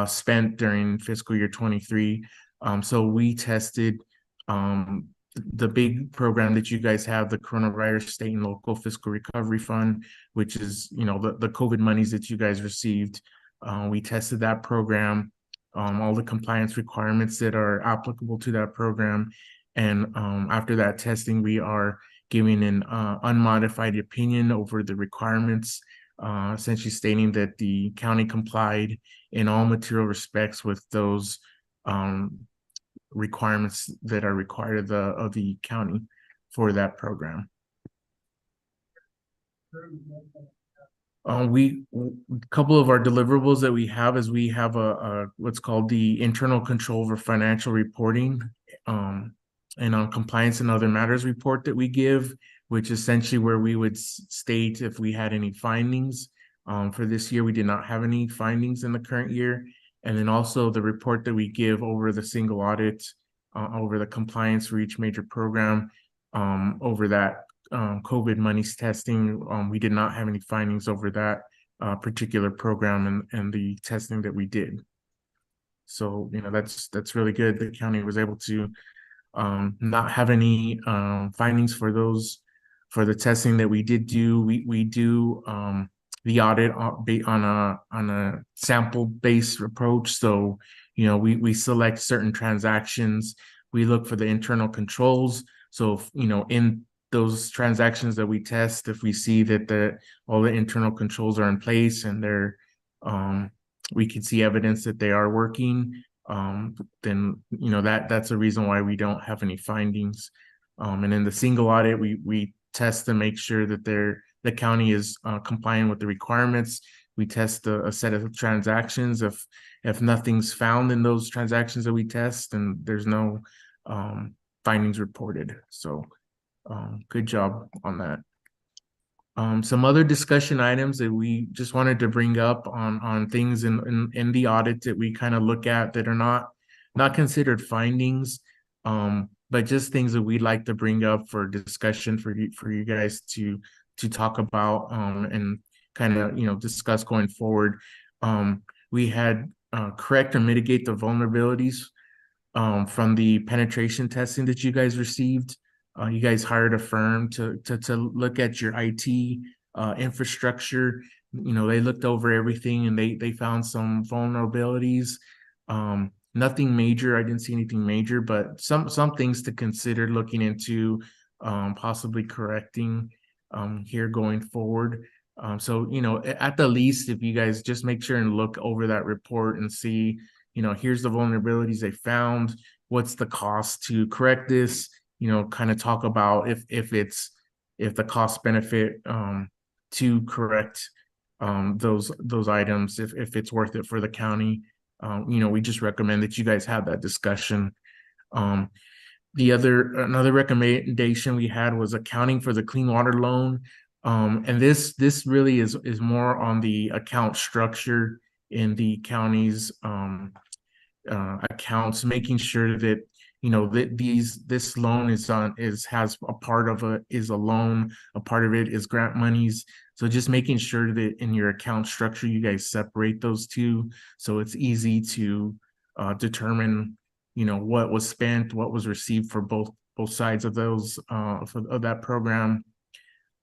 spent during fiscal year 23. So we tested the big program that you guys have, the Coronavirus State and Local Fiscal Recovery Fund, which is, the COVID monies that you guys received. We tested that program, all the compliance requirements that are applicable to that program. And after that testing, we are giving an unmodified opinion over the requirements, essentially stating that the county complied in all material respects with those requirements that are required of the county for that program. A couple of our deliverables that we have is we have a what's called the internal control over financial reporting. And on compliance and other matters report that we give, which essentially where we would state if we had any findings. For this year, we did not have any findings in the current year. And then also the report that we give over the single audit, over the compliance for each major program, over that COVID monies testing. We did not have any findings over that particular program and the testing that we did. So, that's really good. The county was able to not have any findings for the testing that we did do. We do the audit on a sample-based approach. So, we select certain transactions. We look for the internal controls. So, in those transactions that we test, if we see that all the internal controls are in place and we can see evidence that they are working, then that's a reason why we don't have any findings. And in the single audit, we test to make sure that the county is complying with the requirements. We test a set of transactions. If nothing's found in those transactions that we test, then there's no findings reported. So good job on that. Some other discussion items that we just wanted to bring up on things in the audit that we kind of look at that are not considered findings, but just things that we'd like to bring up for discussion for you guys to talk about and kind of discuss going forward. We had correct or mitigate the vulnerabilities from the penetration testing that you guys received. You guys hired a firm to look at your IT infrastructure. You know, they looked over everything and they found some vulnerabilities. Nothing major. I didn't see anything major, but some things to consider looking into, possibly correcting here going forward. So, you know, at the least, if you guys just make sure and look over that report and see, you know, here's the vulnerabilities they found. What's the cost to correct this? You know, kind of talk about if the cost benefit to correct those items, if it's worth it for the county. You know, we just recommend that you guys have that discussion. Another recommendation we had was accounting for the clean water loan. And this really is more on the account structure in the county's accounts, making sure that, you know, that this loan has a part of is a loan, a part of it is grant monies. So just making sure that in your account structure, you guys separate those two, so it's easy to determine, you know, what was spent, what was received for both sides of those of that program.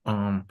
And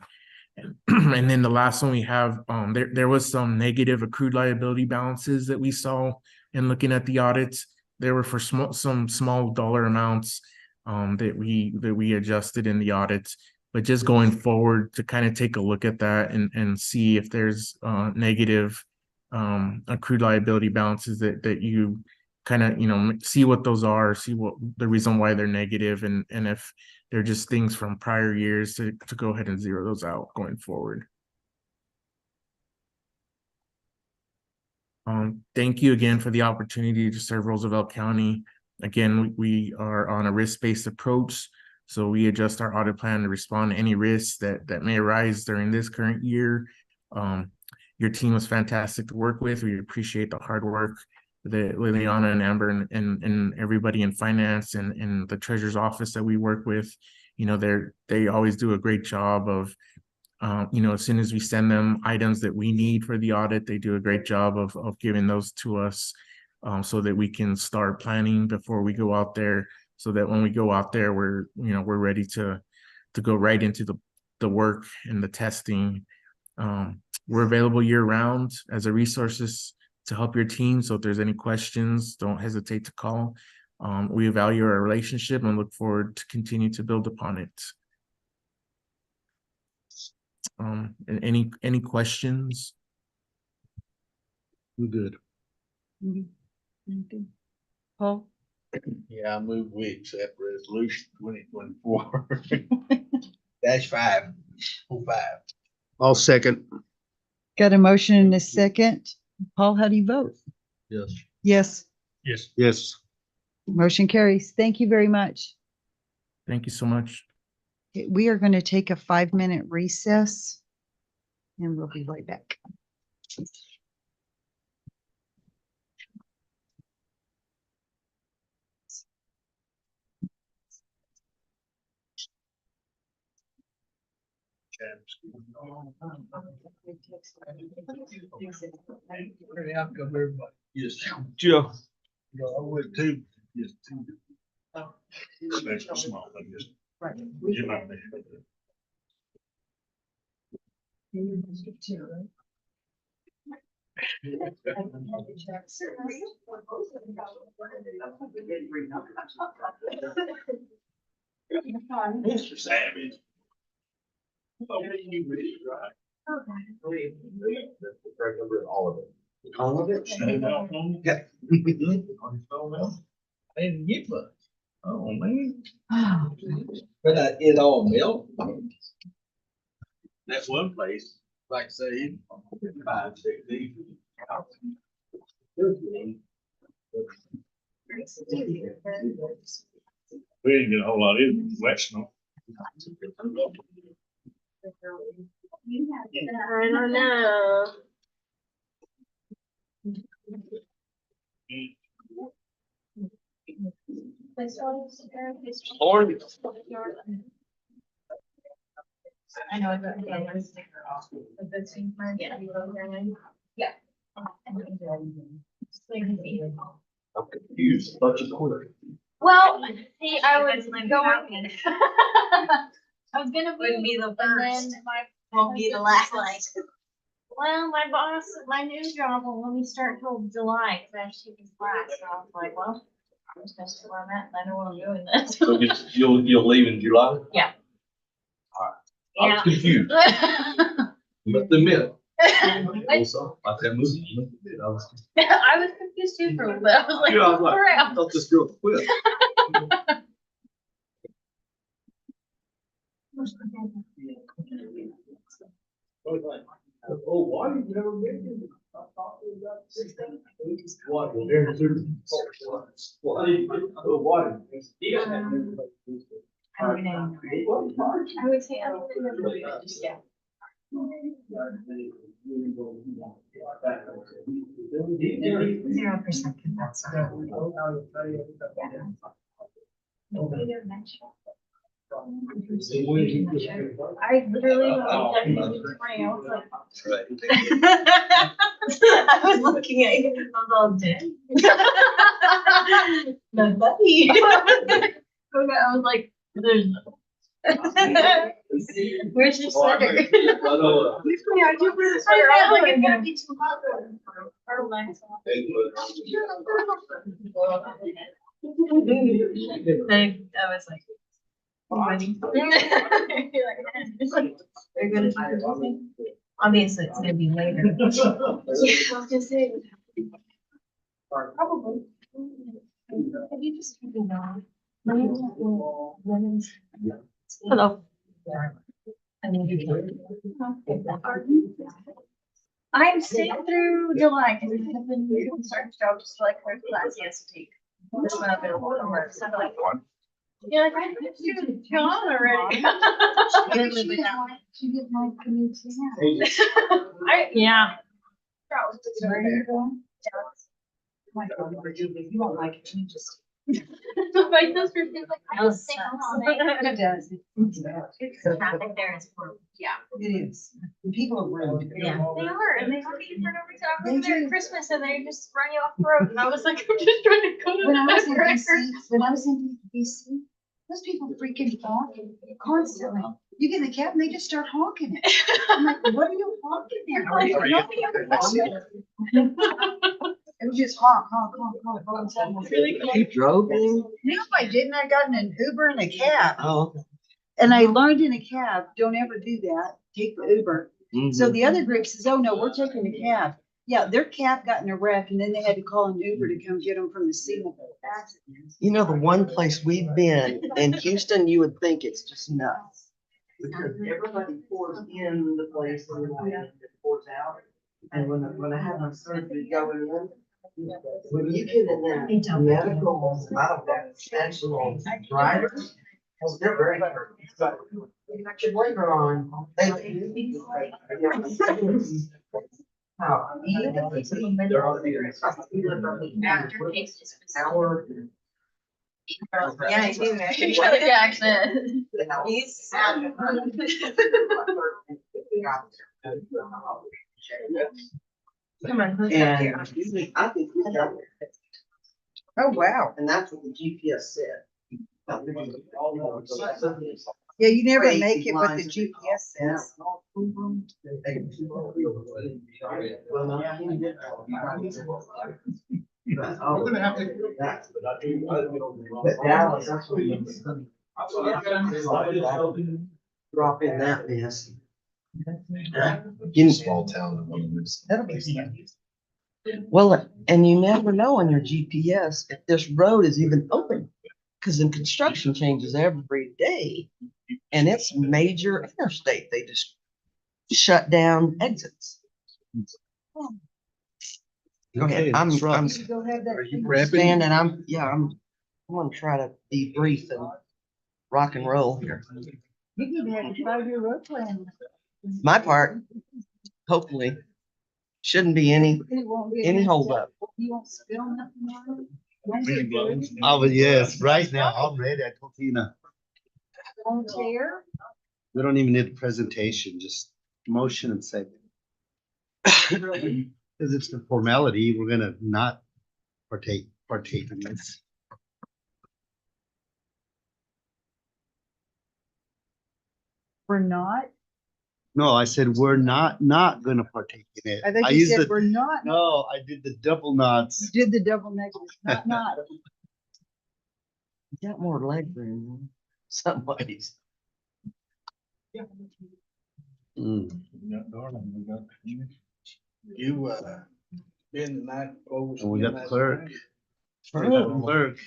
then the last one we have, there was some negative accrued liability balances that we saw in looking at the audits. There were for some small dollar amounts that we adjusted in the audits, but just going forward to kind of take a look at that and see if there's negative accrued liability balances that you kind of, you know, see what those are, see what the reason why they're negative, and if they're just things from prior years to go ahead and zero those out going forward. Thank you again for the opportunity to serve Roosevelt County. Again, we are on a risk-based approach, so we adjust our audit plan to respond to any risks that may arise during this current year. Your team was fantastic to work with. We appreciate the hard work that Liliana and Amber and everybody in finance and in the treasurer's office that we work with. You know, they always do a great job of, you know, as soon as we send them items that we need for the audit, they do a great job of giving those to us, so that we can start planning before we go out there, so that when we go out there, we're ready to go right into the work and the testing. We're available year round as a resources to help your team. So if there's any questions, don't hesitate to call. We value our relationship and look forward to continue to build upon it. And any questions? I'm good. Paul? Yeah, I move we accept resolution 2024-505. I'll second. Got a motion and a second. Paul, how do you vote? Yes. Yes. Yes. Yes. Motion carries. Thank you very much. Thank you so much. Okay, we are going to take a 5-minute recess and we'll be right back. Pretty outcome, everybody. Yes, Joe. No, I would too. Yes, too. Special small, I guess. Right. You're not there. Mr. Savage. Oh, you really right. Correct number of all of it. All of it? Yeah. I didn't get much. Oh, man. But it all milk. That's one place, like I say, 5, 6 days. We didn't get a whole lot in wet snow. I don't know. Lauren? I know, but I want to stick her off. Yeah. Yeah. I'm confused. Thought you quit. Well, see, I was going. I was gonna Wouldn't be the and then first. my Won't be the last. well, my boss at my new job won't let me start till July because I have to take his class. So I was like, well, I'm just gonna stay where I'm at and I know what I'm doing then. So you'll leave in July? Yeah. I was confused. Must admit. Also, I said, movie. I was I was confused too for a little bit. I was like, Yeah, I was like, crap. I thought this girl quit. Oh, why did you never make it? What? Well, there's two. Why? I would say other than just yeah. %. That's I literally was like, I was looking at you, I was all dead. No, buddy. I was like, there's where's your sweater? I know, like it's gonna be too hot for my I was like, buddy. They're gonna do everything. Obviously, it's gonna be later. I was gonna say. Probably. Have you just taken on? Hello. I'm staying through July because I have been starting job just like her class he has to take. This one available for work. So I'm like, you're like, I have to do John already. She did my canoe too. Yeah. Where are you going? My God, you won't like it. You just. My sister feels like I was sick all day. It does. It's traffic there is horrible. Yeah. It is. People are rude. Yeah. They are, and they look at you for no reason. I They was there do. at Christmas and they just run you off the road and I was like, I'm just trying to go to When I was in the DC, those people freaking honk constantly. You get in the cab and they just start honking it. I'm like, what are you honking there? It was just honk, honk, honk, honk, all of a sudden. Really cool. You drove in? No, I didn't. I got in an Uber and a cab. Oh. And I learned in a cab, don't ever do that. Take the Uber. So the other group says, oh no, we're taking a cab. Yeah, their cab got in a wreck and then they had to call an Uber to come get them from the scene of the accident. You know, the one place we've been in Houston, you would think it's just nuts. Because everybody pours in the place and then it pours out. And when I had my surgery going in, when you get in that medical, professional drivers, they're very hurt. You got your labor on. Yeah, I do. He's got a accent. He's. Come on, and I think we got it. Oh, wow. And that's what the GPS said. Yeah, you never make it what the GPS says. We're gonna have to do that. But Dallas, that's what it is. Drop in that mess. Small town. That'll be handy. Well, and you never know on your GPS if this road is even open, because in construction changes every day. And it's major interstate. They just shut down exits. Go ahead. I'm You go have that. standing, I'm gonna try to be brief and rock and roll here. You can have a 5-year road plan. My part, hopefully, shouldn't be any It won't be any a- holdup. You won't spill nothing on it? Oh, yes, right now, I'm ready. I told Tina, Won't tear? we don't even need a presentation, just motion and second. Because it's the formality, we're gonna not partake partake in this. We're not? No, I said we're not gonna partake in it. I think you used said the- we're not. No, I did the double You knots. did the double negative, not. You got more leg room than somebody's. Mm. You, been that close. And we got the clerk. Oh. Clerk.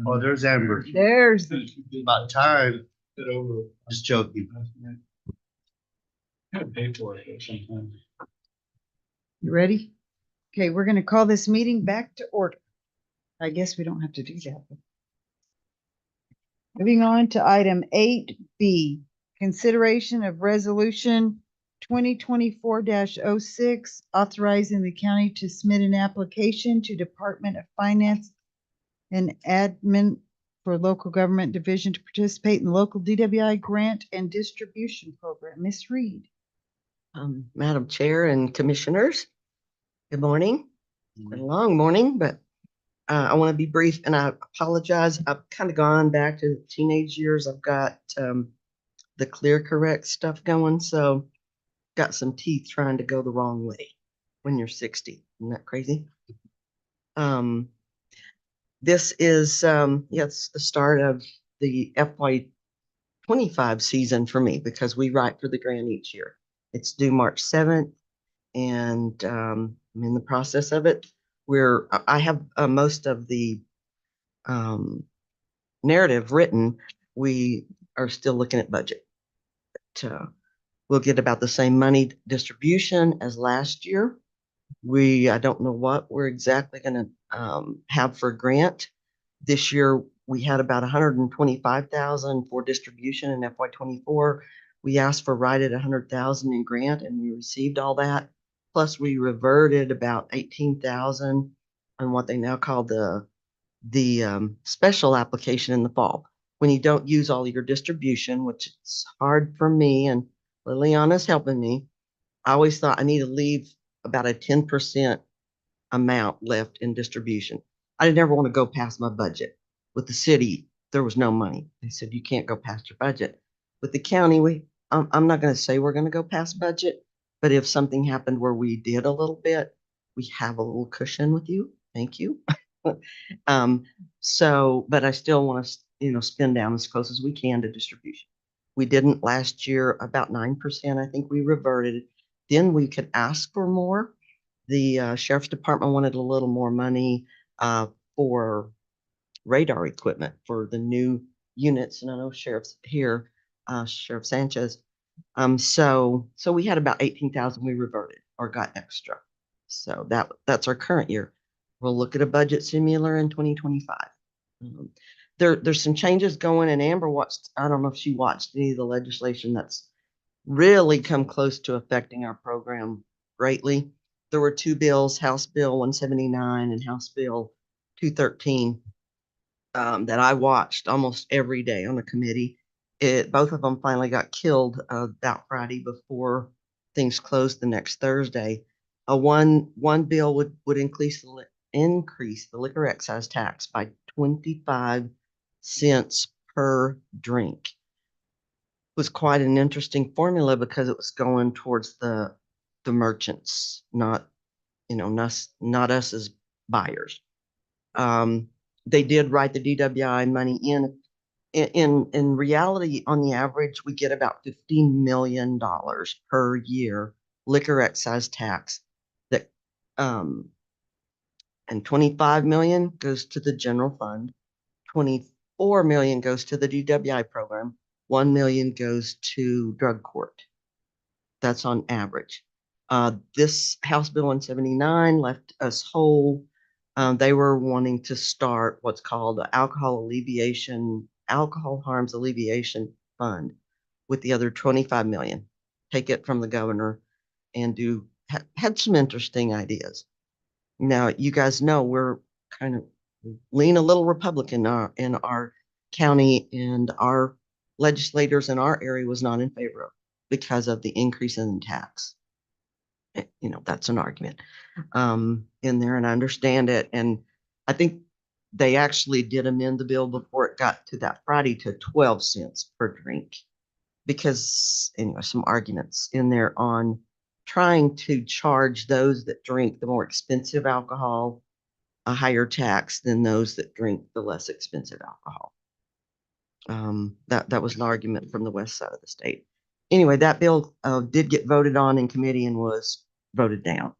Oh, there's Amber. There's, About time. Just joking. Pay for it sometimes. you ready? Okay, we're gonna call this meeting back to order. I guess we don't have to do that. but- Moving on to item 8B, consideration of resolution 2024-06, authorizing the county to submit an application to Department of Finance and Admin for local government division to participate in the local DWI grant and distribution program. Ms. Reed. Madam Chair and Commissioners, good morning. Been a long morning, but I want to be brief and I apologize. I've kind of gone back to the teenage years. I've got the Clear Correct stuff going, so got some teeth trying to go the wrong way when you're 60. Isn't that crazy? This is, it's the start of the FY25 season for me because we write for the grant each year. It's due March 7th and I'm in the process of it. I have most of the narrative written. We are still looking at budget. But, we'll get about the same money distribution as last year. I don't know what we're exactly going to have for grant. This year, we had about 125,000 for distribution in FY24. We asked for right at 100,000 in grant and we received all that. Plus we reverted about 18,000 on what they now call the special application in the fall. When you don't use all your distribution, which is hard for me and Liliana's helping me, I always thought I need to leave about a 10% amount left in distribution. I didn't ever want to go past my budget. With the city, there was no money. They said, you can't go past your budget. With the county, I'm not going to say we're going to go past budget, but if something happened where we did a little bit, we have a little cushion with you. Thank you. But I still want to, spend down as close as we can to distribution. We didn't last year, about 9%. I think we reverted. Then we could ask for more. The sheriff's department wanted a little more money for radar equipment for the new units. And I know sheriff's here, Sheriff Sanchez. So we had about 18,000 we reverted or got extra. So that's our current year. We'll look at a budget similar in 2025. There's some changes going, and Amber watched, I don't know if she watched any of the legislation that's really come close to affecting our program greatly. There were two bills, House Bill 179 and House Bill 213, that I watched almost every day on the committee. Both of them finally got killed about Friday before things closed the next Thursday. One bill would increase the liquor excise tax by 25 cents per drink. It was quite an interesting formula because it was going towards the merchants, not us as buyers. They did write the DWI money in. In reality, on the average, we get about $15 million per year liquor excise tax that, and 25 million goes to the general fund. 24 million goes to the DWI program. 1 million goes to drug court. That's on average. This House Bill 179 left us whole. They were wanting to start what's called the Alcohol Harms Alleviation Fund with the other 25 million. Take it from the governor and had some interesting ideas. Now, you guys know we're kind of lean a little Republican in our county, and our legislators in our area was not in favor of because of the increase in tax. That's an argument in there, and I understand it. And I think they actually did amend the bill before it got to that Friday to 12 cents per drink. Because anyway, some arguments in there on trying to charge those that drink the more expensive alcohol a higher tax than those that drink the less expensive alcohol. That was an argument from the west side of the state. Anyway, that bill did get voted on in committee and was voted down.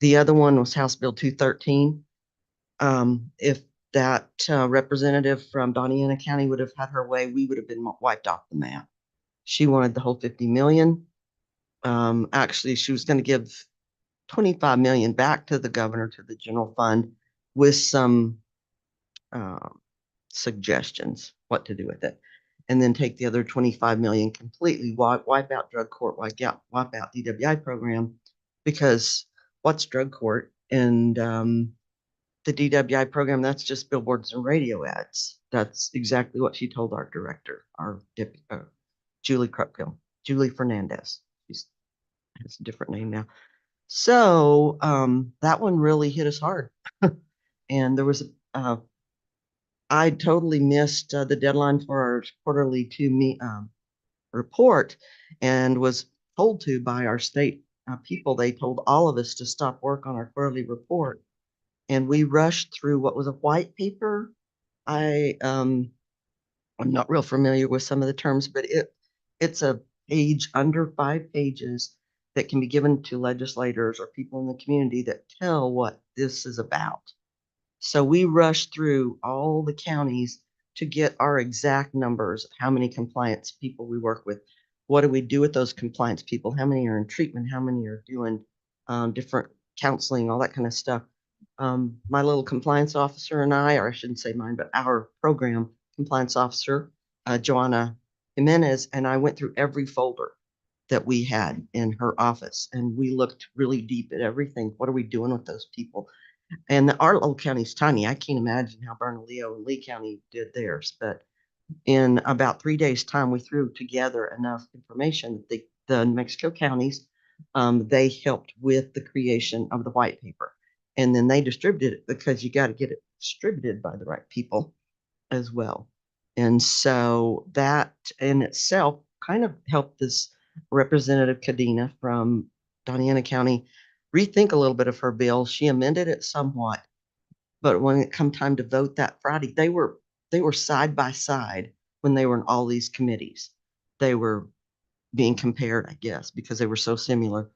The other one was House Bill 213. If that representative from Doñana County would have had her way, we would have been wiped off the map. She wanted the whole 50 million. Actually, she was going to give 25 million back to the governor, to the general fund, with some suggestions what to do with it, and then take the other 25 million completely, wipe out drug court, wipe out DWI program, because what's drug court and the DWI program? That's just billboards and radio ads. That's exactly what she told our director, our deputy, Julie Fernandez. She's has a different name now. So that one really hit us hard. And there was I totally missed the deadline for our quarterly report, and was told to by our state people. They told all of us to stop work on our quarterly report, and we rushed through what was a white paper. I'm not real familiar with some of the terms, but it's a page under 5 pages that can be given to legislators or people in the community that tell what this is about. So we rushed through all the counties to get our exact numbers of how many compliance people we work with. What do we do with those compliance people? How many are in treatment? How many are doing different counseling, all that kind of stuff? My little compliance officer and I, or I shouldn't say mine, but our program compliance officer, Joanna Jimenez, and I went through every folder that we had in her office, and we looked really deep at everything. What are we doing with those people? And our little county's tiny. I can't imagine how Bernalillo and Lee County did theirs, but in about 3 days' time, we threw together enough information that the New Mexico counties, they helped with the creation of the white paper. And then they distributed it, because you got to get it distributed by the right people as well. And so that in itself kind of helped this Representative Cadena from Doñana County rethink a little bit of her bill. She amended it somewhat, but when it come time to vote that Friday, they were side by side when they were in all these committees. They were being compared, I guess, because they were so similar.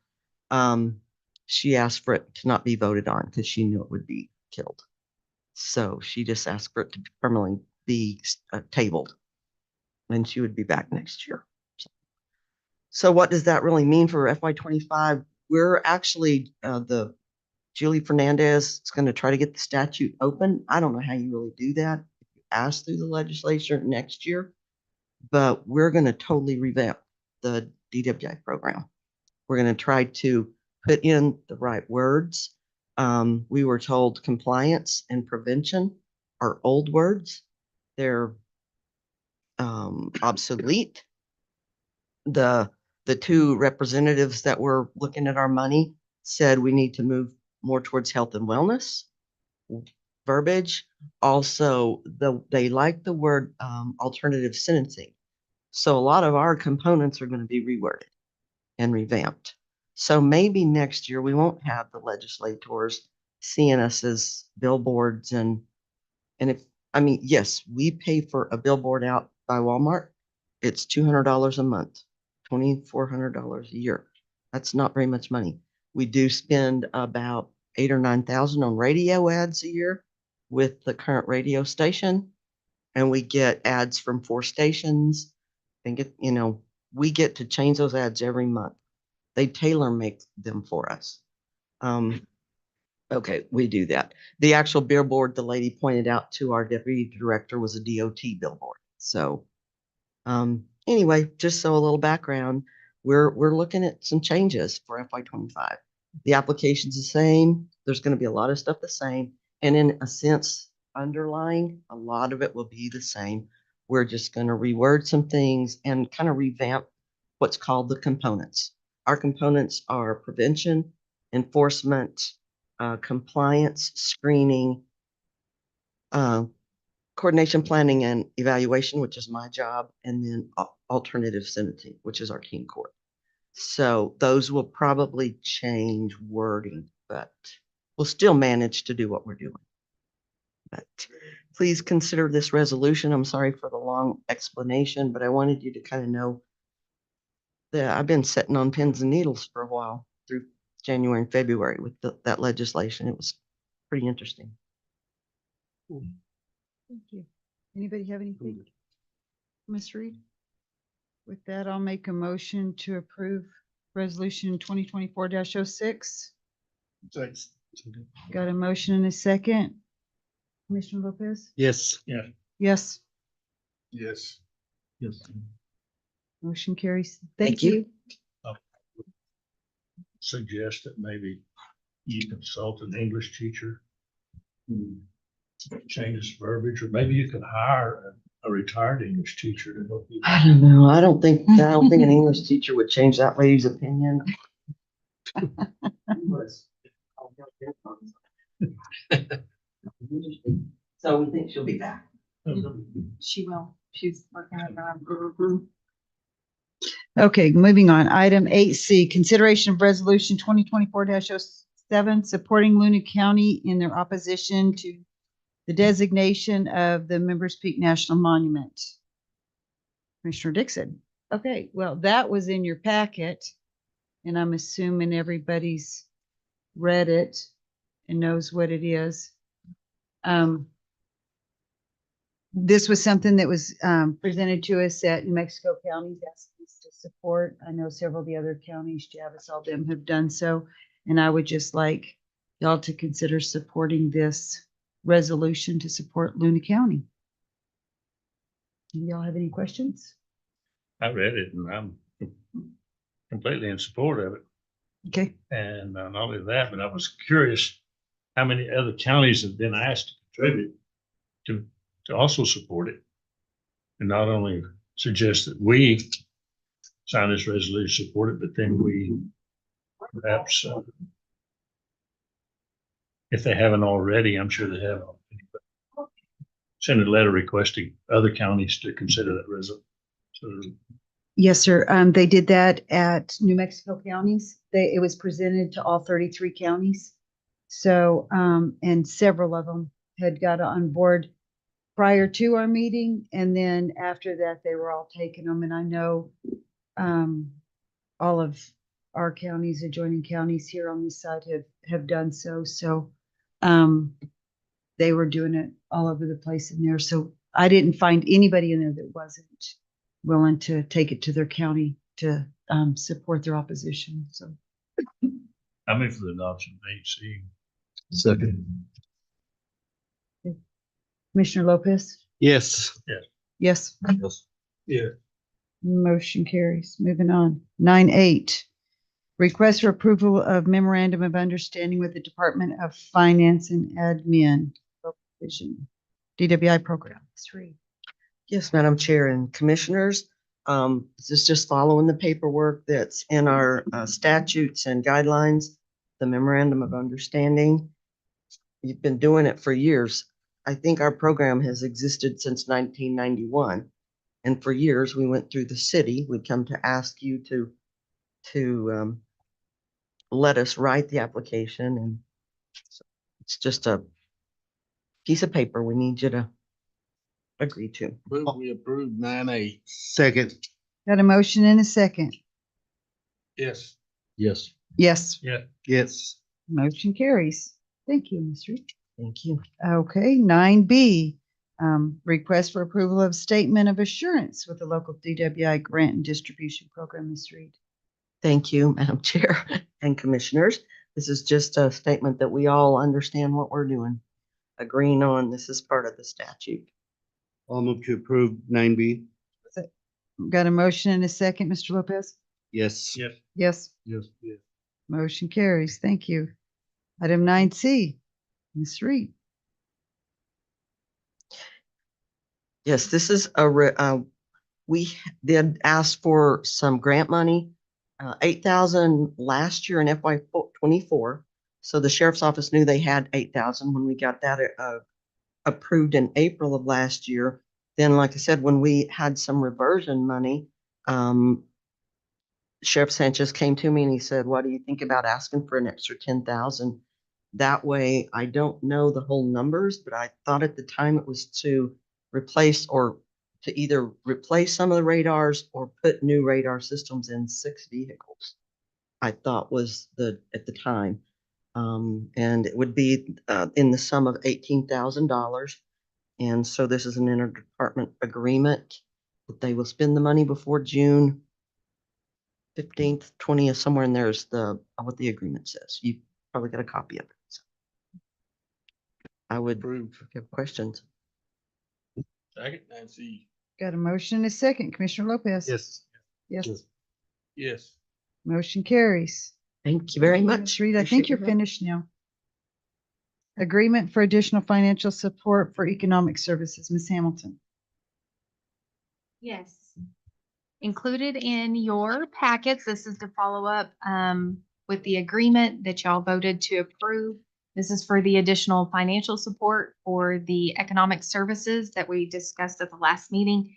She asked for it to not be voted on because she knew it would be killed. So she just asked for it to permanently be tabled, and she would be back next year. So what does that really mean for FY25? We're actually, the Julie Fernandez is going to try to get the statute open. I don't know how you really do that. If you ask through the legislature next year, but we're going to totally revamp the DWI program. We're going to try to put in the right words. We were told compliance and prevention are old words. They're obsolete. The two representatives that were looking at our money said we need to move more towards health and wellness verbiage. Also, they like the word alternative sentencing. So a lot of our components are going to be reworded and revamped. So maybe next year we won't have the legislators seeing us as billboards and if, I mean, yes, we pay for a billboard out by Walmart. It's $200 a month, $2,400 a year. That's not very much money. We do spend about 8,000 or 9,000 on radio ads a year with the current radio station, and we get ads from 4 stations and we get to change those ads every month. They tailor make them for us. Okay, we do that. The actual billboard the lady pointed out to our deputy director was a DOT billboard. So anyway, just so a little background, we're looking at some changes for FY25. The application's the same. There's going to be a lot of stuff the same. And in a sense, underlying, a lot of it will be the same. We're just going to reword some things and kind of revamp what's called the components. Our components are prevention, enforcement, compliance, screening, coordination, planning and evaluation, which is my job, and then alternative sentencing, which is our teen court. So those will probably change wording, but we'll still manage to do what we're doing. But please consider this resolution. I'm sorry for the long explanation, but I wanted you to kind of know that I've been sitting on pins and needles for a while through January and February with that legislation. It was pretty interesting. Thank you. Anybody have anything? Ms. Reed? With that, I'll make a motion to approve resolution 2024-06. Got a motion and a second. Commissioner Lopez? Yes. Yeah. Yes, Yes. Yes. motion carries. Thank Thank you. you. Suggest that maybe you consult an English teacher who changes verbiage, or maybe you could hire a retired English teacher to help you. I don't know. I don't think an English teacher would change that lady's opinion. So we think she'll be back. She will. She's working on Okay, moving on. Item 8C, consideration of resolution 2024-07, supporting Luna County in their opposition to the designation of the Members Peak National Monument. Commissioner Dixon. Okay, well, that was in your packet, and I'm assuming everybody's read it and knows what it is. This was something that was presented to us at New Mexico County's asking us to support. I know several of the other counties, Javis, all them have done so. And I would just like y'all to consider supporting this resolution to support Luna County. Do y'all have any questions? I read it and I'm completely in support of it. Okay. And not only that, but I was curious how many other counties have been asked to contribute to also support it. And not only suggest that we sign this resolution, support it, but then we perhaps, if they haven't already, I'm sure they have, send a letter requesting other counties to consider that resolution. Yes, sir. They did that at New Mexico counties. It was presented to all 33 counties. So, and several of them had got on board prior to our meeting. And then after that, they were all taking them. And I know, all of our counties, adjoining counties here on this side have done so. So, they were doing it all over the place in there. So I didn't find anybody in there that wasn't willing to take it to their county to support their opposition. So I move for the adoption of HC. Second. Commissioner Lopez? Yes. Yes. Yes. Yeah. Motion carries. Moving on. 9.8, request for approval of memorandum of understanding with the Department of Finance and Admin Division, DWI program. 3. Yes, Madam Chair and Commissioners. This is just following the paperwork that's in our statutes and guidelines, the memorandum of understanding. You've been doing it for years. I think our program has existed since 1991. And for years, we went through the city. We come to ask you to let us write the application. And so it's just a piece of paper we need you to agree to. We approved 9A. Second. Got a motion and a second. Yes. Yes. Yes. Yeah. Yes. Motion carries. Thank you, Ms. Reed. Thank you. Okay, 9B, request for approval of statement of assurance with the local DWI grant and distribution program, Ms. Reed. Thank you, Madam Chair and Commissioners. This is just a statement that we all understand what we're doing, agreeing on. This is part of the statute. I'll move to approve 9B. Got a motion and a second, Mr. Lopez? Yes. Yes. Yes. Yes. Yes. Motion carries. Thank you. Item 9C, Ms. Reed. Yes, this is we did ask for some grant money, 8,000 last year in FY24. So the sheriff's office knew they had 8,000 when we got that approved in April of last year. Then, like I said, when we had some reversion money, Sheriff Sanchez came to me and he said, what do you think about asking for an extra 10,000? That way, I don't know the whole numbers, but I thought at the time it was to replace or to either replace some of the radars or put new radar systems in 6 vehicles. I thought was at the time. And it would be in the sum of $18,000. And so this is an interdepartment agreement that they will spend the money before June 15th, 20th, somewhere in there is what the agreement says. You probably got a copy of it. So I would have questions. Second, Nancy. Got a motion and a second. Commissioner Lopez? Yes. Yes. Yes. Motion carries. Thank you very much. Reed, I think Appreciate you're your help. finished now. Agreement for additional financial support for economic services. Ms. Hamilton. Yes. Included in your packets, this is to follow up with the agreement that y'all voted to approve. This is for the additional financial support for the economic services that we discussed at the last meeting.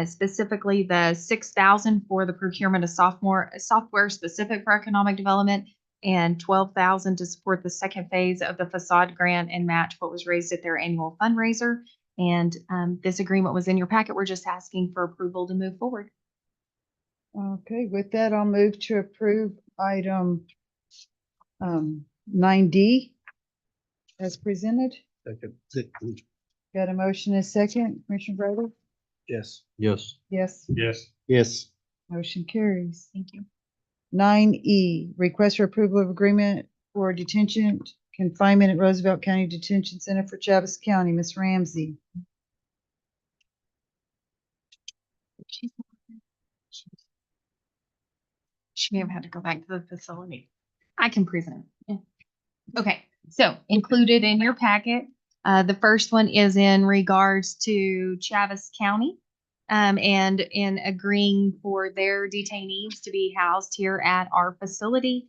Specifically the 6,000 for the procurement of software specific for economic development, and 12,000 to support the second phase of the facade grant and match what was raised at their annual fundraiser. And this agreement was in your packet. We're just asking for approval to move forward. Okay, with that, I'll move to approve item 9D as presented. Second. Got a motion and a second. Commissioner Greider? Yes. Yes. Yes. Yes. Yes. Motion carries. Thank you. 9E, request for approval of agreement for detention confinement at Roosevelt County Detention Center for Chaves County. Ms. Ramsey. She may have had to go back to the facility. I can present. Yeah. Okay, so included in your packet, the first one is in regards to Chaves County and in agreeing for their detainees to be housed here at our facility.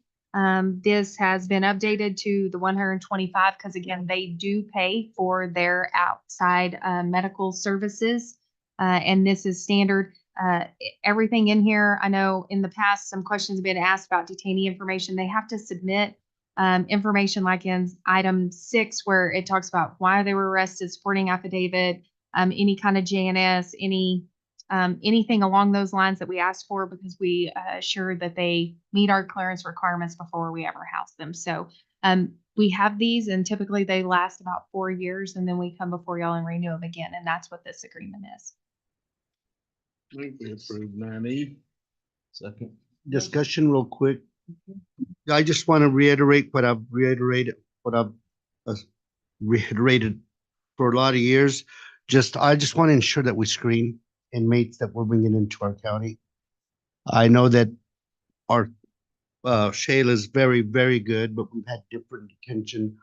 This has been updated to the 125 because again, they do pay for their outside medical services. And this is standard. Everything in here, I know in the past, some questions have been asked about detainee information. They have to submit information like in item 6, where it talks about why they were arrested, supporting affidavit, any kind of JNS, anything along those lines that we asked for because we assure that they meet our clearance requirements before we ever house them. So we have these and typically they last about 4 years and then we come before y'all and renew them again. And that's what this agreement is. We approve 9E. Second. Discussion real quick. I just want to reiterate what I've reiterated for a lot of years. I just want to ensure that we screen inmates that we're bringing into our county. I know that our Shayla is very, very good, but we've had different detention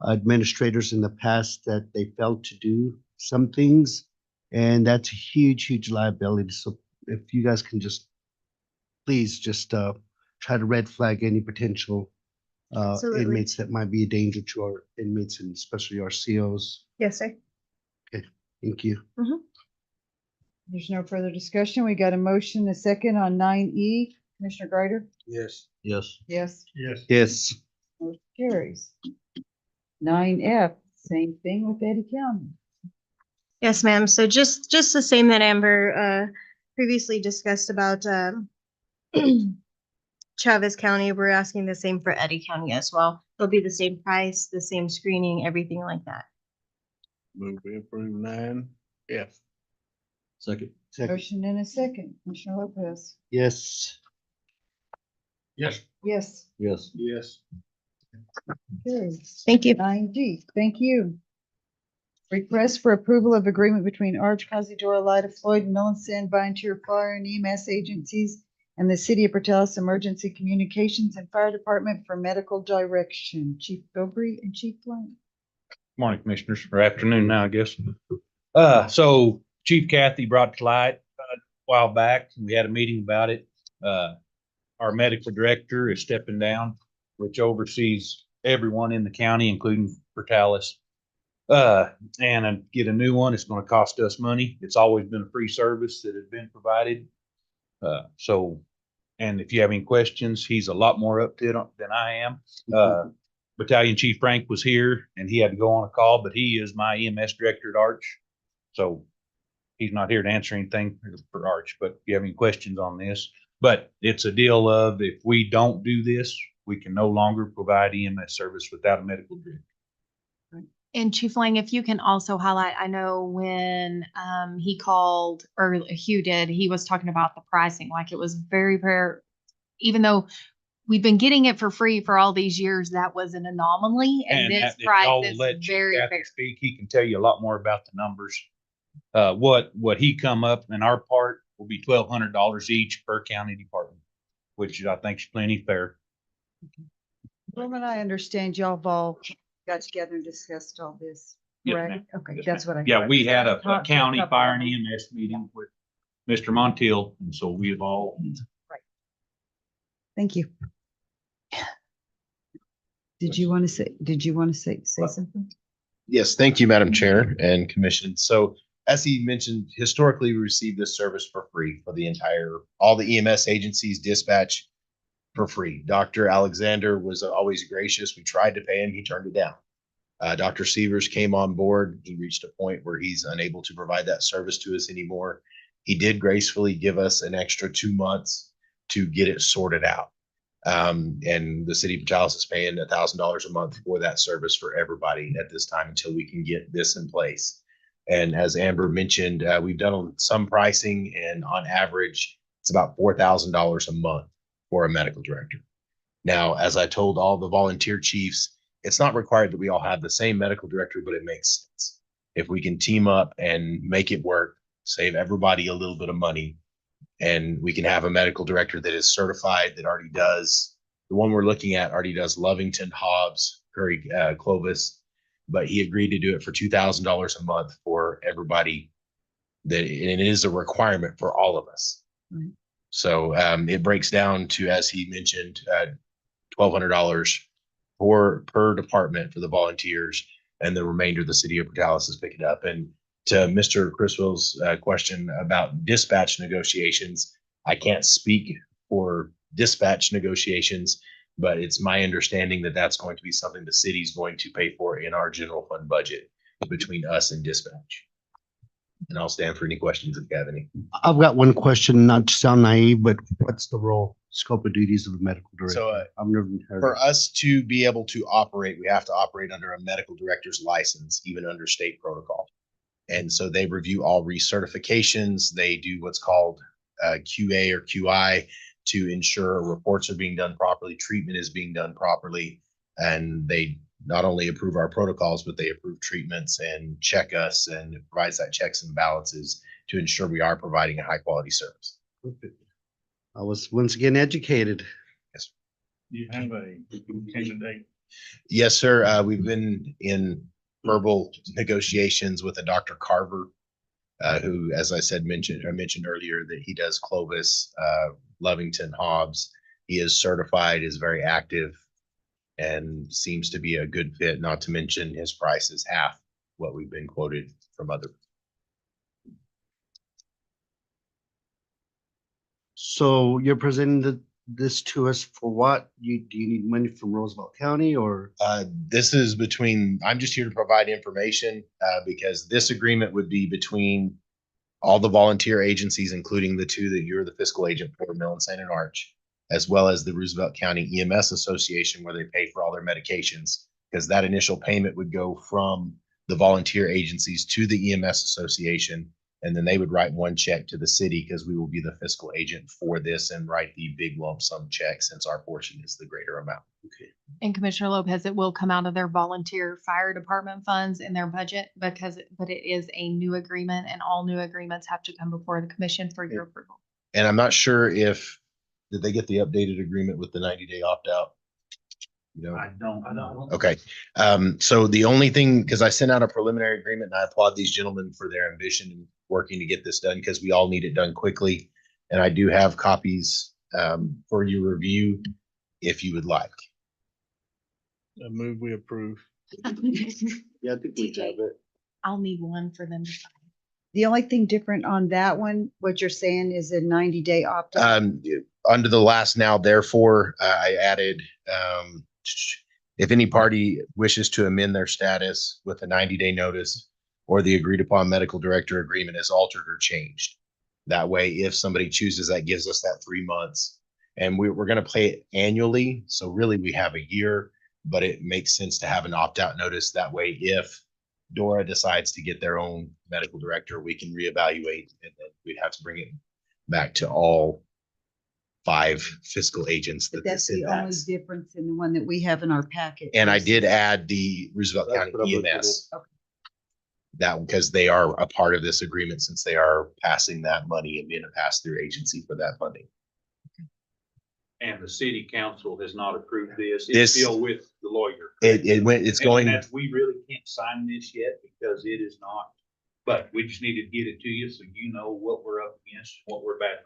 administrators in the past that they failed to do some things. And that's a huge, huge liability. So if you guys can just, please just try to red flag any potential Absolutely. inmates that might be a danger to our inmates and especially our COs. Yes, sir. Okay, thank you. There's no further discussion. We got a motion, a second on 9E. Commissioner Greider? Yes. Yes. Yes. Yes. Yes. Motion carries. 9F, same thing with Eddy County. Yes, ma'am. So just the same that Amber previously discussed about Chaves County, we're asking the same for Eddy County as well. It'll be the same price, the same screening, everything like that. Move we approve 9F. Second. Motion and a second. Commissioner Lopez? Yes. Yes. Yes. Yes. Yes. Carries. Thank you. 9G, thank you. Request for approval of agreement between Arch Cazadora, Lyda Floyd, Millicent, Volunteer Fire and EMS agencies and the City of Portales Emergency Communications and Fire Department for medical direction. Chief Bilbrey and Chief Blank. Morning, Commissioners, or afternoon now, I guess. So Chief Kathy brought to light a while back, and we had a meeting about it. Our medical director is stepping down, which oversees everyone in the county, including Portales. And get a new one. It's gonna cost us money. It's always been a free service that has been provided. So, and if you have any questions, he's a lot more up to it than I am. Battalion Chief Frank was here and he had to go on a call, but he is my EMS director at Arch. So he's not here to answer anything for Arch, but if you have any questions on this, but it's a deal of if we don't do this, we can no longer provide EMS service without a medical director. And Chief Lang, if you can also highlight, I know when he called, or Hugh did, he was talking about the pricing, like it was very, even though we've been getting it for free for all these years, that was an anomaly. And this if price y'all is let Chief very Kathy fair. speak, he can tell you a lot more about the numbers. What he come up in our part will be $1,200 each per county department, which I think is plenty fair. From what I understand, y'all have all got together and discussed all this, Yes, correct? ma'am. Okay, Yes, that's ma'am. what I. Yeah, we had a Talked to a county couple fire of and them. EMS meeting with Mr. Montiel, and so we have all. Thank you. Did you want to say something? Yes, thank you, Madam Chair and Commission. So as he mentioned, historically, we received this service for free for all the EMS agencies dispatch for free. Dr. Alexander was always gracious. We tried to pay him. He turned it down. Dr. Severs came on board. He reached a point where he's unable to provide that service to us anymore. He did gracefully give us an extra 2 months to get it sorted out. And the city of Portales is paying $1,000 a month for that service for everybody at this time until we can get this in place. And as Amber mentioned, we've done on some pricing, and on average, it's about $4,000 a month for a medical director. Now, as I told all the volunteer chiefs, it's not required that we all have the same medical director, but it makes sense. If we can team up and make it work, save everybody a little bit of money, and we can have a medical director that is certified, that already does, the one we're looking at already does Lovington, Hobbs, Curry, Clovis, but he agreed to do it for $2,000 a month for everybody, and it is a requirement for all of us. Right. So it breaks down to, as he mentioned, $1,200 per department for the volunteers, and the remainder the city of Portales is picking up. And to Mr. Criswell's question about dispatch negotiations, I can't speak for dispatch negotiations, but it's my understanding that that's going to be something the city's going to pay for in our general fund budget between us and dispatch. And I'll stand for any questions if you have any. I've got one question, not to sound naive, but what's the role, scope of duties of the medical director? So, I've never heard. for us to be able to operate, we have to operate under a medical director's license, even under state protocol. And so they review all recertifications. They do what's called QA or QI to ensure reports are being done properly, treatment is being done properly. And they not only approve our protocols, but they approve treatments and check us, and it provides that checks and balances to ensure we are providing a high quality service. I was once again educated. Yes. You have a candidate. Yes, sir. We've been in verbal negotiations with a Dr. Carver, who, as I mentioned earlier, that he does Clovis, Lovington, Hobbs. He is certified, is very active, and seems to be a good fit. Not to mention his price is half what we've been quoted from other. So you're presenting this to us for what? Do you need money from Roosevelt County or? This is between, I'm just here to provide information because this agreement would be between all the volunteer agencies, including the two that you're the fiscal agent for, Millen, Saint, and Arch, as well as the Roosevelt County EMS Association, where they pay for all their medications, because that initial payment would go from the volunteer agencies to the EMS Association, and then they would write one check to the city, because we will be the fiscal agent for this and write the big lump sum check, since our portion is the greater amount. Okay. And Commissioner Lopez, it will come out of their volunteer fire department funds in their budget but it is a new agreement, and all new agreements have to come before the commission for your approval. And I'm not sure did they get the updated agreement with the 90-day opt-out? You know? I don't. Okay. So the only thing, because I sent out a preliminary agreement, and I applaud these gentlemen for their ambition in working to get this done, because we all need it done quickly. And I do have copies for your review if you would like. I move we approve. Yeah, I think we have it. I'll need one for them to sign. The only thing different on that one, what you're saying is a 90-day opt-out. Under the last now therefore, I added, if any party wishes to amend their status with a 90-day notice or the agreed upon medical director agreement is altered or changed. That way, if somebody chooses, that gives us that 3 months. And we're going to play it annually. So really we have a year, but it makes sense to have an opt-out notice. That way, if Dora decides to get their own medical director, we can reevaluate, and then we'd have to bring it back to all 5 fiscal agents that That's this the only impacts. difference in the one that we have in our packet. And I did add the Roosevelt That's County what I'm looking EMS. That because they are a part of this agreement since they are passing that money and being a pass-through agency for that funding. And the city council has not approved this. This- It's still with the lawyer. It's And going, that's, we really can't sign this yet because it is not, but we just need to get it to you so you know what we're up against, what we're battling.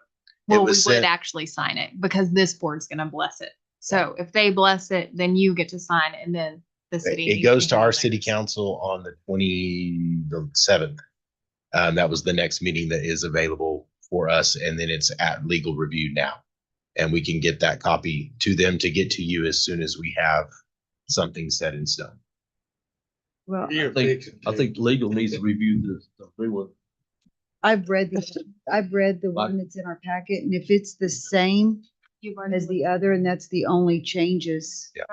Well, we was would sent- actually sign it because this board's gonna bless it. So if they bless it, then you get to sign it and then the city. it needs goes to handle our city theirs. council on the 27th. That was the next meeting that is available for us, and then it's at legal review now. And we can get that copy to them to get to you as soon as we have something set in stone. Well, I think legal needs to review this. I've read the one that's in our packet, and if it's the same You've already as the other, and that's the only changes. Yeah.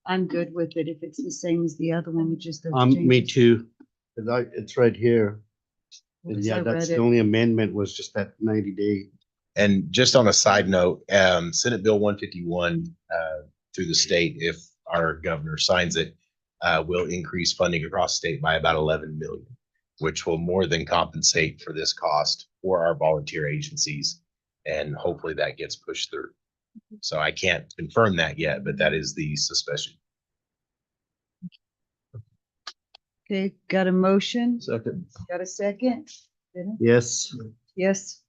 I'm good with it if it's the same as the other one with just those Me changes. too. It's right here. And Oops, yeah, I that's read the it. only amendment was just that 90-day. And just on a side note, Senate Bill 151 through the state, if our governor signs it, will increase funding across state by about 11 million, which will more than compensate for this cost for our volunteer agencies. And hopefully that gets pushed through. So I can't confirm that yet, but that is the suspicion. Okay, got a motion? Second. Got a second? Dennis? Yes. Yes.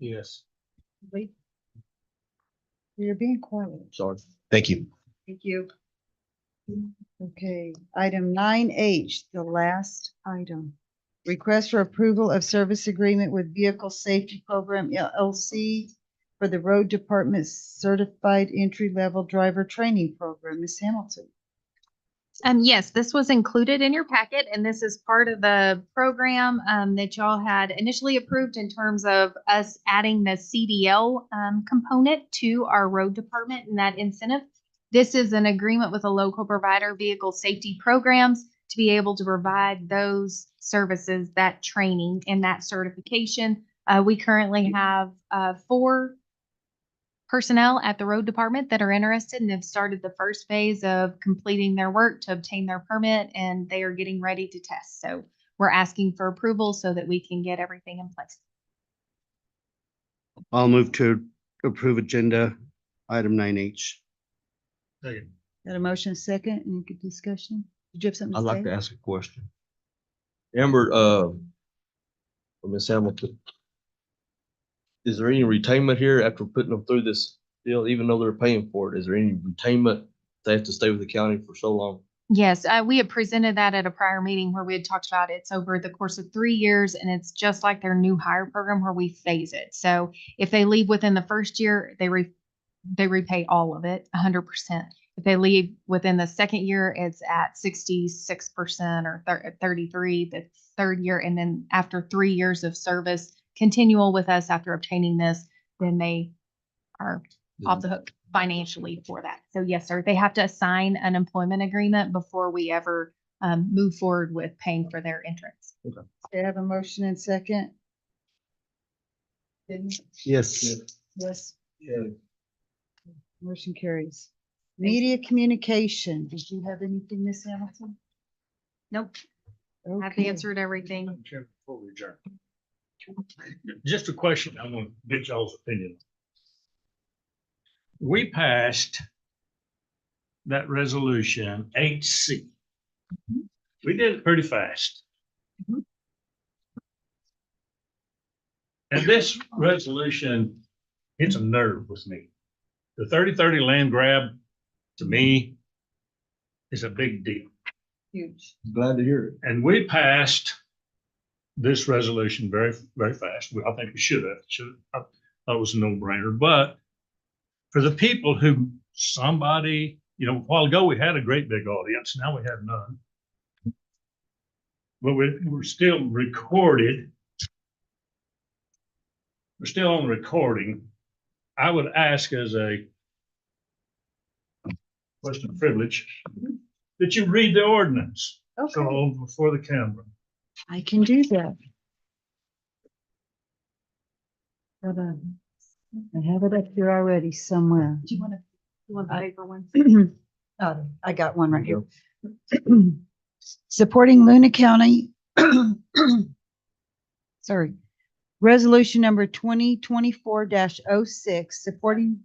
Yes. Wait. You're being quiet. Sorry. Thank you. Thank you. Okay, item 9H, the last item. Request for approval of service agreement with Vehicle Safety Program LLC for the Road Department's Certified Entry-Level Driver Training Program. Ms. Hamilton. Yes, this was included in your packet, and this is part of the program that y'all had initially approved in terms of us adding the CDL component to our road department and that incentive. This is an agreement with a local provider, vehicle safety programs, to be able to provide those services, that training and that certification. We currently have 4 personnel at the road department that are interested and have started the first phase of completing their work to obtain their permit, and they are getting ready to test. So we're asking for approval so that we can get everything in place. I'll move to approve agenda item 9H. Got a motion second, any good discussion? Did you have something I'd to say? like to ask a question. Amber, Ms. Hamilton, is there any retainment here after putting them through this deal, even though they're paying for it? Is there any retainment? They have to stay with the county for so long? Yes, we had presented that at a prior meeting where we had talked about it's over the course of 3 years, and it's just like their new hire program where we phase it. So if they leave within the first year, they repay all of it, 100%. If they leave within the second year, it's at 66% or 33 the third year. And then after 3 years of service, continual with us after obtaining this, then they are off the hook financially for that. So yes, sir, they have to sign an employment agreement before we ever move forward with paying for their entrance. Okay, I have a motion and second. Didn't- Yes. Yes. Motion carries. Media communication. Did you have anything, Ms. Hamilton? Nope. I've Okay. answered everything. Chairman, before we adjourn. Just a question, I want to get y'all's opinion. We passed that resolution 8C. We did it pretty fast. And this resolution hits a nerve with me. The 30-30 land grab, to me, is a big deal. Huge. Glad to hear it. And we passed this resolution very, very fast. I think we should have, I thought it was a no-brainer, but for the people who somebody, a while ago, we had a great big audience. Now we have none. But we're still recorded. We're still on recording. I would ask as a question of privilege that you read the ordinance. Okay. So before the camera. I can do that. Hold on. I have it up here already somewhere. Do you want the paper one? Oh, I got one right here. Supporting Luna County. Sorry. Resolution number 2024-06, supporting,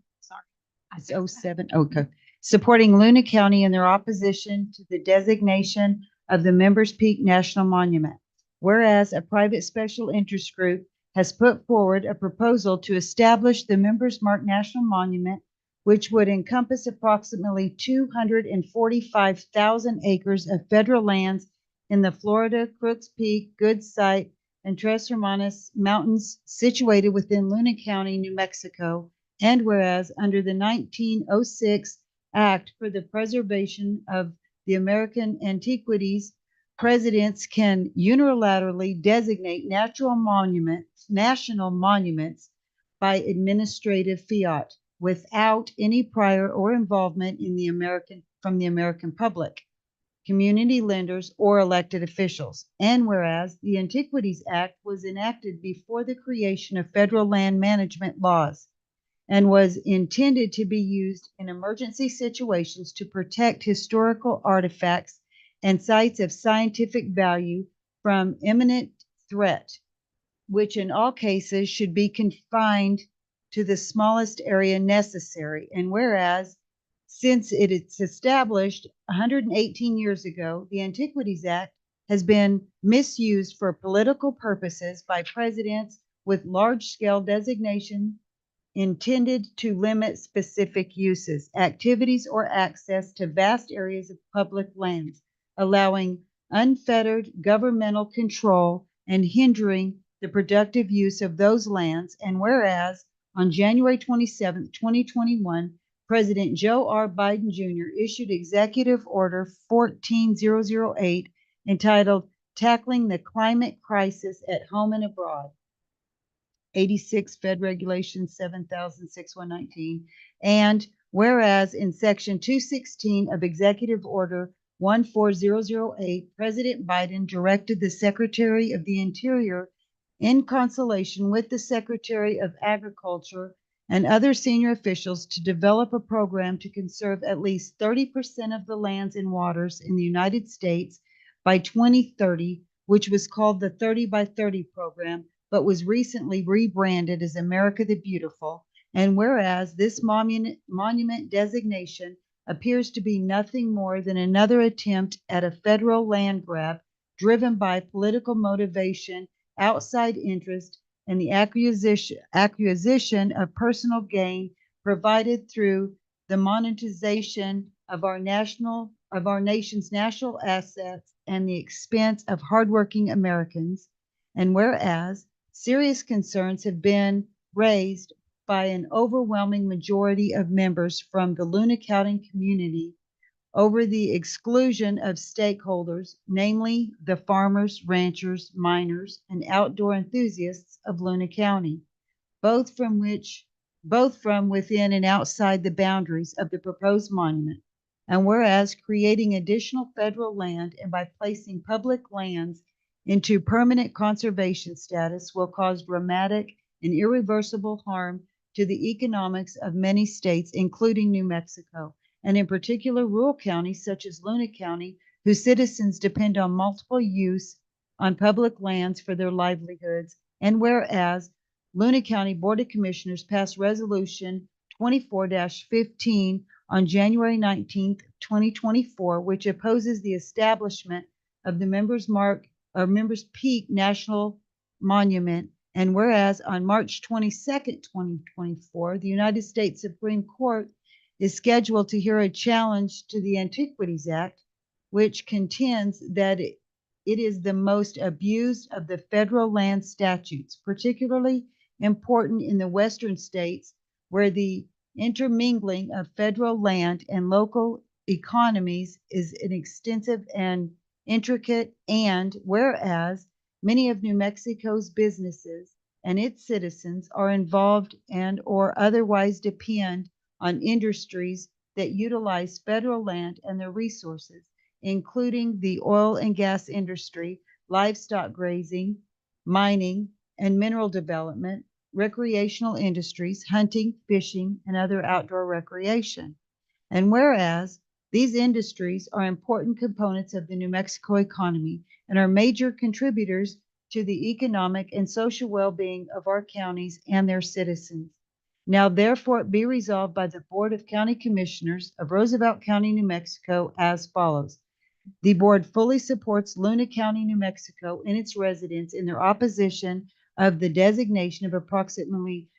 it's 07, okay. Supporting Luna County in their opposition to the designation of the Members Peak National Monument. Whereas a private special interest group has put forward a proposal to establish the Members Mark National Monument, which would encompass approximately 245,000 acres of federal lands in the Florida, Crooks Peak, Goods Site, and Tres Hermanas Mountains situated within Luna County, New Mexico. And whereas under the 1906 Act for the Preservation of the American Antiquities, presidents can unilaterally designate national monuments by administrative fiat without any prior or involvement from the American public, community lenders, or elected officials. And whereas the Antiquities Act was enacted before the creation of federal land management laws and was intended to be used in emergency situations to protect historical artifacts and sites of scientific value from imminent threat, which in all cases should be confined to the smallest area necessary. And whereas since it is established 118 years ago, the Antiquities Act has been misused for political purposes by presidents with large-scale designation intended to limit specific uses, activities, or access to vast areas of public lands, allowing unfettered governmental control and hindering the productive use of those lands. And whereas on January 27, 2021, President Joe R. Biden Jr. issued Executive Order 14008 entitled Tackling the Climate Crisis at Home and Abroad, 86 Fed Regulation 706119. And whereas in Section 216 of Executive Order 14008, President Biden directed the Secretary of the Interior, in consultation with the Secretary of Agriculture and other senior officials, to develop a program to conserve at least 30% of the lands and waters in the United States by 2030, which was called the 30 by 30 program, but was recently rebranded as America the Beautiful. And whereas this monument designation appears to be nothing more than another attempt at a federal land grab driven by political motivation, outside interest, and the acquisition of personal gain provided through the monetization of our nation's natural assets and the expense of hardworking Americans. And whereas serious concerns have been raised by an overwhelming majority of members from the Luna County community over the exclusion of stakeholders, namely the farmers, ranchers, miners, and outdoor enthusiasts of Luna County, both from within and outside the boundaries of the proposed monument. And whereas creating additional federal land and by placing public lands into permanent conservation status will cause dramatic and irreversible harm to the economics of many states, including New Mexico, and in particular rural counties such as Luna County, whose citizens depend on multiple use on public lands for their livelihoods. And whereas Luna County Board of Commissioners passed Resolution 24-15 on January 19th, 2024, which opposes the establishment of the Members Peak National Monument. And whereas on March 22nd, 2024, the United States Supreme Court is scheduled to hear a challenge to the Antiquities Act, which contends that it is the most abused of the federal land statutes, particularly important in the western states where the intermingling of federal land and local economies is an extensive and intricate, and whereas many of New Mexico's businesses and its citizens are involved and or otherwise depend on industries that utilize federal land and their resources, including the oil and gas industry, livestock grazing, mining, and mineral development, recreational industries, hunting, fishing, and other outdoor recreation. And whereas these industries are important components of the New Mexico economy and are major contributors to the economic and social well-being of our counties and their citizens. Now therefore be resolved by the Board of County Commissioners of Roosevelt County, New Mexico as follows. The board fully supports Luna County, New Mexico and its residents in their opposition of the designation of approximately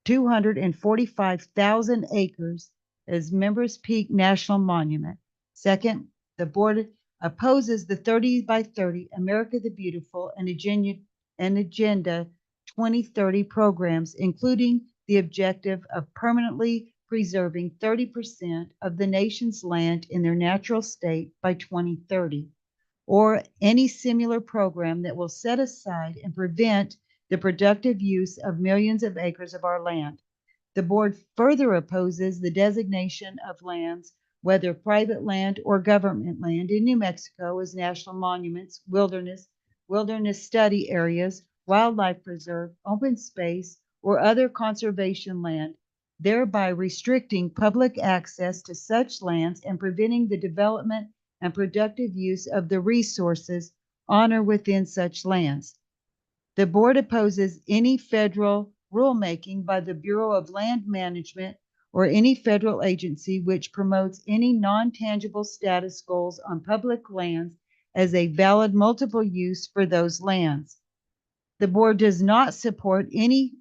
245,000 acres as Members Peak National Monument. Second, the board opposes the 30 by 30 America the Beautiful and Agenda 2030 programs, including the objective of permanently preserving 30% of the nation's land in their natural state by 2030, or any similar program that will set aside and prevent the productive use of millions of acres of our land. The board further opposes the designation of lands, whether private land or government land in New Mexico, as national monuments, wilderness study areas, wildlife preserve, open space, or other conservation land, thereby restricting public access to such lands and preventing the development and productive use of the resources on or within such lands. The board opposes any federal rulemaking by the Bureau of Land Management or any federal agency which promotes any non-tangible status goals on public lands as a valid multiple use for those lands. The board does not support any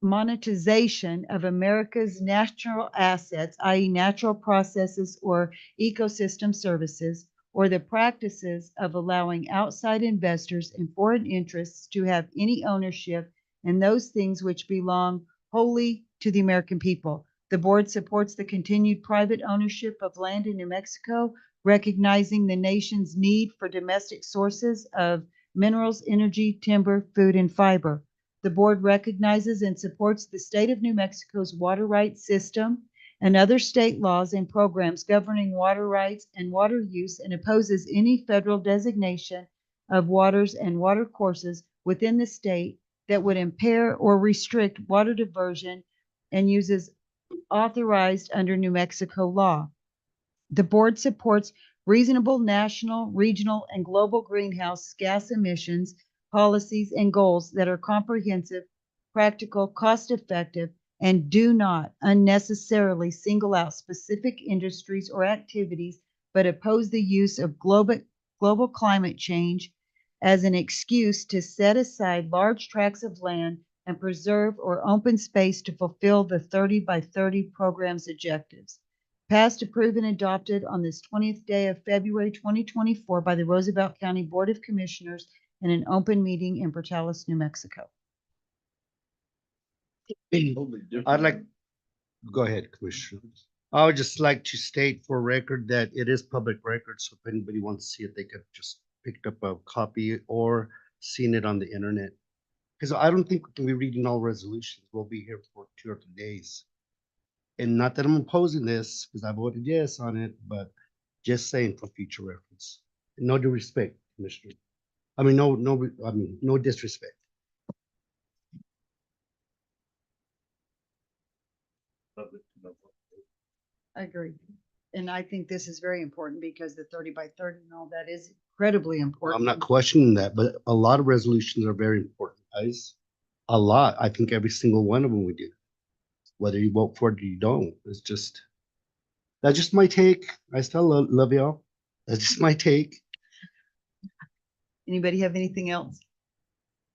monetization of America's natural assets, i.e. natural processes or ecosystem services, or the practices of allowing outside investors and foreign interests to have any ownership in those things which belong wholly to the American people. The board supports the continued private ownership of land in New Mexico, recognizing the nation's need for domestic sources of minerals, energy, timber, food, and fiber. The board recognizes and supports the state of New Mexico's water rights system and other state laws and programs governing water rights and water use, and opposes any federal designation of waters and water courses within the state that would impair or restrict water diversion and uses authorized under New Mexico law. The board supports reasonable national, regional, and global greenhouse gas emissions policies and goals that are comprehensive, practical, cost-effective, and do not unnecessarily single out specific industries or activities, but oppose the use of global climate change as an excuse to set aside large tracts of land and preserve or open space to fulfill the 30 by 30 program's objectives. Passed, approved, and adopted on this 20th day of February 2024 by the Roosevelt County Board of Commissioners in an open meeting in Portales, New Mexico. I'd like, go ahead, Commissioner. I would just like to state for record that it is public record, so if anybody wants to see it, they could just pick up a copy or seen it on the internet. Because I don't think we can be reading all resolutions. We'll be here for 2 or 3 days. And not that I'm opposing this, because I voted yes on it, but just saying for future reference. No disrespect, Commissioner. I mean, no disrespect. I agree. And I think this is very important because the 30 by 30 and all that is incredibly important. I'm not questioning that, but a lot of resolutions are very important, guys. A lot. I think every single one of them we do. Whether you vote for it or you don't, it's just, that's just my take. I still love y'all. That's just my take. Anybody have anything else?